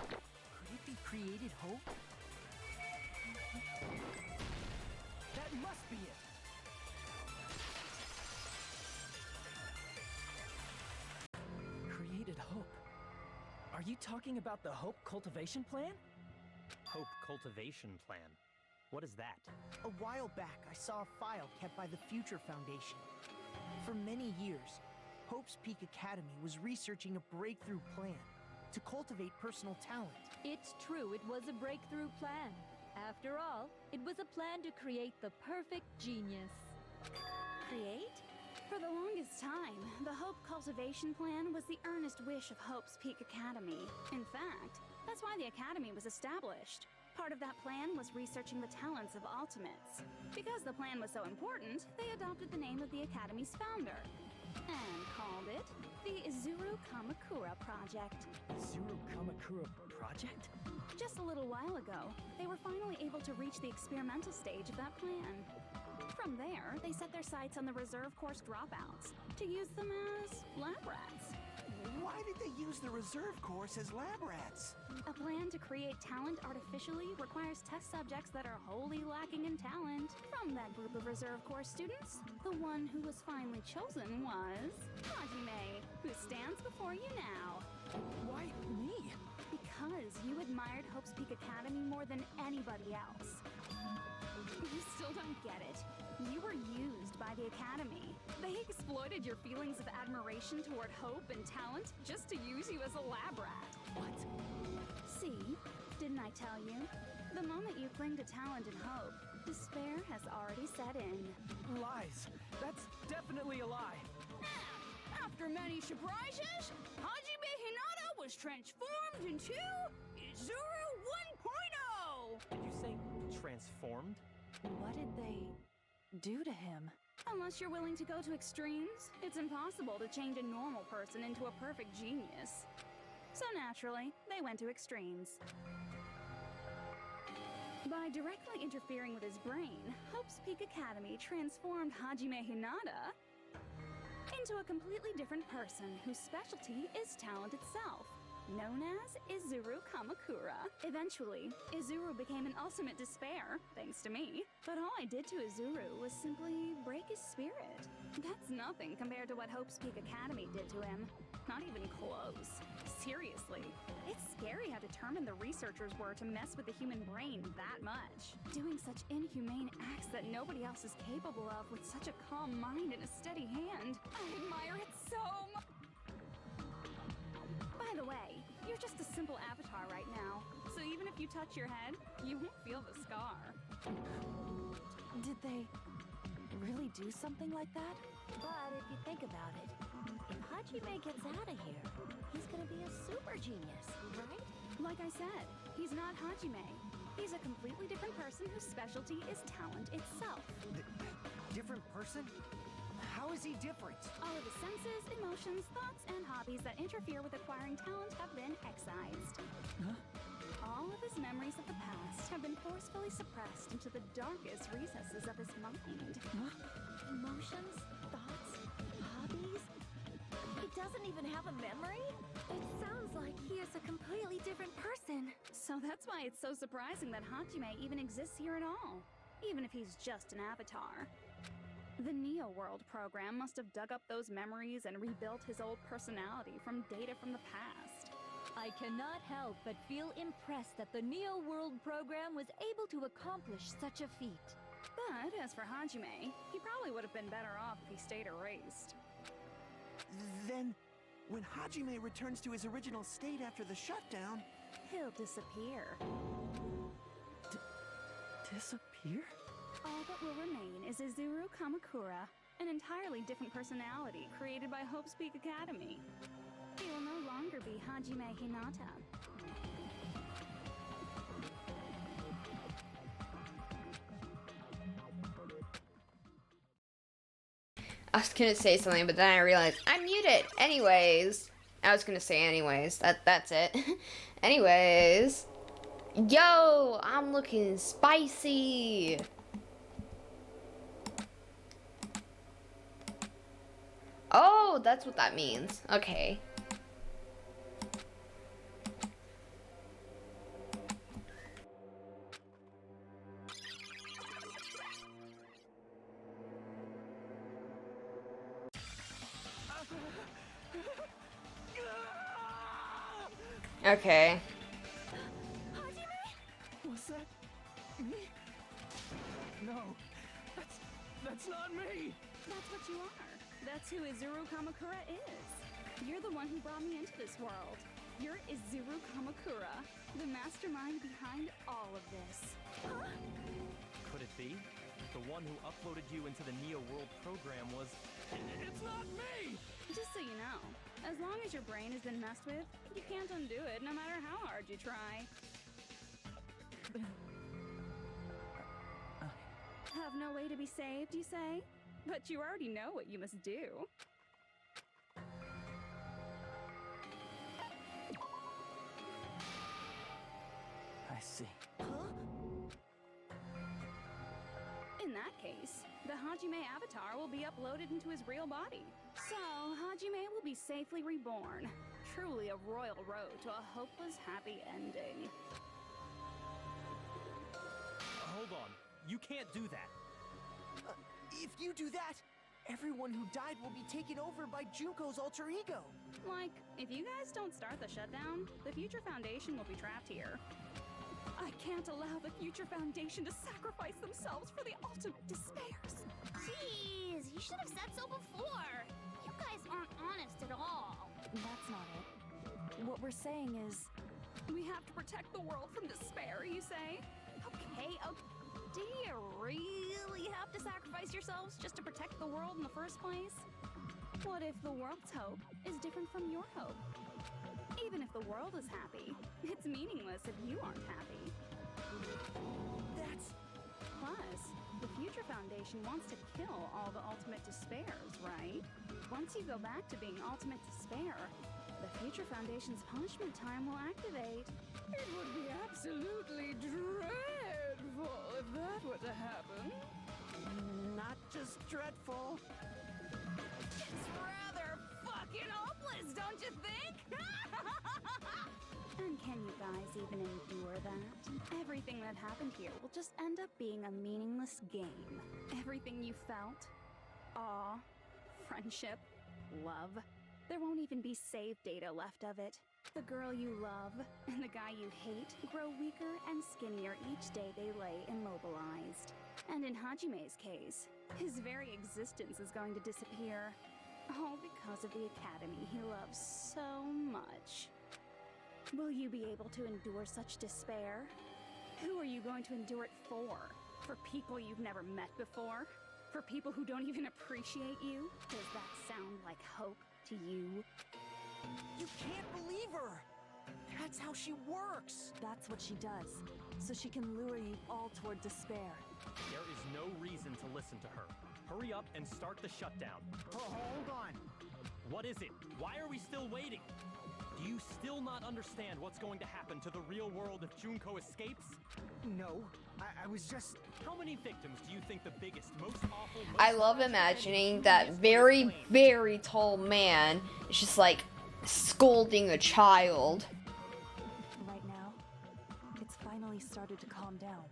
[SPEAKER 7] Could it be created hope?
[SPEAKER 13] That must be it. Created hope. Are you talking about the Hope Cultivation Plan? Hope Cultivation Plan? What is that?
[SPEAKER 7] A while back, I saw a file kept by the Future Foundation. For many years, Hope's Peak Academy was researching a breakthrough plan to cultivate personal talent.
[SPEAKER 12] It's true, it was a breakthrough plan. After all, it was a plan to create the perfect genius.
[SPEAKER 9] Create? For the longest time, the Hope Cultivation Plan was the earnest wish of Hope's Peak Academy. In fact, that's why the Academy was established. Part of that plan was researching the talents of Ultimates. Because the plan was so important, they adopted the name of the Academy's founder and called it the Izuru Kamakura Project.
[SPEAKER 13] Izuru Kamakura Project?
[SPEAKER 9] Just a little while ago, they were finally able to reach the experimental stage of that plan. From there, they set their sights on the reserve course dropouts to use them as lab rats.
[SPEAKER 2] Why did they use the reserve course as lab rats?
[SPEAKER 9] A plan to create talent artificially requires test subjects that are wholly lacking in talent. From that group of reserve course students, the one who was finally chosen was Hajime, who stands before you now.
[SPEAKER 13] Why me?
[SPEAKER 9] Because you admired Hope's Peak Academy more than anybody else. You still don't get it. You were used by the Academy. They exploited your feelings of admiration toward hope and talent just to use you as a lab rat.
[SPEAKER 13] What?
[SPEAKER 9] See? Didn't I tell you? The moment you cling to talent and hope, despair has already set in.
[SPEAKER 13] Lies. That's definitely a lie.
[SPEAKER 9] After many surprises, Hajime Hinata was transformed into Izuru 1.0!
[SPEAKER 13] Did you say transformed?
[SPEAKER 11] What did they do to him?
[SPEAKER 9] Unless you're willing to go to extremes, it's impossible to change a normal person into a perfect genius. So naturally, they went to extremes. By directly interfering with his brain, Hope's Peak Academy transformed Hajime Hinata into a completely different person whose specialty is talent itself, known as Izuru Kamakura. Eventually, Izuru became an ultimate despair, thanks to me. But all I did to Izuru was simply break his spirit. That's nothing compared to what Hope's Peak Academy did to him. Not even close. Seriously, it's scary how determined the researchers were to mess with the human brain that much. Doing such inhumane acts that nobody else is capable of with such a calm mind and a steady hand. I admire it so much. By the way, you're just a simple avatar right now, so even if you touch your head, you won't feel the scar.
[SPEAKER 11] Did they really do something like that? But if you think about it, if Hajime gets out of here, he's gonna be a super genius, right?
[SPEAKER 9] Like I said, he's not Hajime. He's a completely different person whose specialty is talent itself.
[SPEAKER 6] Different person? How is he different?
[SPEAKER 9] All of his senses, emotions, thoughts, and hobbies that interfere with acquiring talent have been excised.
[SPEAKER 13] Huh?
[SPEAKER 9] All of his memories of the past have been forcefully suppressed into the darkest recesses of his mind.
[SPEAKER 13] Huh?
[SPEAKER 11] Emotions, thoughts, hobbies? He doesn't even have a memory?
[SPEAKER 10] It sounds like he is a completely different person.
[SPEAKER 9] So that's why it's so surprising that Hajime even exists here at all, even if he's just an avatar. The Neo World program must have dug up those memories and rebuilt his old personality from data from the past.
[SPEAKER 12] I cannot help but feel impressed that the Neo World program was able to accomplish such a feat.
[SPEAKER 9] But as for Hajime, he probably would have been better off if he stayed erased.
[SPEAKER 2] Then, when Hajime returns to his original state after the shutdown,
[SPEAKER 9] He'll disappear.
[SPEAKER 13] Disappear?
[SPEAKER 9] All that will remain is Izuru Kamakura, an entirely different personality created by Hope Speak Academy. He will no longer be Hajime Hinata.
[SPEAKER 1] I was gonna say something, but then I realized I'm muted. Anyways, I was gonna say anyways. That's it. Anyways, yo, I'm looking spicy. Oh, that's what that means. Okay. Okay.
[SPEAKER 4] Was that me? No, that's not me.
[SPEAKER 9] That's what you are. That's who Izuru Kamakura is. You're the one who brought me into this world. You're Izuru Kamakura, the mastermind behind all of this.
[SPEAKER 13] Could it be? The one who uploaded you into the Neo World program was... It's not me!
[SPEAKER 9] Just so you know, as long as your brain has been messed with, you can't undo it no matter how hard you try. Have no way to be saved, you say? But you already know what you must do.
[SPEAKER 4] I see.
[SPEAKER 9] In that case, the Hajime avatar will be uploaded into his real body. So, Hajime will be safely reborn. Truly a royal road to a hopeless happy ending.
[SPEAKER 13] Hold on. You can't do that.
[SPEAKER 7] If you do that, everyone who died will be taken over by Junko's alter ego.
[SPEAKER 9] Like, if you guys don't start the shutdown, the Future Foundation will be trapped here. I can't allow the Future Foundation to sacrifice themselves for the ultimate despairs.
[SPEAKER 8] Jeez, you should have said so before. You guys aren't honest at all.
[SPEAKER 11] That's not it. What we're saying is...
[SPEAKER 9] We have to protect the world from despair, you say? Okay, do you really have to sacrifice yourselves just to protect the world in the first place? What if the world's hope is different from your hope? Even if the world is happy, it's meaningless if you aren't happy.
[SPEAKER 7] That's...
[SPEAKER 9] Plus, the Future Foundation wants to kill all the ultimate despairs, right? Once you go back to being ultimate despair, the Future Foundation's punishment time will activate. It would be absolutely dreadful if that were to happen.
[SPEAKER 7] not just dreadful.
[SPEAKER 9] It's rather fucking hopeless, don't you think? And can you guys even endure that? Everything that happened here will just end up being a meaningless game. Everything you felt, awe, friendship, love, there won't even be save data left of it. The girl you love and the guy you hate grow weaker and skinnier each day they lay immobilized. And in Hajime's case, his very existence is going to disappear. All because of the academy he loves so much. Will you be able to endure such despair? Who are you going to endure it for? For people you've never met before? For people who don't even appreciate you? Does that sound like hope to you?
[SPEAKER 7] You can't believe her! That's how she works!
[SPEAKER 11] That's what she does, so she can lure you all toward despair.
[SPEAKER 13] There is no reason to listen to her. Hurry up and start the shutdown.
[SPEAKER 7] Oh, hold on.
[SPEAKER 13] What is it? Why are we still waiting? Do you still not understand what's going to happen to the real world if Junko escapes?
[SPEAKER 6] No, I was just...
[SPEAKER 13] How many victims do you think the biggest, most awful...
[SPEAKER 1] I love imagining that very, very tall man is just like scolding a child.
[SPEAKER 11] Right now, it's finally started to calm down.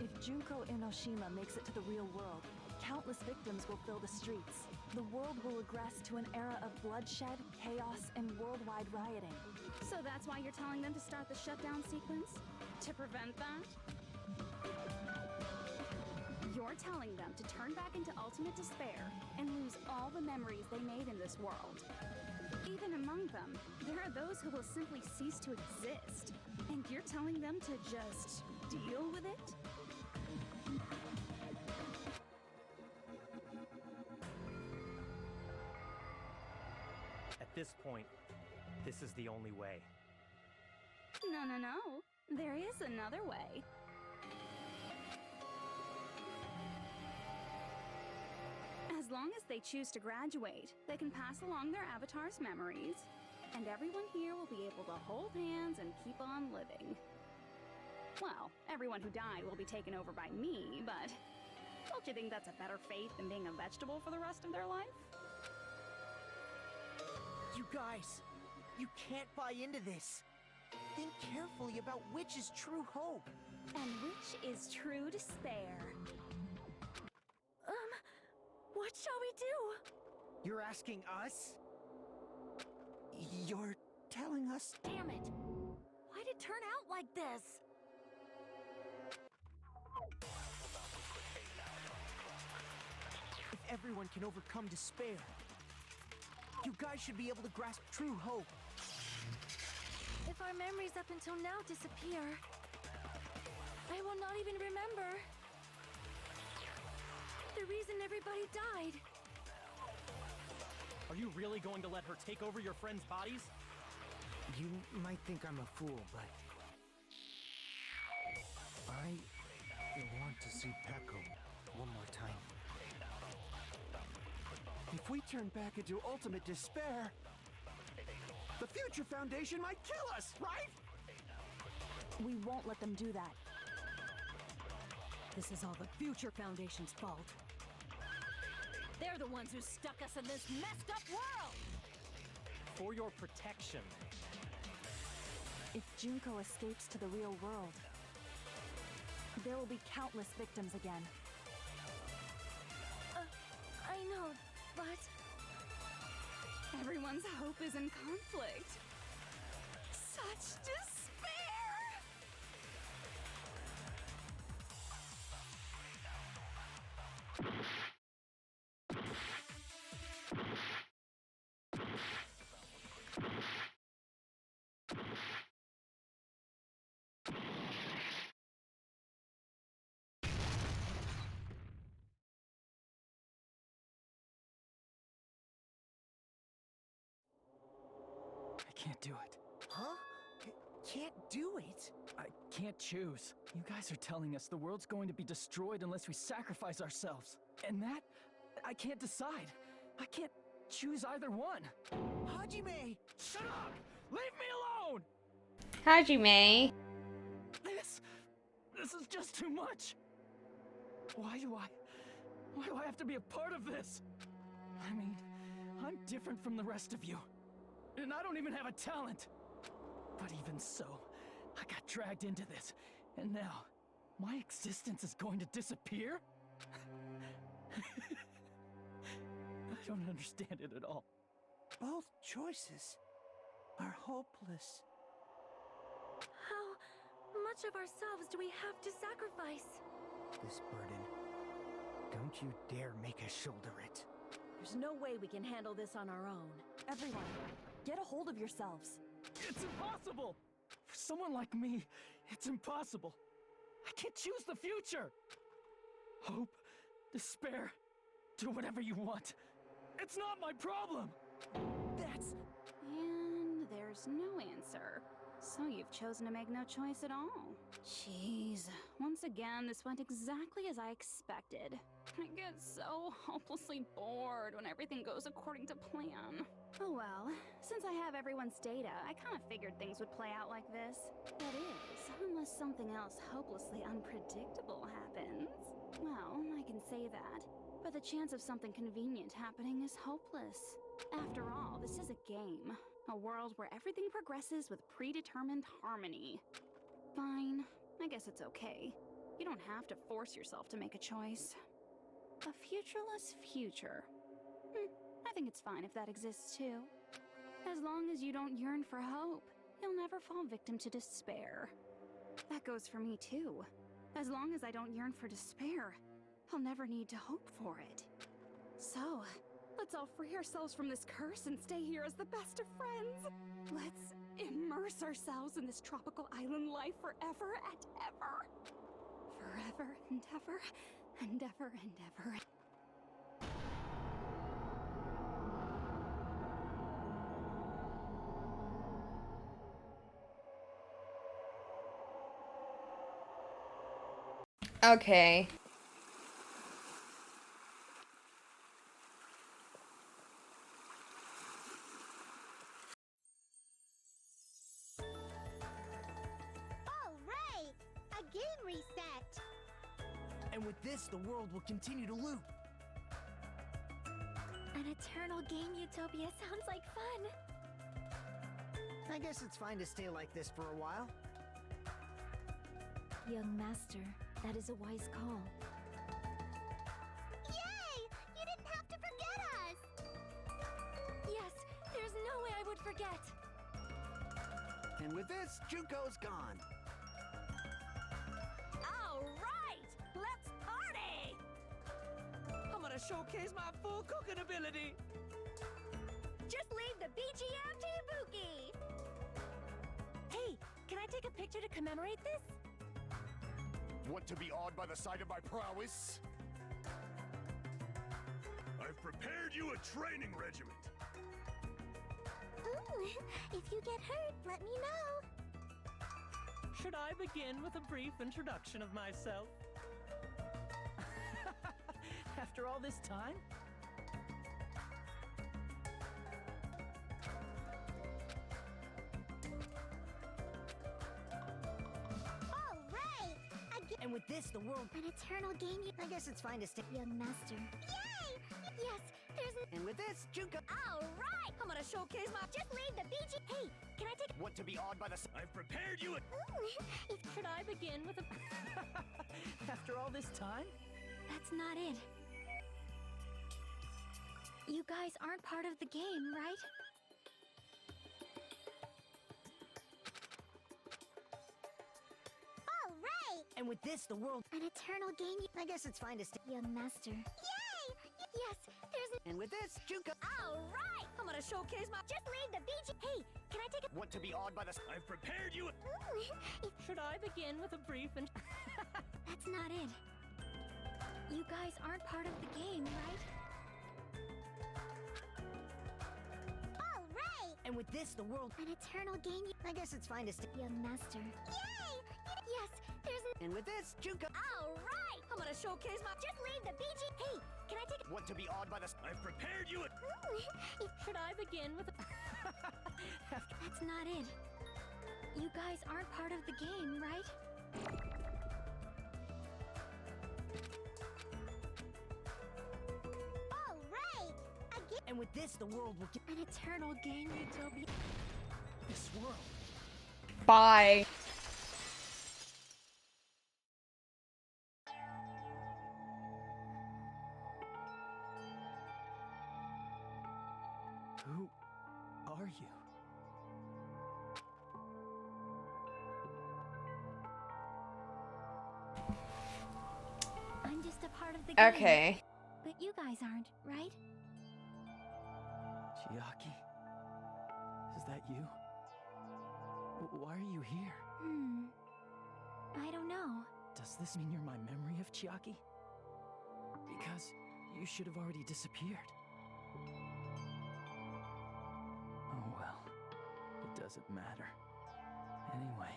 [SPEAKER 11] If Junko Enoshima makes it to the real world, countless victims will fill the streets. The world will regress to an era of bloodshed, chaos, and worldwide rioting.
[SPEAKER 9] So that's why you're telling them to start the shutdown sequence? To prevent that? You're telling them to turn back into ultimate despair and lose all the memories they made in this world. Even among them, there are those who will simply cease to exist. And you're telling them to just deal with it?
[SPEAKER 13] At this point, this is the only way.
[SPEAKER 9] No, no, no. There is another way. As long as they choose to graduate, they can pass along their avatar's memories, and everyone here will be able to hold hands and keep on living. Well, everyone who died will be taken over by me, but don't you think that's a better fate than being a vegetable for the rest of their life?
[SPEAKER 7] You guys, you can't buy into this. Think carefully about which is true hope.
[SPEAKER 9] And which is true despair.
[SPEAKER 10] What shall we do?
[SPEAKER 7] You're asking us? You're telling us?
[SPEAKER 10] Damn it! Why'd it turn out like this?
[SPEAKER 7] If everyone can overcome despair, you guys should be able to grasp true hope.
[SPEAKER 10] If our memories up until now disappear, I will not even remember the reason everybody died.
[SPEAKER 13] Are you really going to let her take over your friends' bodies?
[SPEAKER 6] You might think I'm a fool, but I want to see Pecco one more time.
[SPEAKER 2] If we turn back into ultimate despair, the Future Foundation might kill us, right?
[SPEAKER 5] We won't let them do that. This is all the Future Foundation's fault.
[SPEAKER 12] They're the ones who stuck us in this messed up world!
[SPEAKER 13] For your protection.
[SPEAKER 5] If Junko escapes to the real world, there will be countless victims again.
[SPEAKER 10] I know, but
[SPEAKER 9] Everyone's hope is in conflict. Such despair!
[SPEAKER 4] I can't do it.
[SPEAKER 7] Huh? Can't do it?
[SPEAKER 4] I can't choose. You guys are telling us the world's going to be destroyed unless we sacrifice ourselves. And that, I can't decide. I can't choose either one.
[SPEAKER 7] Hajime!
[SPEAKER 4] Shut up! Leave me alone!
[SPEAKER 1] Hajime.
[SPEAKER 4] This is just too much. Why do I have to be a part of this? I mean, I'm different from the rest of you. And I don't even have a talent. But even so, I got dragged into this. And now, my existence is going to disappear? I don't understand it at all.
[SPEAKER 7] Both choices are hopeless.
[SPEAKER 10] how much of ourselves do we have to sacrifice?
[SPEAKER 6] This burden, don't you dare make us shoulder it.
[SPEAKER 11] There's no way we can handle this on our own.
[SPEAKER 5] Everyone, get a hold of yourselves.
[SPEAKER 4] It's impossible! For someone like me, it's impossible. I can't choose the future! Hope, despair, do whatever you want. It's not my problem!
[SPEAKER 7] That's...
[SPEAKER 9] And there's no answer. So you've chosen to make no choice at all. Jeez. Once again, this went exactly as I expected. I get so hopelessly bored when everything goes according to plan. Oh well, since I have everyone's data, I kind of figured things would play out like this. That is, unless something else hopelessly unpredictable happens. Well, I can say that, but the chance of something convenient happening is hopeless. After all, this is a game. A world where everything progresses with predetermined harmony. Fine, I guess it's okay. You don't have to force yourself to make a choice. A futureless future. I think it's fine if that exists too. As long as you don't yearn for hope, you'll never fall victim to despair. That goes for me too. As long as I don't yearn for despair, I'll never need to hope for it. So, let's all free ourselves from this curse and stay here as the best of friends. Let's immerse ourselves in this tropical island life forever and ever. Forever and ever and ever and ever.
[SPEAKER 1] Okay.
[SPEAKER 8] All right, a game reset.
[SPEAKER 7] And with this, the world will continue to loop.
[SPEAKER 10] An eternal game utopia sounds like fun.
[SPEAKER 6] I guess it's fine to stay like this for a while.
[SPEAKER 10] Young master, that is a wise call.
[SPEAKER 8] Yay! You didn't have to forget us.
[SPEAKER 10] Yes, there's no way I would forget.
[SPEAKER 2] And with this, Junko's gone.
[SPEAKER 3] All right, let's party!
[SPEAKER 4] I'm gonna showcase my full cooking ability.
[SPEAKER 8] Just leave the BGM to Ibuki.
[SPEAKER 5] Hey, can I take a picture to commemorate this?
[SPEAKER 14] Want to be awed by the sight of my prowess? I've prepared you a training regiment.
[SPEAKER 8] Ooh, if you get hurt, let me know.
[SPEAKER 13] Should I begin with a brief introduction of myself?
[SPEAKER 4] After all this time?
[SPEAKER 8] All right,
[SPEAKER 7] And with this, the world...
[SPEAKER 8] an eternal game.
[SPEAKER 6] I guess it's fine to stay.
[SPEAKER 10] Young master.
[SPEAKER 8] Yay! Yes, there's
[SPEAKER 7] And with this, Junko...
[SPEAKER 8] All right, I'm gonna showcase my. Just leave the BG. Hey, can I take?
[SPEAKER 14] Want to be awed by the I've prepared you a
[SPEAKER 8] Ooh, if
[SPEAKER 12] Should I begin with a...
[SPEAKER 4] After all this time?
[SPEAKER 10] That's not it. You guys aren't part of the game, right?
[SPEAKER 8] all right,
[SPEAKER 7] And with this, the world...
[SPEAKER 8] an eternal game.
[SPEAKER 6] I guess it's fine to stay.
[SPEAKER 10] Young master.
[SPEAKER 8] Yay! Yes, there's.
[SPEAKER 7] And with this, Junko...
[SPEAKER 8] All right, I'm gonna showcase my. Just leave the BG. Hey, can I take a?
[SPEAKER 14] Want to be awed by the I've prepared you a
[SPEAKER 8] Ooh, if
[SPEAKER 12] Should I begin with a brief and...
[SPEAKER 10] That's not it. You guys aren't part of the game, right?
[SPEAKER 8] all right,
[SPEAKER 7] And with this, the world...
[SPEAKER 8] an eternal game.
[SPEAKER 6] I guess it's fine to stay.
[SPEAKER 10] Young master.
[SPEAKER 8] Yay! Yes, there's.
[SPEAKER 7] And with this, Junko...
[SPEAKER 8] All right, I'm gonna showcase my. Just leave the BG. Hey, can I take a?
[SPEAKER 14] Want to be awed by the I've prepared you a
[SPEAKER 8] Ooh, if
[SPEAKER 12] Should I begin with a...
[SPEAKER 10] That's not it. You guys aren't part of the game, right?
[SPEAKER 8] all right, again.
[SPEAKER 7] And with this, the world will get...
[SPEAKER 10] An eternal game utopia.
[SPEAKER 4] This world.
[SPEAKER 1] Bye.
[SPEAKER 4] Who are you?
[SPEAKER 10] I'm just a part of the game.
[SPEAKER 1] Okay.
[SPEAKER 10] But you guys aren't, right?
[SPEAKER 4] Chiaki? Is that you? Why are you here?
[SPEAKER 10] I don't know.
[SPEAKER 4] Does this mean you're my memory of Chiaki? Because you should have already disappeared. Oh well, it doesn't matter. Anyway,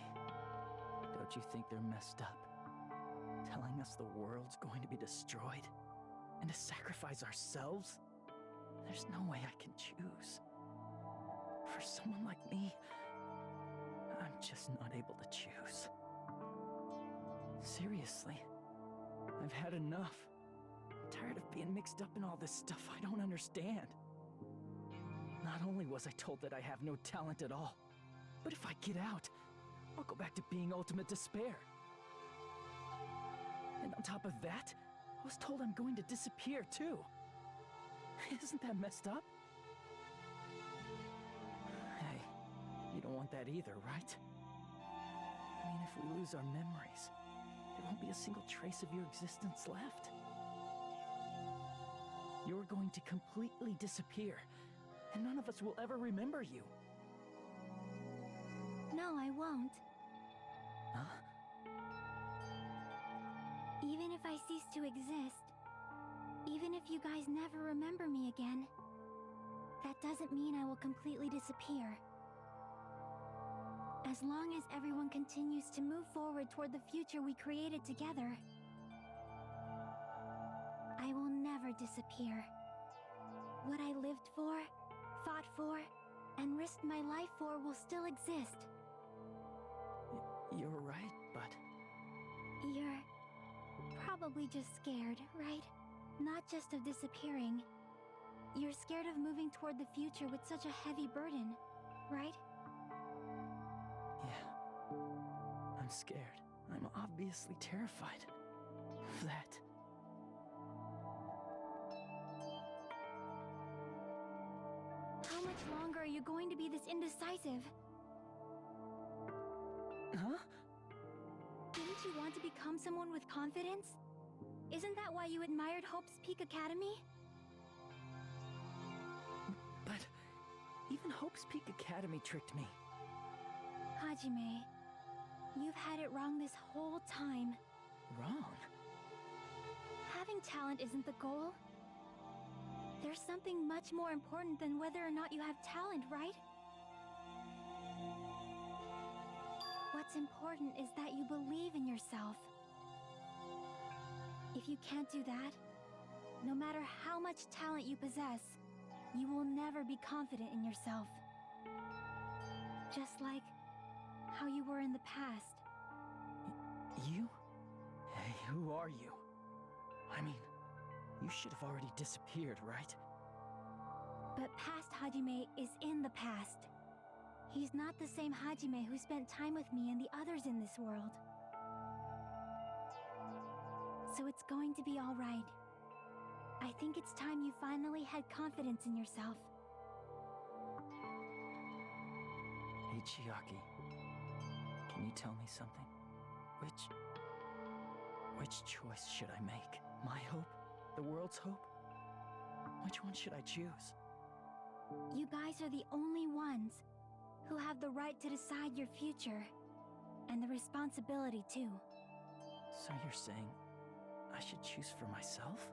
[SPEAKER 4] don't you think they're messed up? Telling us the world's going to be destroyed? And to sacrifice ourselves? There's no way I can choose. For someone like me, I'm just not able to choose. Seriously, I've had enough. I'm tired of being mixed up in all this stuff I don't understand. Not only was I told that I have no talent at all, but if I get out, I'll go back to being ultimate despair. And on top of that, I was told I'm going to disappear too. Isn't that messed up? Hey, you don't want that either, right? I mean, if we lose our memories, there won't be a single trace of your existence left. You're going to completely disappear, and none of us will ever remember you.
[SPEAKER 10] No, I won't.
[SPEAKER 4] Huh?
[SPEAKER 10] Even if I cease to exist, even if you guys never remember me again, that doesn't mean I will completely disappear. As long as everyone continues to move forward toward the future we created together, disappear. What I lived for, fought for, and risked my life for will still exist.
[SPEAKER 4] You're right, but...
[SPEAKER 10] You're probably just scared, right? Not just of disappearing. You're scared of moving toward the future with such a heavy burden, right?
[SPEAKER 4] Yeah. I'm scared. I'm obviously terrified of that.
[SPEAKER 10] How much longer are you going to be this indecisive?
[SPEAKER 4] Huh?
[SPEAKER 10] Didn't you want to become someone with confidence? Isn't that why you admired Hope's Peak Academy?
[SPEAKER 4] But even Hope's Peak Academy tricked me.
[SPEAKER 10] Hajime, you've had it wrong this whole time.
[SPEAKER 4] Wrong?
[SPEAKER 10] Having talent isn't the goal. There's something much more important than whether or not you have talent, right? What's important is that you believe in yourself. If you can't do that, no matter how much talent you possess, you will never be confident in yourself. Just like how you were in the past.
[SPEAKER 4] You? Hey, who are you? I mean, you should have already disappeared, right?
[SPEAKER 10] But past Hajime is in the past. He's not the same Hajime who spent time with me and the others in this world. So it's going to be all right. I think it's time you finally had confidence in yourself.
[SPEAKER 4] Hey, Chiaki. Can you tell me something? Which choice should I make? My hope? The world's hope? Which one should I choose?
[SPEAKER 10] You guys are the only ones who have the right to decide your future. And the responsibility, too.
[SPEAKER 4] So you're saying I should choose for myself?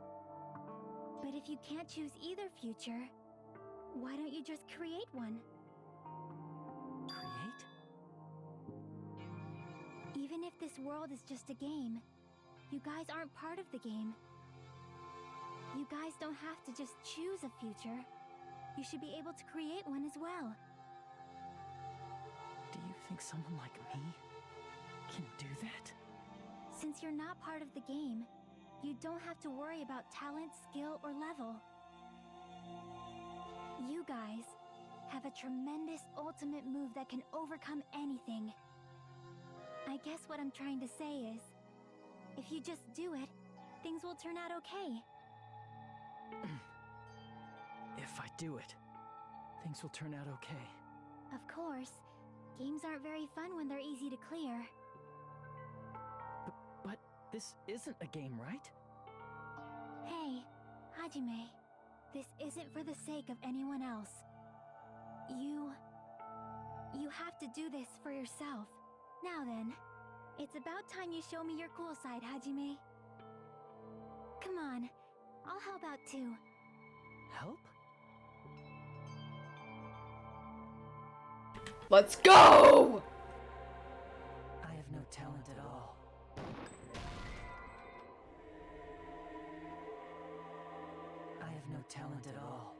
[SPEAKER 10] But if you can't choose either future, why don't you just create one?
[SPEAKER 4] Create?
[SPEAKER 10] Even if this world is just a game, you guys aren't part of the game. You guys don't have to just choose a future. You should be able to create one as well.
[SPEAKER 4] Do you think someone like me can do that?
[SPEAKER 10] Since you're not part of the game, you don't have to worry about talent, skill, or level. You guys have a tremendous ultimate move that can overcome anything. I guess what I'm trying to say is, if you just do it, things will turn out okay.
[SPEAKER 4] If I do it, things will turn out okay.
[SPEAKER 10] Of course, games aren't very fun when they're easy to clear.
[SPEAKER 4] But this isn't a game, right?
[SPEAKER 10] Hey, Hajime, this isn't for the sake of anyone else. You have to do this for yourself. Now then, it's about time you show me your cool side, Hajime. Come on, I'll help out too.
[SPEAKER 4] Help?
[SPEAKER 1] Let's go!
[SPEAKER 4] I have no talent at all. I have no talent at all.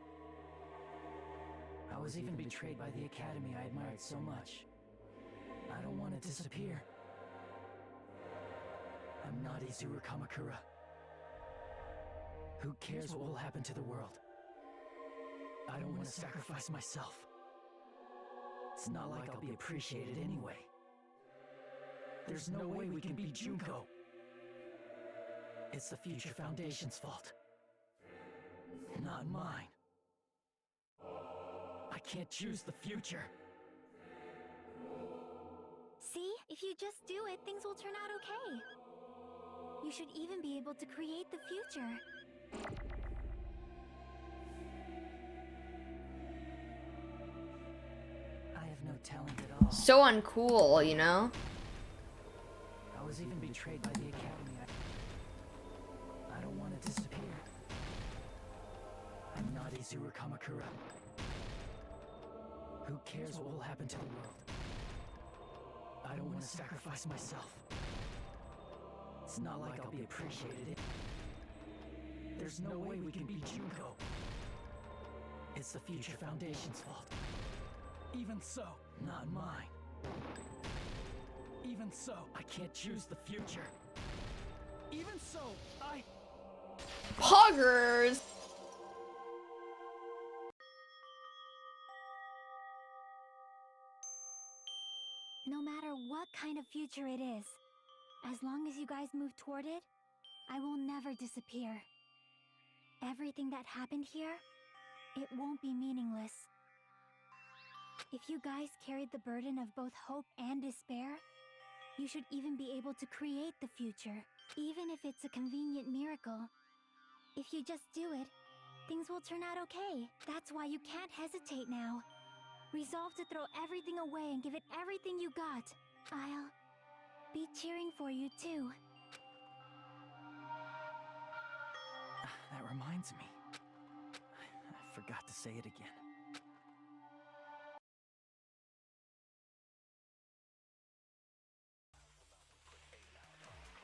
[SPEAKER 4] I was even betrayed by the academy I admired so much. I don't want to disappear. I'm not Izuru Kamakura. Who cares what will happen to the world? I don't want to sacrifice myself. It's not like I'll be appreciated anyway. There's no way we can beat Junko. It's the Future Foundation's fault. Not mine. I can't choose the future.
[SPEAKER 10] See? If you just do it, things will turn out okay. You should even be able to create the future.
[SPEAKER 4] I have no talent at all.
[SPEAKER 1] So uncool, you know?
[SPEAKER 4] I was even betrayed by the academy. I don't want to disappear. I'm not Izuru Kamakura. Who cares what will happen to the world? I don't want to sacrifice myself. It's not like I'll be appreciated. There's no way we can beat Junko. It's the Future Foundation's fault. Even so, not mine. Even so, I can't choose the future. Even so,
[SPEAKER 1] Poggers!
[SPEAKER 10] No matter what kind of future it is, as long as you guys move toward it, I will never disappear. Everything that happened here, it won't be meaningless. If you guys carried the burden of both hope and despair, you should even be able to create the future, even if it's a convenient miracle. If you just do it, things will turn out okay. That's why you can't hesitate now. Resolve to throw everything away and give it everything you got. I'll be cheering for you too.
[SPEAKER 4] That reminds me. I forgot to say it again.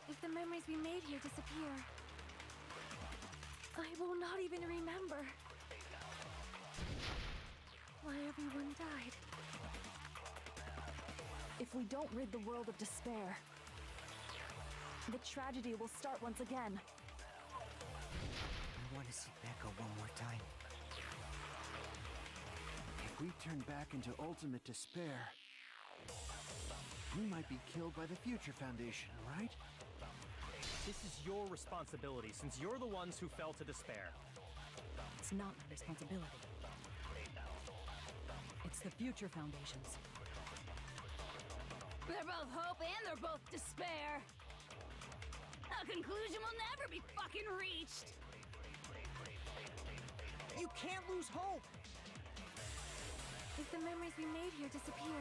[SPEAKER 5] If the memories we made here disappear, I will not even remember why everyone died.
[SPEAKER 11] If we don't rid the world of despair, the tragedy will start once again.
[SPEAKER 6] I want to see Becca one more time.
[SPEAKER 2] If we turn back into ultimate despair, we might be killed by the Future Foundation, right?
[SPEAKER 13] This is your responsibility, since you're the ones who fell to despair.
[SPEAKER 11] It's not my responsibility. It's the Future Foundation's.
[SPEAKER 9] They're both hope and they're both despair. A conclusion will never be fucking reached.
[SPEAKER 7] You can't lose hope!
[SPEAKER 5] If the memories we made here disappear,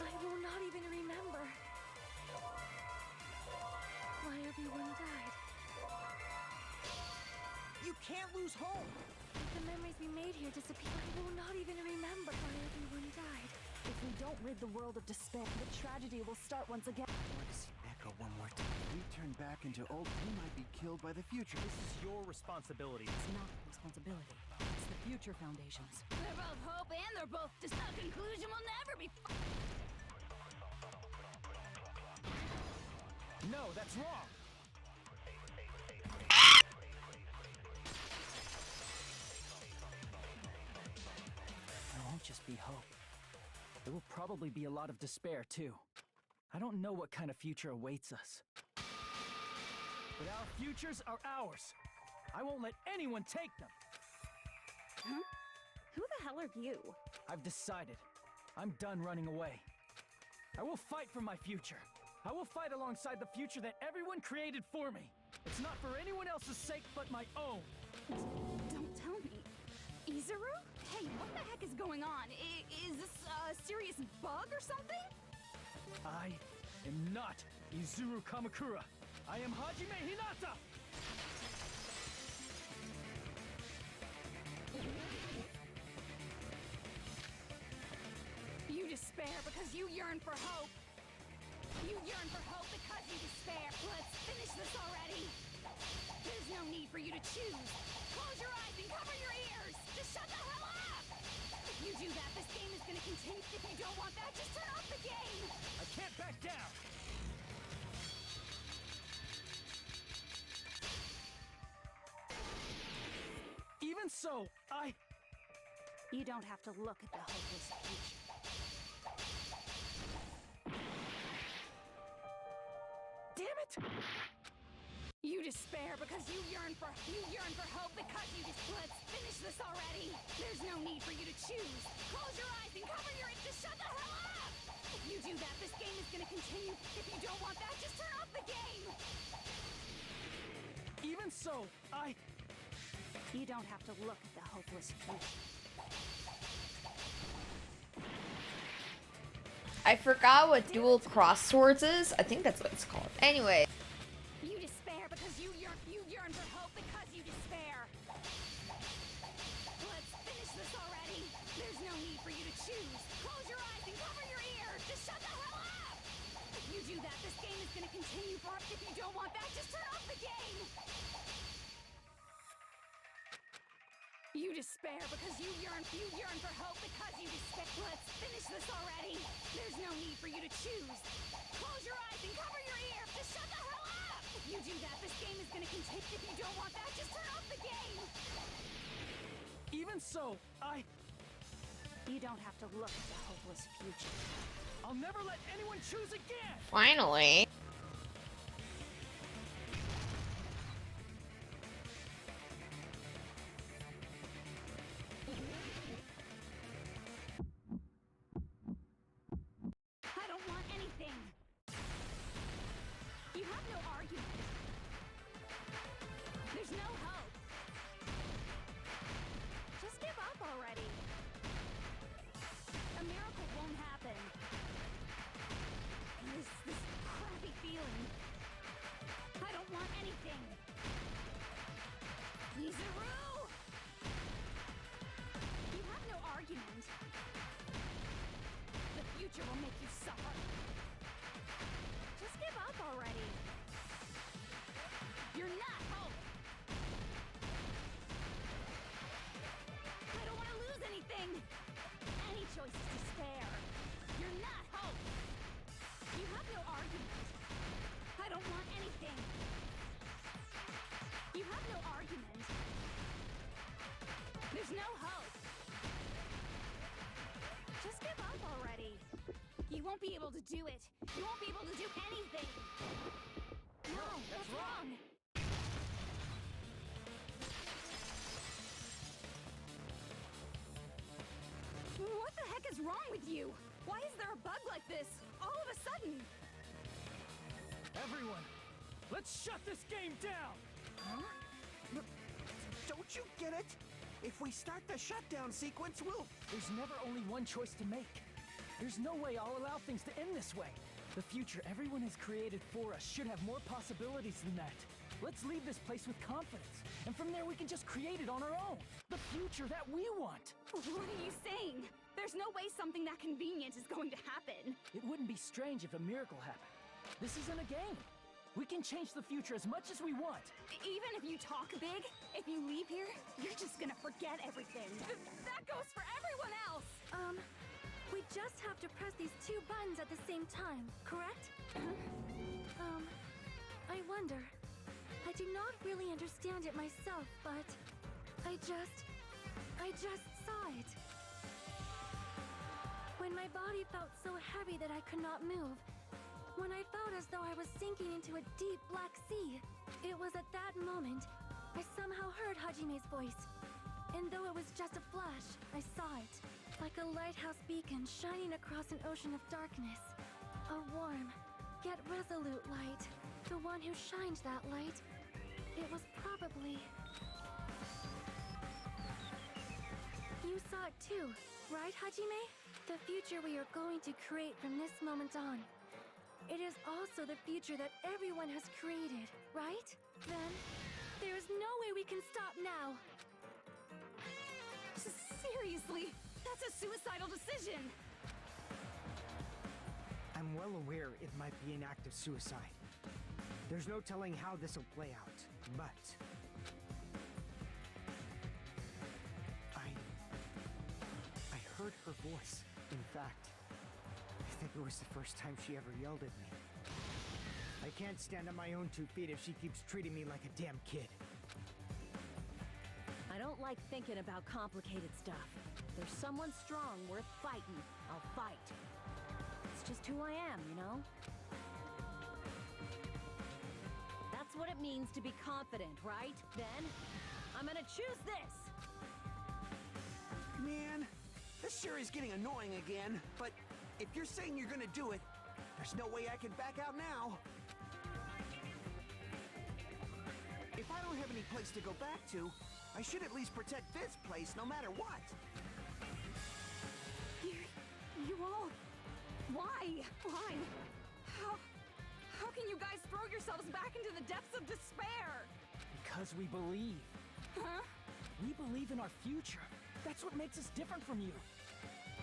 [SPEAKER 5] I will not even remember why everyone died.
[SPEAKER 7] You can't lose hope!
[SPEAKER 5] If the memories we made here disappear, I will not even remember why everyone died.
[SPEAKER 11] If we don't rid the world of despair, the tragedy will start once again.
[SPEAKER 6] I want to see Becca one more time.
[SPEAKER 2] If we turn back into we might be killed by the Future.
[SPEAKER 13] This is your responsibility.
[SPEAKER 11] It's not my responsibility. It's the Future Foundation's.
[SPEAKER 9] They're both hope and they're both despair. A conclusion will never be.
[SPEAKER 4] No, that's wrong! There won't just be hope. There will probably be a lot of despair, too. I don't know what kind of future awaits us. But our futures are ours. I won't let anyone take them.
[SPEAKER 5] Huh? Who the hell are you?
[SPEAKER 4] I've decided. I'm done running away. I will fight for my future. I will fight alongside the future that everyone created for me. It's not for anyone else's sake but my own.
[SPEAKER 9] Don't tell me. Izuru? Hey, what the heck is going on? Is this a serious bug or something?
[SPEAKER 4] I am not Izuru Kamakura. I am Hajime Hinata!
[SPEAKER 9] You despair because you yearn for hope. You yearn for hope because you despair. Let's finish this already. There's no need for you to choose. Close your eyes and cover your ears. Just shut the hell up. If you do that, this game is going to continue. If you don't want that, just turn off the game.
[SPEAKER 4] I can't back down! Even so,
[SPEAKER 9] You don't have to look at the hopeless future.
[SPEAKER 4] Damn it!
[SPEAKER 9] You despair because you yearn for hope because you just. Let's finish this already. There's no need for you to choose. Close your eyes and cover your ears. Just shut the hell up. If you do that, this game is going to continue. If you don't want that, just turn off the game.
[SPEAKER 4] Even so,
[SPEAKER 9] You don't have to look at the hopeless future.
[SPEAKER 1] I forgot what dual cross swords is. I think that's what it's called. Anyway.
[SPEAKER 9] You despair because you yearn for hope because you despair. Let's finish this already. There's no need for you to choose. Close your eyes and cover your ears. Just shut the hell up. If you do that, this game is going to continue for. If you don't want that, just turn off the game. You despair because you yearn for hope because you despair. Let's finish this already. There's no need for you to choose. Close your eyes and cover your ears. Just shut the hell up! If you do that, this game is gonna continue. If you don't want that, just turn off the game.
[SPEAKER 4] Even so,
[SPEAKER 9] You don't have to look at the hopeless future.
[SPEAKER 4] I'll never let anyone choose again!
[SPEAKER 1] Finally.
[SPEAKER 9] I don't want anything. You have no argument. There's no hope. Just give up already. A miracle won't happen. This crappy feeling. I don't want anything. Yuzuru! You have no argument. The future will make you suffer. Just give up already. You're not hope. I don't want to lose anything. Any choice is despair. You're not hope. You have no argument. I don't want anything. You have no argument. There's no hope. Just give up already. You won't be able to do it. You won't be able to do anything. No, that's wrong. What the heck is wrong with you? Why is there a bug like this all of a sudden?
[SPEAKER 4] Everyone, let's shut this game down!
[SPEAKER 7] Huh? Don't you get it? If we start the shutdown sequence, we'll...
[SPEAKER 4] There's never only one choice to make. There's no way I'll allow things to end this way. The future everyone has created for us should have more possibilities than that. Let's leave this place with confidence, and from there we can just create it on our own. The future that we want.
[SPEAKER 9] What are you saying? There's no way something that convenient is going to happen.
[SPEAKER 4] It wouldn't be strange if a miracle happened. This isn't a game. We can change the future as much as we want.
[SPEAKER 9] Even if you talk big, if you leave here, you're just gonna forget everything. That goes for everyone else!
[SPEAKER 10] We just have to press these two buttons at the same time, correct? I wonder. I do not really understand it myself, but I just saw it. When my body felt so heavy that I could not move, when I felt as though I was sinking into a deep black sea, it was at that moment I somehow heard Hajime's voice. And though it was just a flash, I saw it. Like a lighthouse beacon shining across an ocean of darkness. A warm, yet resolute light. The one who shined that light. It was probably... You saw it too, right, Hajime? The future we are going to create from this moment on. It is also the future that everyone has created, right? Then, there is no way we can stop now.
[SPEAKER 9] Seriously, that's a suicidal decision.
[SPEAKER 6] I'm well aware it might be an act of suicide. There's no telling how this will play out, but... I heard her voice. In fact, I think it was the first time she ever yelled at me. I can't stand on my own 2 feet if she keeps treating me like a damn kid.
[SPEAKER 11] I don't like thinking about complicated stuff. If there's someone strong worth fighting, I'll fight. It's just who I am, you know? That's what it means to be confident, right? Then, I'm gonna choose this!
[SPEAKER 7] Man, this sure is getting annoying again, but if you're saying you're gonna do it, there's no way I can back out now. If I don't have any place to go back to, I should at least protect this place no matter what.
[SPEAKER 9] You all... Why? Why? How can you guys throw yourselves back into the depths of despair?
[SPEAKER 4] Because we believe.
[SPEAKER 9] Huh?
[SPEAKER 4] We believe in our future. That's what makes us different from you.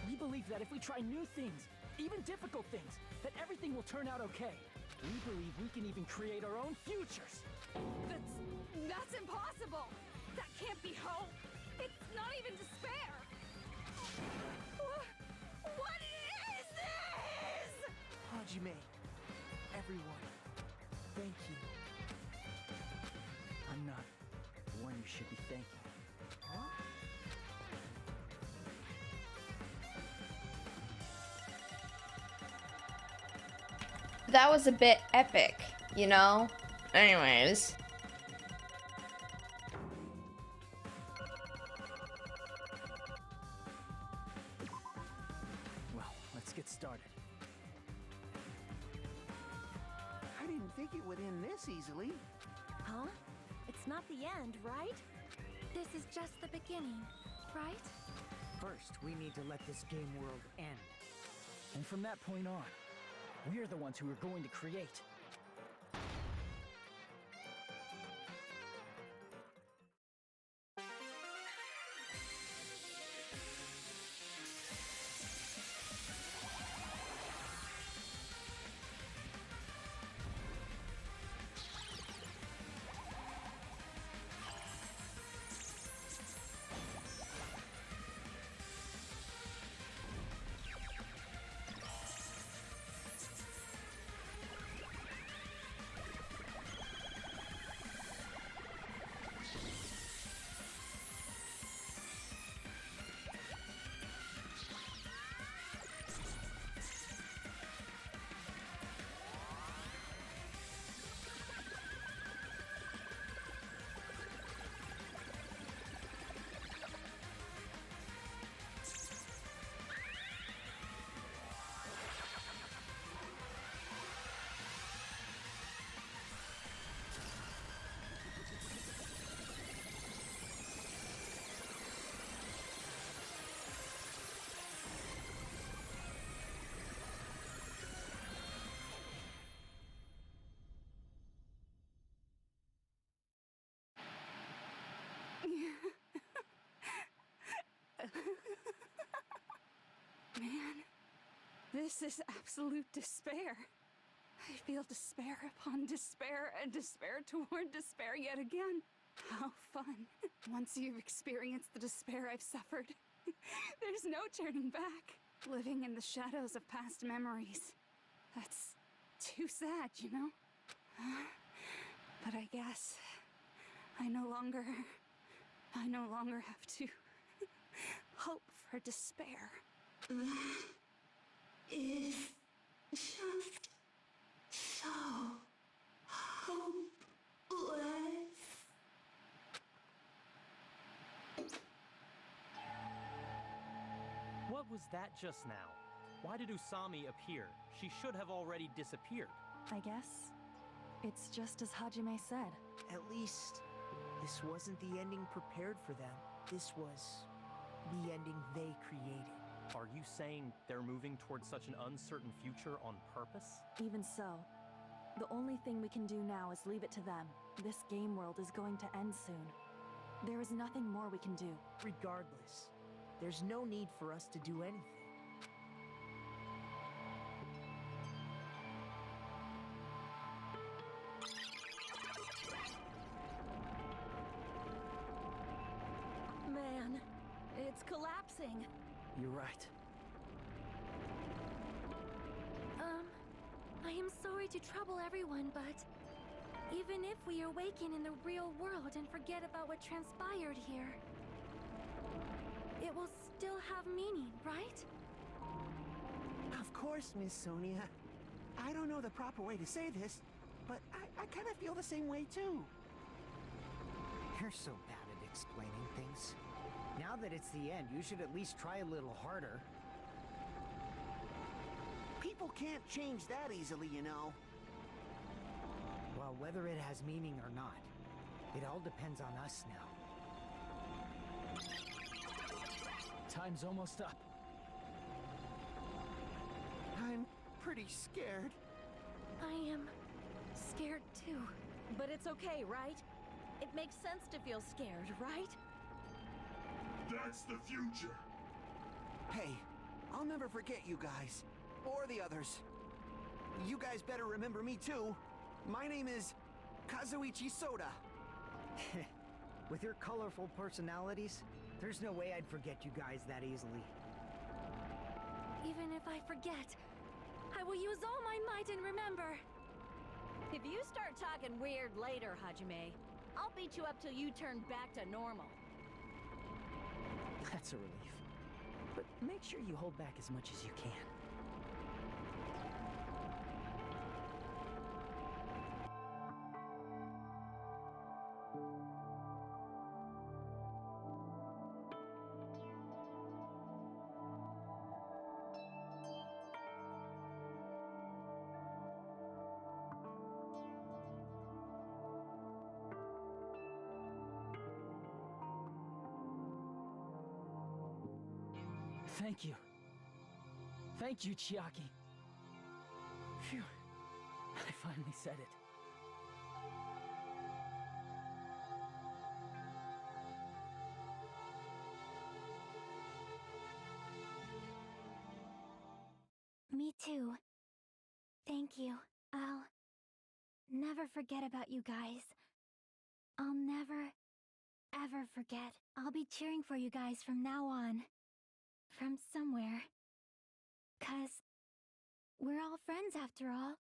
[SPEAKER 4] We believe that if we try new things, even difficult things, that everything will turn out okay. We believe we can even create our own futures.
[SPEAKER 9] That's impossible! That can't be hope! It's
[SPEAKER 7] Hajime, everyone, thank you.
[SPEAKER 4] I'm not the one you should be thanking.
[SPEAKER 7] Huh?
[SPEAKER 1] That was a bit epic, you know? Anyways.
[SPEAKER 4] Well, let's get started.
[SPEAKER 2] I didn't think it would end this easily.
[SPEAKER 5] Huh? It's not the end, right?
[SPEAKER 10] This is just the beginning, right?
[SPEAKER 6] First, we need to let this game world end.
[SPEAKER 4] And from that point on, we're the ones who are going to create.
[SPEAKER 9] Man, this is absolute despair. I feel despair upon despair and despair toward despair yet again. How fun. Once you've experienced the despair I've suffered, there's no turning back. Living in the shadows of past memories. That's too sad, you know? But I guess I no longer have to hope for despair.
[SPEAKER 15] That is just so hopeless.
[SPEAKER 13] What was that just now? Why did Usami appear? She should have already disappeared.
[SPEAKER 11] I guess it's just as Hajime said.
[SPEAKER 7] At least, this wasn't the ending prepared for them. This was the ending they created.
[SPEAKER 13] Are you saying they're moving towards such an uncertain future on purpose?
[SPEAKER 11] Even so, the only thing we can do now is leave it to them. This game world is going to end soon. There is nothing more we can do.
[SPEAKER 7] Regardless, there's no need for us to do anything.
[SPEAKER 5] Man, it's collapsing.
[SPEAKER 4] You're right.
[SPEAKER 10] I am sorry to trouble everyone, but even if we awaken in the real world and forget about what transpired here, it will still have meaning, right?
[SPEAKER 2] Of course, Miss Sonia. I don't know the proper way to say this, but I kind of feel the same way too.
[SPEAKER 6] You're so bad at explaining things. Now that it's the end, you should at least try a little harder.
[SPEAKER 2] People can't change that easily, you know.
[SPEAKER 6] Well, whether it has meaning or not, it all depends on us now.
[SPEAKER 4] Time's almost up.
[SPEAKER 2] I'm pretty scared.
[SPEAKER 10] I am scared too.
[SPEAKER 5] But it's okay, right? It makes sense to feel scared, right?
[SPEAKER 14] That's the future.
[SPEAKER 2] Hey, I'll never forget you guys. Or the others. You guys better remember me too. My name is Kazuichi Soda.
[SPEAKER 6] With your colorful personalities, there's no way I'd forget you guys that easily.
[SPEAKER 10] Even if I forget,
[SPEAKER 5] I will use all my might and remember.
[SPEAKER 11] If you start talking weird later, Hajime, I'll beat you up till you turn back to normal.
[SPEAKER 4] That's a relief. But make sure you hold back as much as you can. Thank you. Thank you, Chiaki. Phew. I finally said it.
[SPEAKER 10] Me too. Thank you. I'll never forget about you guys. I'll never, ever forget. I'll be cheering for you guys from now on. From somewhere. 'Cause we're all friends after all.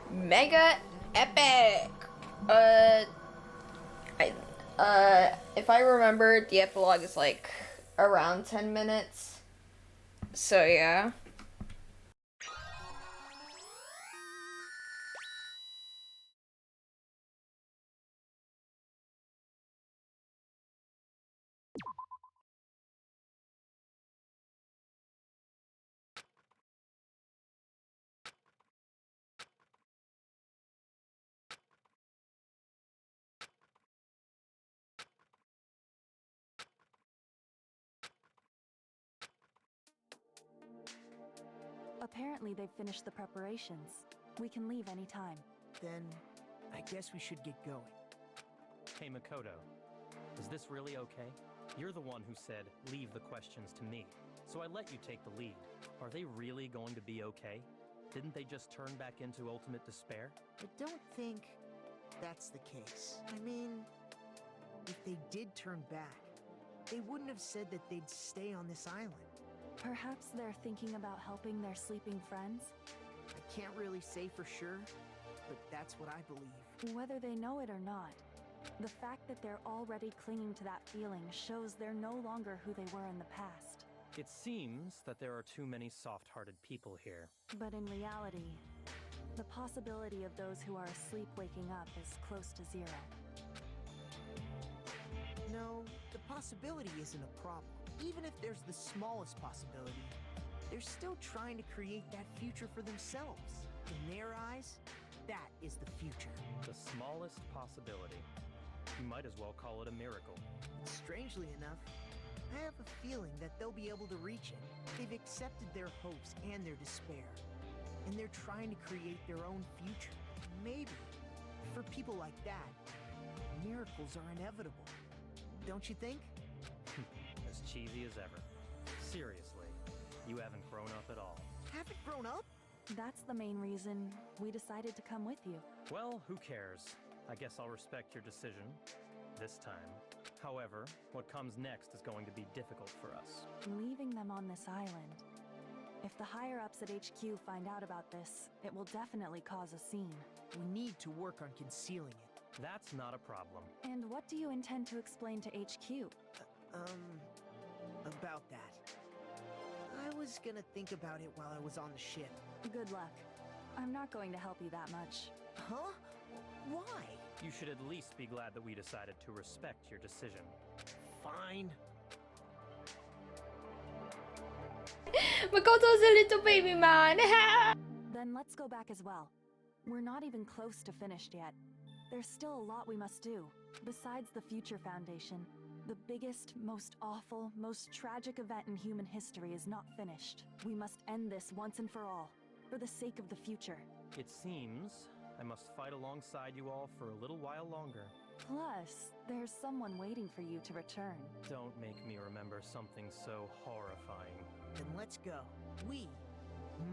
[SPEAKER 1] Mega epic. If I remember, the epilogue is like around 10 minutes. So yeah.
[SPEAKER 5] Apparently they've finished the preparations. We can leave any time.
[SPEAKER 7] Then, I guess we should get going.
[SPEAKER 13] Hey, Makoto. Is this really okay? You're the one who said, leave the questions to me. So I let you take the lead. Are they really going to be okay? Didn't they just turn back into ultimate despair?
[SPEAKER 7] I don't think that's the case. I mean, if they did turn back, they wouldn't have said that they'd stay on this island.
[SPEAKER 5] Perhaps they're thinking about helping their sleeping friends?
[SPEAKER 7] I can't really say for sure, but that's what I believe.
[SPEAKER 5] Whether they know it or not, the fact that they're already clinging to that feeling shows they're no longer who they were in the past.
[SPEAKER 13] It seems that there are too many soft-hearted people here.
[SPEAKER 5] But in reality, the possibility of those who are asleep waking up is close to zero.
[SPEAKER 7] No, the possibility isn't a problem. Even if there's the smallest possibility, they're still trying to create that future for themselves. In their eyes, that is the future.
[SPEAKER 13] The smallest possibility. You might as well call it a miracle.
[SPEAKER 7] Strangely enough, I have a feeling that they'll be able to reach it. They've accepted their hopes and their despair, and they're trying to create their own future. Maybe, for people like that, miracles are inevitable. Don't you think?
[SPEAKER 13] As cheesy as ever. Seriously, you haven't grown up at all.
[SPEAKER 7] Haven't grown up?
[SPEAKER 5] That's the main reason we decided to come with you.
[SPEAKER 13] Well, who cares? I guess I'll respect your decision. This time. However, what comes next is going to be difficult for us.
[SPEAKER 5] Leaving them on this island. If the higher-ups at HQ find out about this, it will definitely cause a scene.
[SPEAKER 7] We need to work on concealing it.
[SPEAKER 13] That's not a problem.
[SPEAKER 5] And what do you intend to explain to HQ?
[SPEAKER 7] About that. I was gonna think about it while I was on the ship.
[SPEAKER 5] Good luck. I'm not going to help you that much.
[SPEAKER 7] Huh? Why?
[SPEAKER 13] You should at least be glad that we decided to respect your decision.
[SPEAKER 7] Fine.
[SPEAKER 1] Makoto's a little baby man.
[SPEAKER 5] Then let's go back as well. We're not even close to finished yet. There's still a lot we must do. Besides the Future Foundation, the biggest, most awful, most tragic event in human history is not finished. We must end this once and for all, for the sake of the future.
[SPEAKER 13] It seems I must fight alongside you all for a little while longer.
[SPEAKER 5] Plus, there's someone waiting for you to return.
[SPEAKER 13] Don't make me remember something so horrifying.
[SPEAKER 7] Then let's go. We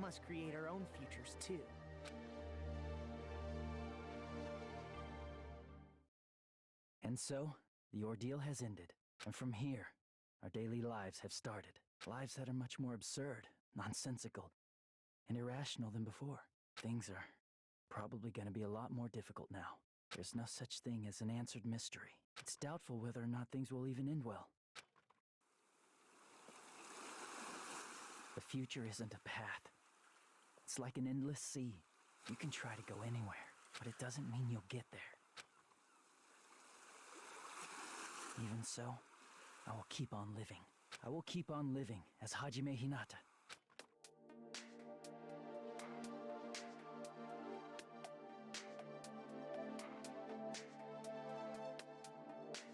[SPEAKER 7] must create our own futures too.
[SPEAKER 4] And so, the ordeal has ended. And from here, our daily lives have started. Lives that are much more absurd, nonsensical, and irrational than before. Things are probably gonna be a lot more difficult now. There's no such thing as an answered mystery. It's doubtful whether or not things will even end well. The future isn't a path. It's like an endless sea. You can try to go anywhere, but it doesn't mean you'll get there. Even so, I will keep on living. I will keep on living as Hajime Hinata.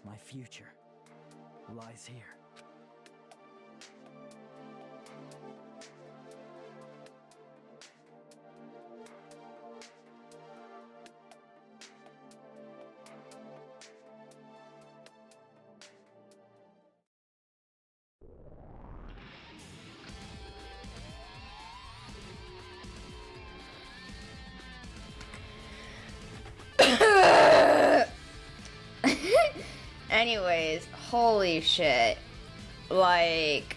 [SPEAKER 4] My future lies here.
[SPEAKER 1] Anyways, holy shit. Like,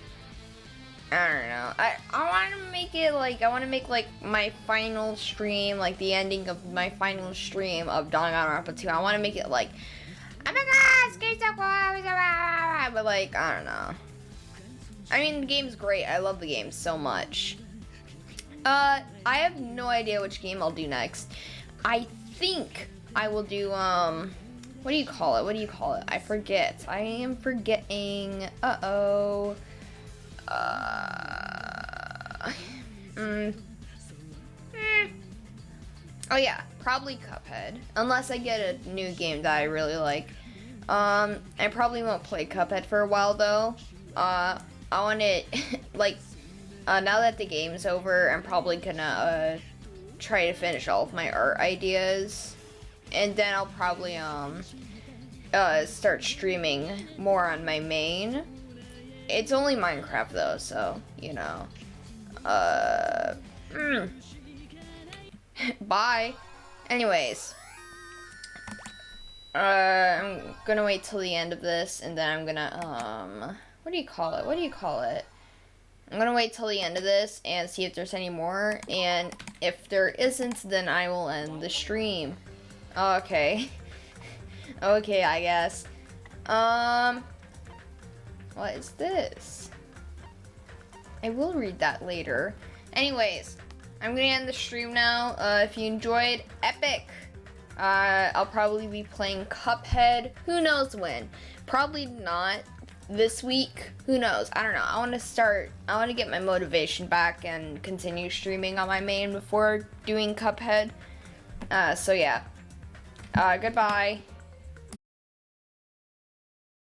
[SPEAKER 1] I don't know. I want to make it like, I want to make like my final stream, like the ending of my final stream of Danganronpa 2. I want to make it like, oh my god, it's so cool, but like, I don't know. I mean, the game's great. I love the game so much. I have no idea which game I'll do next. I think I will do, what do you call it? What do you call it? I forget. I am forgetting. Oh yeah, probably Cuphead. Unless I get a new game that I really like. I probably won't play Cuphead for a while though. I want it, like, now that the game's over, I'm probably gonna, try to finish all of my art ideas. And then I'll probably, start streaming more on my main. It's only Minecraft though, so, you know. Bye. Anyways. I'm gonna wait till the end of this, and then I'm gonna, what do you call it? What do you call it? I'm gonna wait till the end of this and see if there's any more, and if there isn't, then I will end the stream. Okay. Okay, I guess. What is this? I will read that later. Anyways, I'm gonna end the stream now. If you enjoyed, epic. I'll probably be playing Cuphead. Who knows when? Probably not this week. Who knows? I don't know. I want to get my motivation back and continue streaming on my main before doing Cuphead. So yeah. Goodbye.